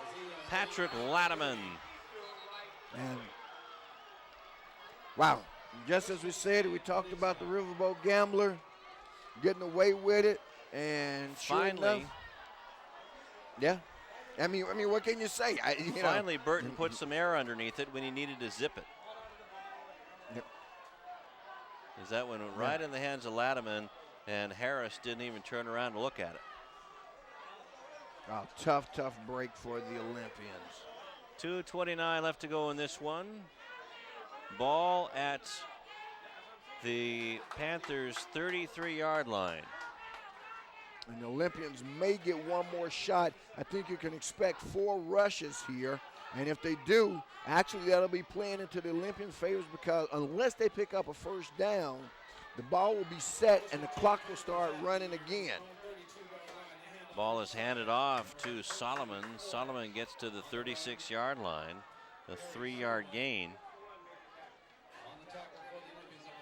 Patrick Lattiman. And wow, just as we said, we talked about the riverboat gambler getting away with it, and sure Finally, enough, yeah. I mean, what can you say? Finally, Burton put some air underneath it when he needed to zip it. Yep. As that went right in the hands of Lattiman, and Harris didn't even turn around to look at it. Oh, tough break for the Olympians. 2:29 left to go in this one. Ball at the Panthers' 33-yard line. And the Olympians may get one more shot. I think you can expect 4 rushes here. And if they do, actually that'll be playing into the Olympian favors, because unless they pick up a 1st down, the ball will be set and the clock will start running again. Ball is handed off to Solomon. Solomon gets to the 36-yard line, a 3-yard gain.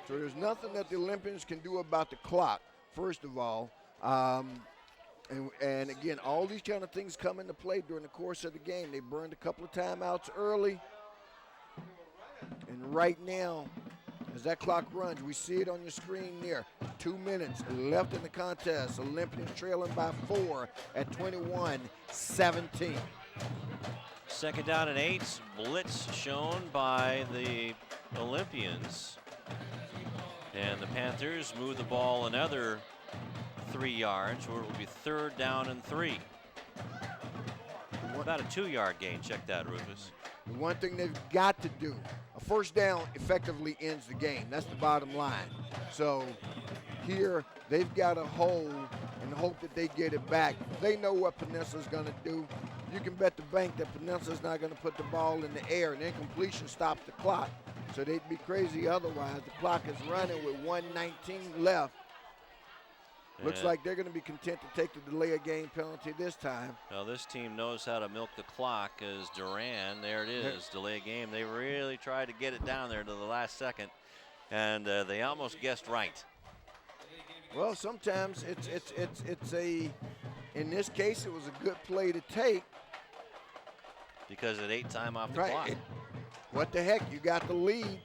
So there's nothing that the Olympians can do about the clock, first of all. And again, all these kind of things come into play during the course of the game. They burned a couple of timeouts early. And right now, As that clock runs, we see it on your screen there. 2 minutes left in the contest. Olympians trailing by 4 at 21-17. Second down and 8. Blitz shown by the Olympians. And the Panthers move the ball another 3 yards, where it will be 3rd down and 3. About a 2-yard gain. Check that, Rufus. The one thing they've got to do, a first down effectively ends the game. That's the bottom line. So here they've got to hold and hope that they get it back. They know what Peninsula's going to do. You can bet the bank that Peninsula's not going to put the ball in the air. An incompletion stops the clock. So they'd be crazy otherwise. The clock is running with 1:19 left. Looks like they're going to be content to take the delay of game penalty this time. Well, this team knows how to milk the clock as Duran. There it is, delay of game. They really tried to get it down there to the last second, and they almost guessed right. Well, sometimes it's a, in this case, it was a good play to take. Because it ate time off the clock. What the heck? You got the lead.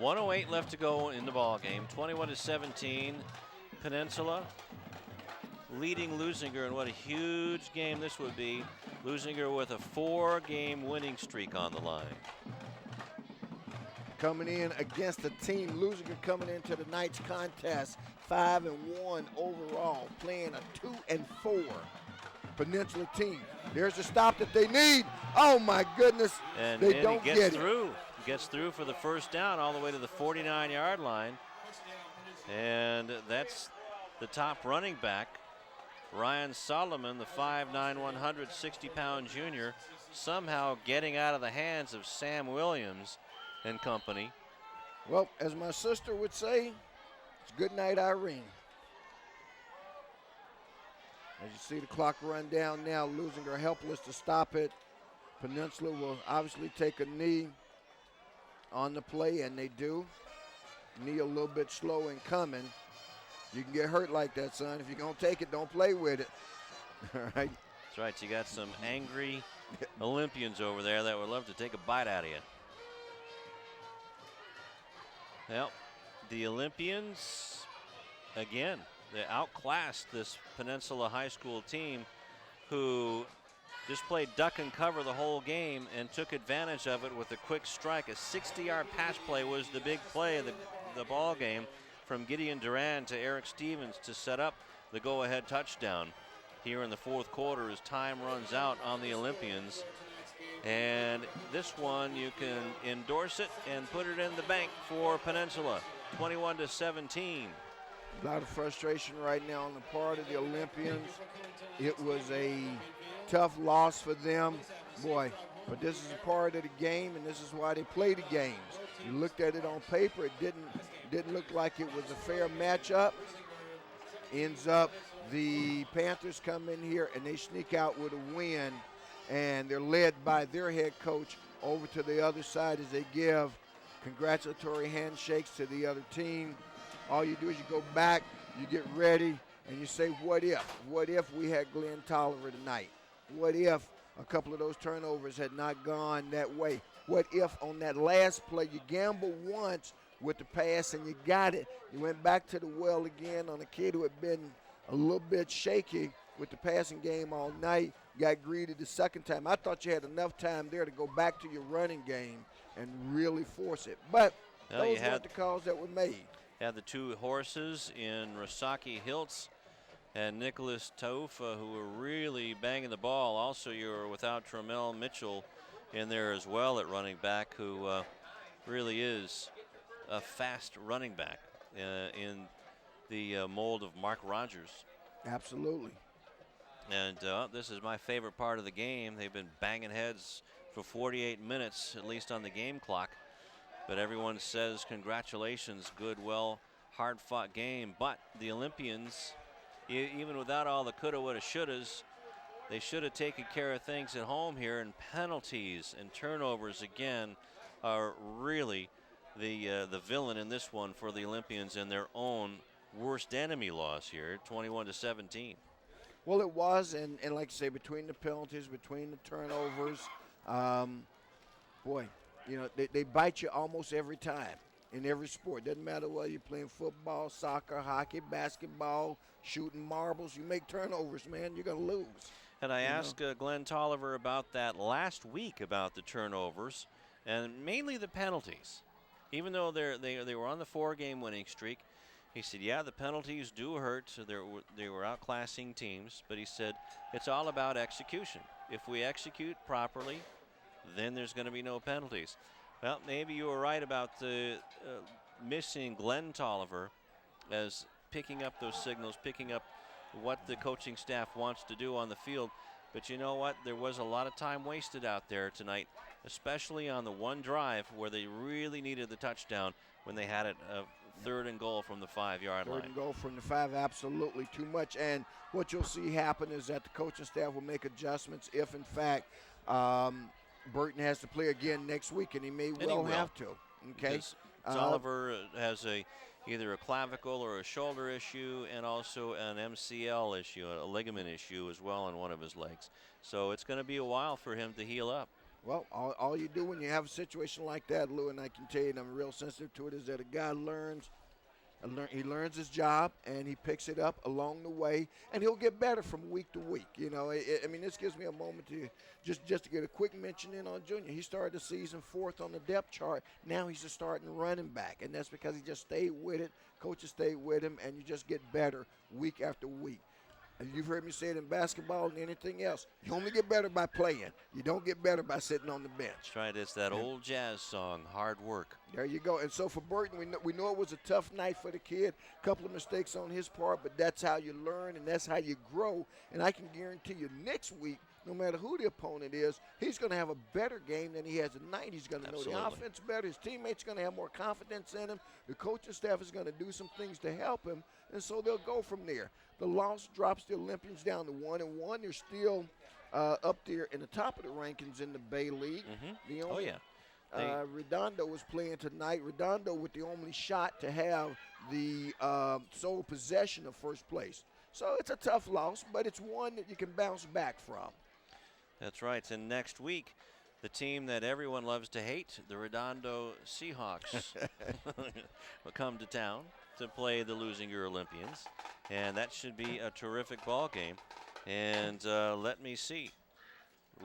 1:08 left to go in the ball game. 21-17. Peninsula leading Leuzinger, and what a huge game this would be. Leuzinger with a 4-game winning streak on the line. Coming in against the team, Leuzinger coming into the night's contest, 5-1 overall, playing a 2-4 Peninsula team. There's the stop that they need. Oh my goodness! And they don't he gets get through. Gets through for the first down all the way to the 49-yard line. And that's the top running back, Ryan Solomon, the 5'9", 160-pound junior, somehow getting out of the hands of Sam Williams and company. Well, as my sister would say, it's good night, Irene. As you see the clock run down now, Leuzinger helpless to stop it. Peninsula will obviously take a knee on the play, and they do. Knee a little bit slow in coming. You can get hurt like that, son. If you're going to take it, don't play with it. All right. That's right. You got some angry Olympians over there that would love to take a bite out of you. Well, the Olympians, again, they outclassed this Peninsula High School team who just played duck and cover the whole game and took advantage of it with a quick strike. A 60-yard pass play was the big play of the ball game from Gideon Duran to Eric Stevens to set up the go-ahead touchdown here in the fourth quarter as time runs out on the Olympians. And this one, you can endorse it and put it in the bank for Peninsula, 21-17. A lot of frustration right now on the part of the Olympians. It was a tough loss for them, boy, but this is a part of the game, and this is why they play the games. You looked at it on paper, it didn't look like it was a fair matchup. Ends up the Panthers come in here and they sneak out with a win, and they're led by their head coach over to the other side as they give congratulatory handshakes to the other team. All you do is you go back, you get ready, and you say, what if? What if we had Glenn Tolliver tonight? What if a couple of those turnovers had not gone that way? What if on that last play you gambled once with the pass and you got it? You went back to the well again on a kid who had been a little bit shaky with the passing game all night, got greedy the second time. I thought you had enough time there to go back to your running game and really force it. But those weren't the calls that were made. Had the two horses in Rasaki Hiltz and Nicholas Taufa, who were really banging the ball. Also, you were without Tramel Mitchell in there as well at running back, who really is a fast running back in the mold of Mark Rogers. Absolutely. And this is my favorite part of the game. They've been banging heads for 48 minutes, at least on the game clock. But everyone says congratulations, good, well, hard-fought game. But the Olympians, even without all the coulda, woulda, shouldas, they should have taken care of things at home here. And penalties and turnovers again are really the villain in this one for the Olympians and their own worst enemy loss here, 21-17. Well, it was, and like I say, between the penalties, between the turnovers, Boy, you know, they bite you almost every time in every sport. Doesn't matter whether you're playing football, soccer, hockey, basketball, shooting marbles. You make turnovers, man, you're going to lose. And I asked Glenn Tolliver about that last week, about the turnovers and mainly the penalties. Even though they were on the 4-game winning streak, he said, yeah, the penalties do hurt. So they were outclassing teams, but he said it's all about execution. If we execute properly, then there's going to be no penalties. Well, maybe you were right about the missing Glenn Tolliver as picking up those signals, picking up what the coaching staff wants to do on the field. But you know what? There was a lot of time wasted out there tonight, especially on the one drive where they really needed the touchdown when they had it 3rd and goal from the 5-yard line. 3rd and goal from the 5, absolutely too much. And what you'll see happen is that the coaching staff will make adjustments if, in fact, Burton has to play again next week, and he may well have to. Okay, Tolliver has either a clavicle or a shoulder issue, and also an MCL issue, a ligament issue as well on one of his legs. So it's going to be a while for him to heal up. Well, all you do when you have a situation like that, Lou, and I can tell you, and I'm real sensitive to it, is that a guy he learns his job, and he picks it up along the way, and he'll get better from week to week. You know, I mean, this gives me a moment to just to get a quick mention in on Junior. He started the season 4th on the depth chart. Now he's a starting running back, and that's because he just stayed with it. Coaches stayed with him, and you just get better week after week. And you've heard me say it in basketball and anything else. You only get better by playing. You don't get better by sitting on the bench. That's right. It's that old jazz song, hard work. There you go. And so for Burton, we know it was a tough night for the kid. A couple of mistakes on his part, but that's how you learn and that's how you grow. And I can guarantee you next week, no matter who the opponent is, he's going to have a better game than he has tonight. He's going to know the offense better. His teammates are going to have more confidence in him. The coaching staff is going to do some things to help him, and so they'll go from there. The loss drops the Olympians down to 1-1. They're still up there in the top of the rankings in the Bay League. The only, Redondo was playing tonight. Redondo with the only shot to have the sole possession of first place. So it's a tough loss, but it's one that you can bounce back from. That's right. And next week, the team that everyone loves to hate, the Redondo Seahawks, will come to town to play the Leuzinger Olympians. And that should be a terrific ball game. And let me see.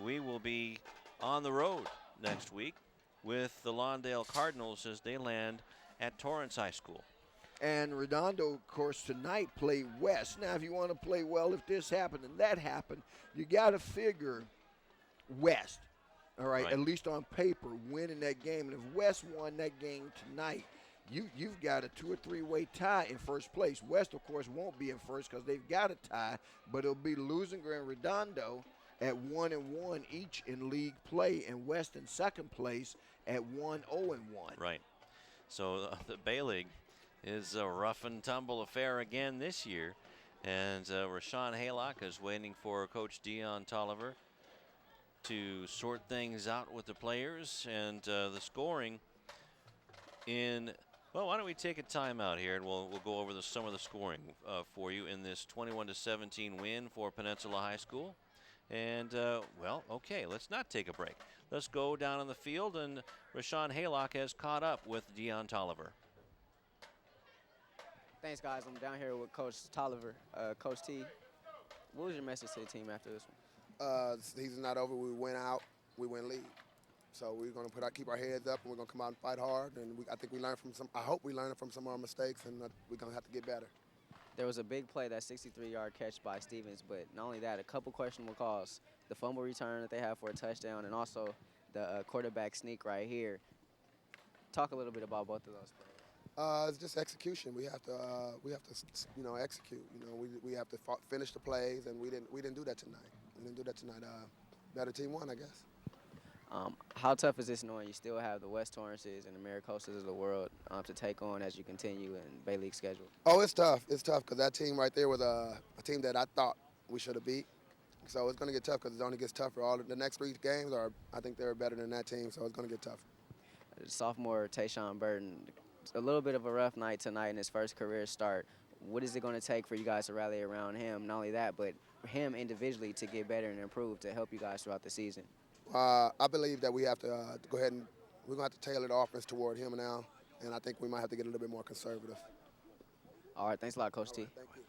We will be on the road next week with the Lawndale Cardinals as they land at Torrance High School. And Redondo, of course, tonight played West. Now, if you want to play well, if this happened and that happened, you got to figure West, all right, at least on paper, winning that game. And if West won that game tonight, you've got a 2 or 3 way tie in first place. West, of course, won't be in first because they've got a tie, but it'll be Leuzinger and Redondo at 1-1 each in league play, and West in second place at 1-0-1. Right. So the Bay League is a rough and tumble affair again this year, and Rashawn Haylock is waiting for Coach Dion Tolliver to sort things out with the players, and the scoring in. Well, why don't we take a timeout here, and we'll go over some of the scoring for you in this 21-17 win for Peninsula High School. And, well, okay, let's not take a break. Let's go down on the field, and Rashawn Haylock has caught up with Dion Tolliver. Thanks, guys. I'm down here with Coach Tolliver. Coach T, what was your message to the team after this one? The season's not over. We went out. We win league. So we're going to keep our heads up, and we're going to come out and fight hard. And I think we learned from some. I hope we learned from some of our mistakes, and we're going to have to get better. There was a big play, that 63-yard catch by Stevens, but not only that, a couple questionable calls. The fumble return that they have for a touchdown, and also the quarterback sneak right here. Talk a little bit about both of those plays. It's just execution. We have to execute. We have to finish the plays, and we didn't do that tonight. Better team won, I guess. How tough is this knowing you still have the West Torrances and the Mariposas of the world to take on as you continue in Bay League schedule? Oh, it's tough. It's tough because that team right there was a team that I thought we should have beat. So it's going to get tough because it only gets tougher. All the next 3 games I think they're better than that team, so it's going to get tough. Sophomore Tayshawn Burton, a little bit of a rough night tonight in his first career start. What is it going to take for you guys to rally around him? Not only that, but him individually to get better and improve to help you guys throughout the season. I believe that we have to go ahead and we're going to have to tailor the offense toward him now, and I think we might have to get a little bit more conservative. All right, thanks a lot, Coach T. Thank you.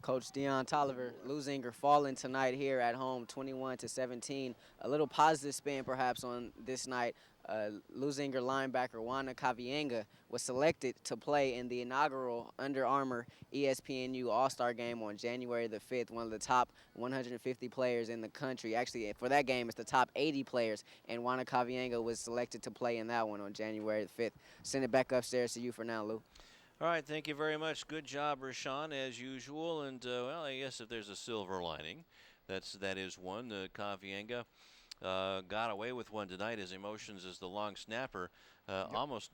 Coach Deion Tolliver, Leuzinger falling tonight here at home, 21-17. A little positive spin perhaps on this night. Leuzinger linebacker Wana Kavienga was selected to play in the inaugural Under Armour ESPNU All-Star Game on January the 5th, one of the top 150 players in the country. Actually, for that game, it's the top 80 players, and Wana Kavienga was selected to play in that one on January the 5th. Send it back upstairs to you for now, Lou. All right, thank you very much. Good job, Rashawn, as usual. And, well, I guess if there's a silver lining, that is one. Kavienga got away with one tonight. His emotions as the long snapper almost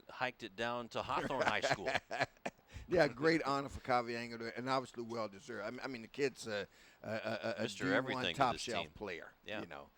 hiked it down to Hawthorne High School. Yeah, great honor for Kavienga, and obviously well deserved. I mean, the kid's a Mr. Everything D1 to top this shelf team. player. Yeah. You know,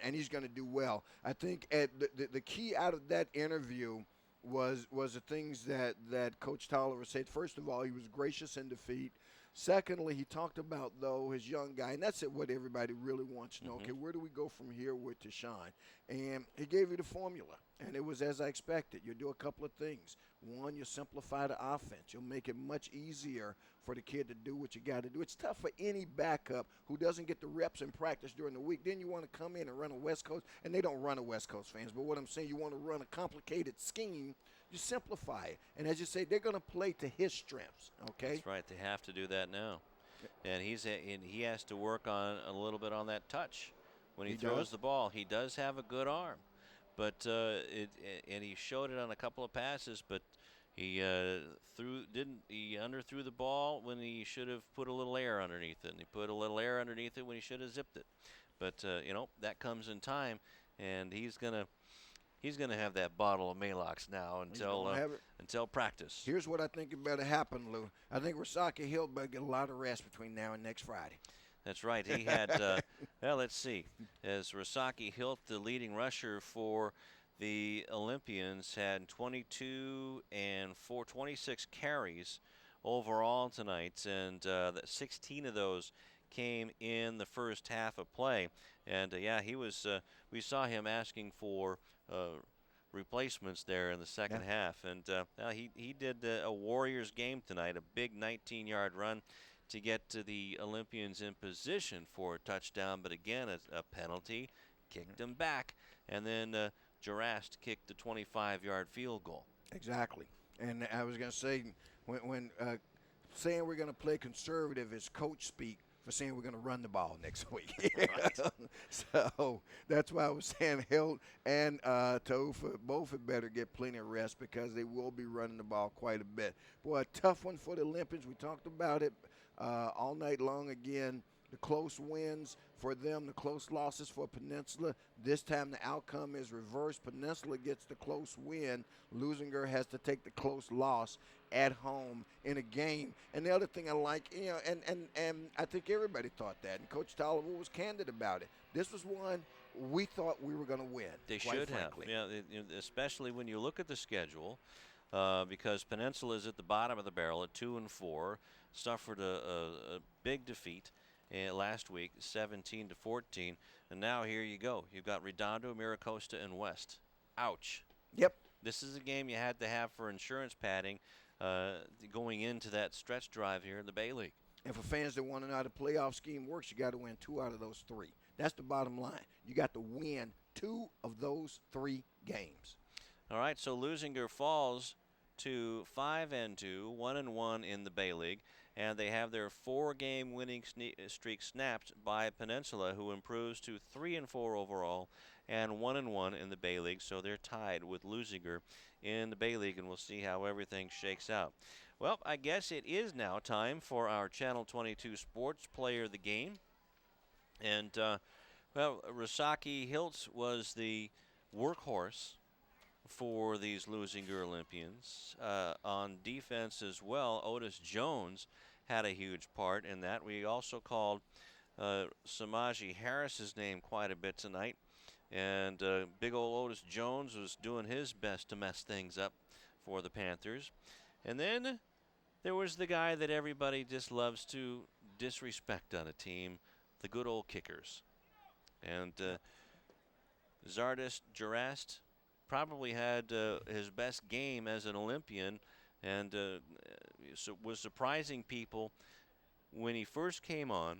and he's going to do well. I think the key out of that interview was the things that Coach Tolliver said. First of all, he was gracious in defeat. Secondly, he talked about, though, his young guy, and that's what everybody really wants to know. Okay, where do we go from here with Tashawn? And he gave you the formula, and it was as I expected. You'll do a couple of things. One, you'll simplify the offense. You'll make it much easier for the kid to do what you got to do. It's tough for any backup who doesn't get the reps in practice during the week. Then you want to come in and run a West Coast, and they don't run a West Coast, fans, but what I'm saying, you want to run a complicated scheme. You simplify it. And as you say, they're going to play to his strengths, okay? That's right. They have to do that now. And he has to work on a little bit on that touch when he throws the ball. He does have a good arm. But and he showed it on a couple of passes, but he underthrew the ball when he should have put a little air underneath it. And he put a little air underneath it when he should have zipped it. But you know, that comes in time, and he's gonna have that bottle of Malox now until practice. Here's what I think it better happen, Lou. I think Rasaki Hill better get a lot of rest between now and next Friday. That's right. He had, well, let's see. As Rasaki Hilt, the leading rusher for the Olympians, had 26 carries overall tonight, and 16 of those came in the first half of play. And, yeah, he was. We saw him asking for replacements there in the second half. And he did a Warriors game tonight, a big 19-yard run to get to the Olympians in position for a touchdown, but again, a penalty kicked him back, and then Jurast kicked the 25-yard field goal. Exactly. And I was going to say, when saying we're going to play conservative is coach speak for saying we're going to run the ball next week. So that's why I was saying Hilt and Taufa both had better get plenty of rest because they will be running the ball quite a bit. Boy, a tough one for the Olympians. We talked about it all night long again. The close wins for them, the close losses for Peninsula. This time the outcome is reversed. Peninsula gets the close win. Leuzinger has to take the close loss at home in a game. And the other thing I like, you know, and I think everybody thought that, and Coach Tolliver was candid about it. This was one we thought we were going to win. They should have, yeah, especially when you look at the schedule, because Peninsula is at the bottom of the barrel at 2-4, suffered a big defeat last week, 17-14, and now here you go. You've got Redondo, Miracosta, and West. Ouch. Yep. This is a game you had to have for insurance padding going into that stretch drive here in the Bay League. And for fans that want to know how the playoff scheme works, you got to win 2 out of those 3. That's the bottom line. You got to win 2 of those 3 games. All right, so Leuzinger falls to 5-2, 1-1 in the Bay League, and they have their 4-game winning streak snapped by Peninsula, who improves to 3-4 overall and 1-1 in the Bay League. So they're tied with Leuzinger in the Bay League, and we'll see how everything shakes out. Well, I guess it is now time for our Channel 22 Sports Player of the Game. And, well, Rasaki Hiltz was the workhorse for these Leuzinger Olympians. On defense as well, Otis Jones had a huge part in that. We also called Samaji Harris's name quite a bit tonight. And big old Otis Jones was doing his best to mess things up for the Panthers. And then there was the guy that everybody just loves to disrespect on a team, the good old kickers. And Zardis Jurast probably had his best game as an Olympian, and so was surprising people when he first came on.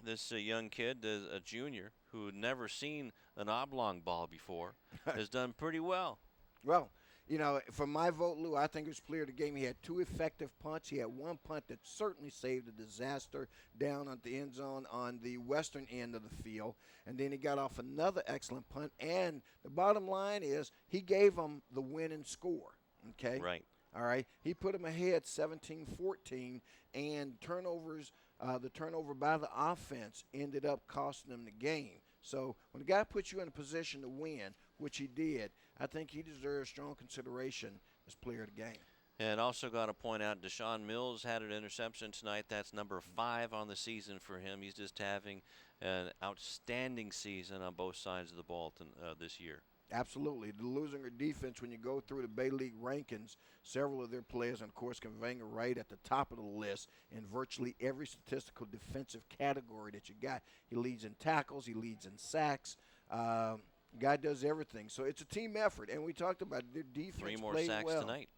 This young kid, a junior, who had never seen an oblong ball before, has done pretty well. Well, you know, for my vote, Lou, I think he was player of the game. He had 2 effective punts. He had 1 punt that certainly saved a disaster down at the end zone on the western end of the field. And then he got off another excellent punt. And the bottom line is he gave them the winning score, okay? Right. All right. He put them ahead 17-14, and turnovers, the turnover by the offense ended up costing them the game. So when a guy puts you in a position to win, which he did, I think he deserves strong consideration as player of the game. And also got to point out, Deshaun Mills had an interception tonight. That's number 5 on the season for him. He's just having an outstanding season on both sides of the ball this year. Absolutely. The Leuzinger defense, when you go through the Bay League rankings, several of their players, and of course, Convanger right at the top of the list in virtually every statistical defensive category that you got. He leads in tackles. He leads in sacks. Guy does everything. So it's a team effort, and we talked about it. Their defense 3 more played sacks well. tonight.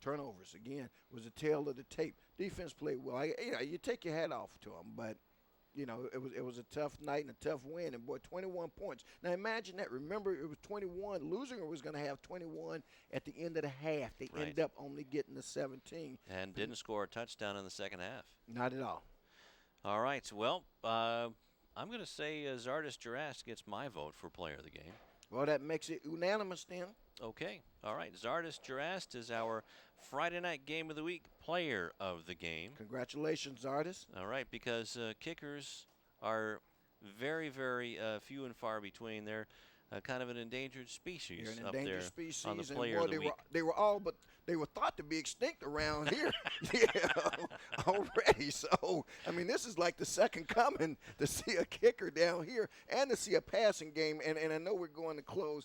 Turnovers, again, was the tail of the tape. Defense played well. You take your hat off to them, but you know, it was a tough night and a tough win, and boy, 21 points. Now imagine that. Remember, it was 21. Leuzinger was going to have 21 at the end of the half. They Right. ended up only getting the 17. And didn't score a touchdown in the second half. Not at all. All right. Well, I'm going to say Zardis Jurast gets my vote for player of the game. Well, that makes it unanimous then. Okay. All right. Zardis Jurast is our Friday night game of the week player of the game. Congratulations, artist. All right, because kickers are very, very few and far between. They're kind of an endangered species You're an up endangered there species, on the and player boy, of the week. they were all, but they were thought to be extinct around here. Already. So, I mean, this is like the second coming to see a kicker down here and to see a passing game. And I know we're going to close.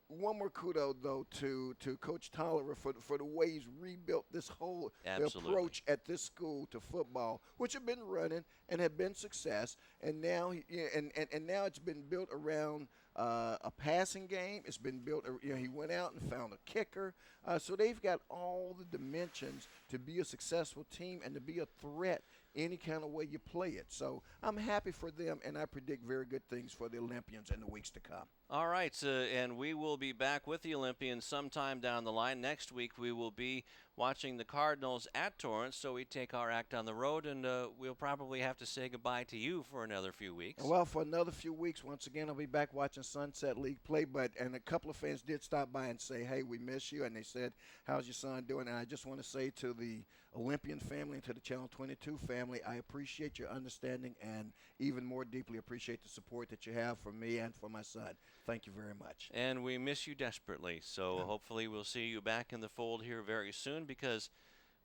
One more kudo, though, to Coach Tolliver for the way he's rebuilt this whole approach at this school to football, which had been running and had been success, and now and now it's been built around a passing game. It's been built. He went out and found a kicker, so they've got all the dimensions to be a successful team and to be a threat any kind of way you play it. So I'm happy for them, and I predict very good things for the Olympians in the weeks to come. All right, and we will be back with the Olympians sometime down the line. Next week we will be watching the Cardinals at Torrance, so we take our act on the road, and we'll probably have to say goodbye to you for another few weeks. Well, for another few weeks, once again, I'll be back watching Sunset League play, and a couple of fans did stop by and say, hey, we miss you, and they said, how's your son doing? And I just want to say to the Olympian family and to the Channel 22 family, I appreciate your understanding and even more deeply appreciate the support that you have for me and for my son. Thank you very much. And we miss you desperately, so hopefully we'll see you back in the fold here very soon because,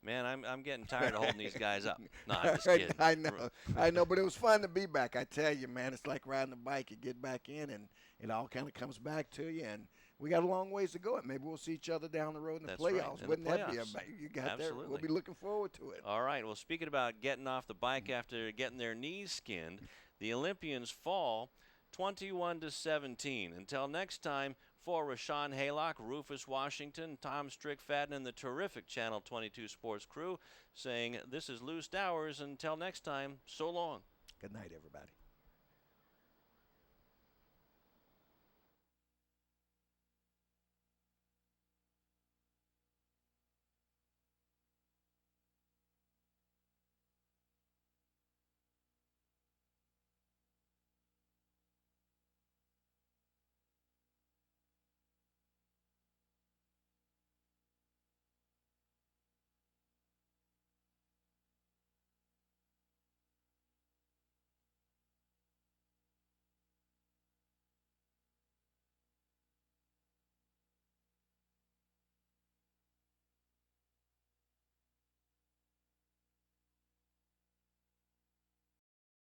man, I'm getting tired of holding these guys up. No, I'm just kidding. I know, but it was fun to be back. I tell you, man, it's like riding a bike. You get back in, and it all kind of comes back to you, and we got a long ways to go, and maybe we'll see each other down the road in the playoffs. Right. Wouldn't that be Absolutely. you got there? We'll be looking forward to it. All right. Well, speaking about getting off the bike after getting their knees skinned, the Olympians fall 21-17. Until next time, for Rashawn Haylock, Rufus Washington, Tom Strickfadden, and the terrific Channel 22 Sports crew saying this is Lou Stowers. Until next time, so long. Good night, everybody.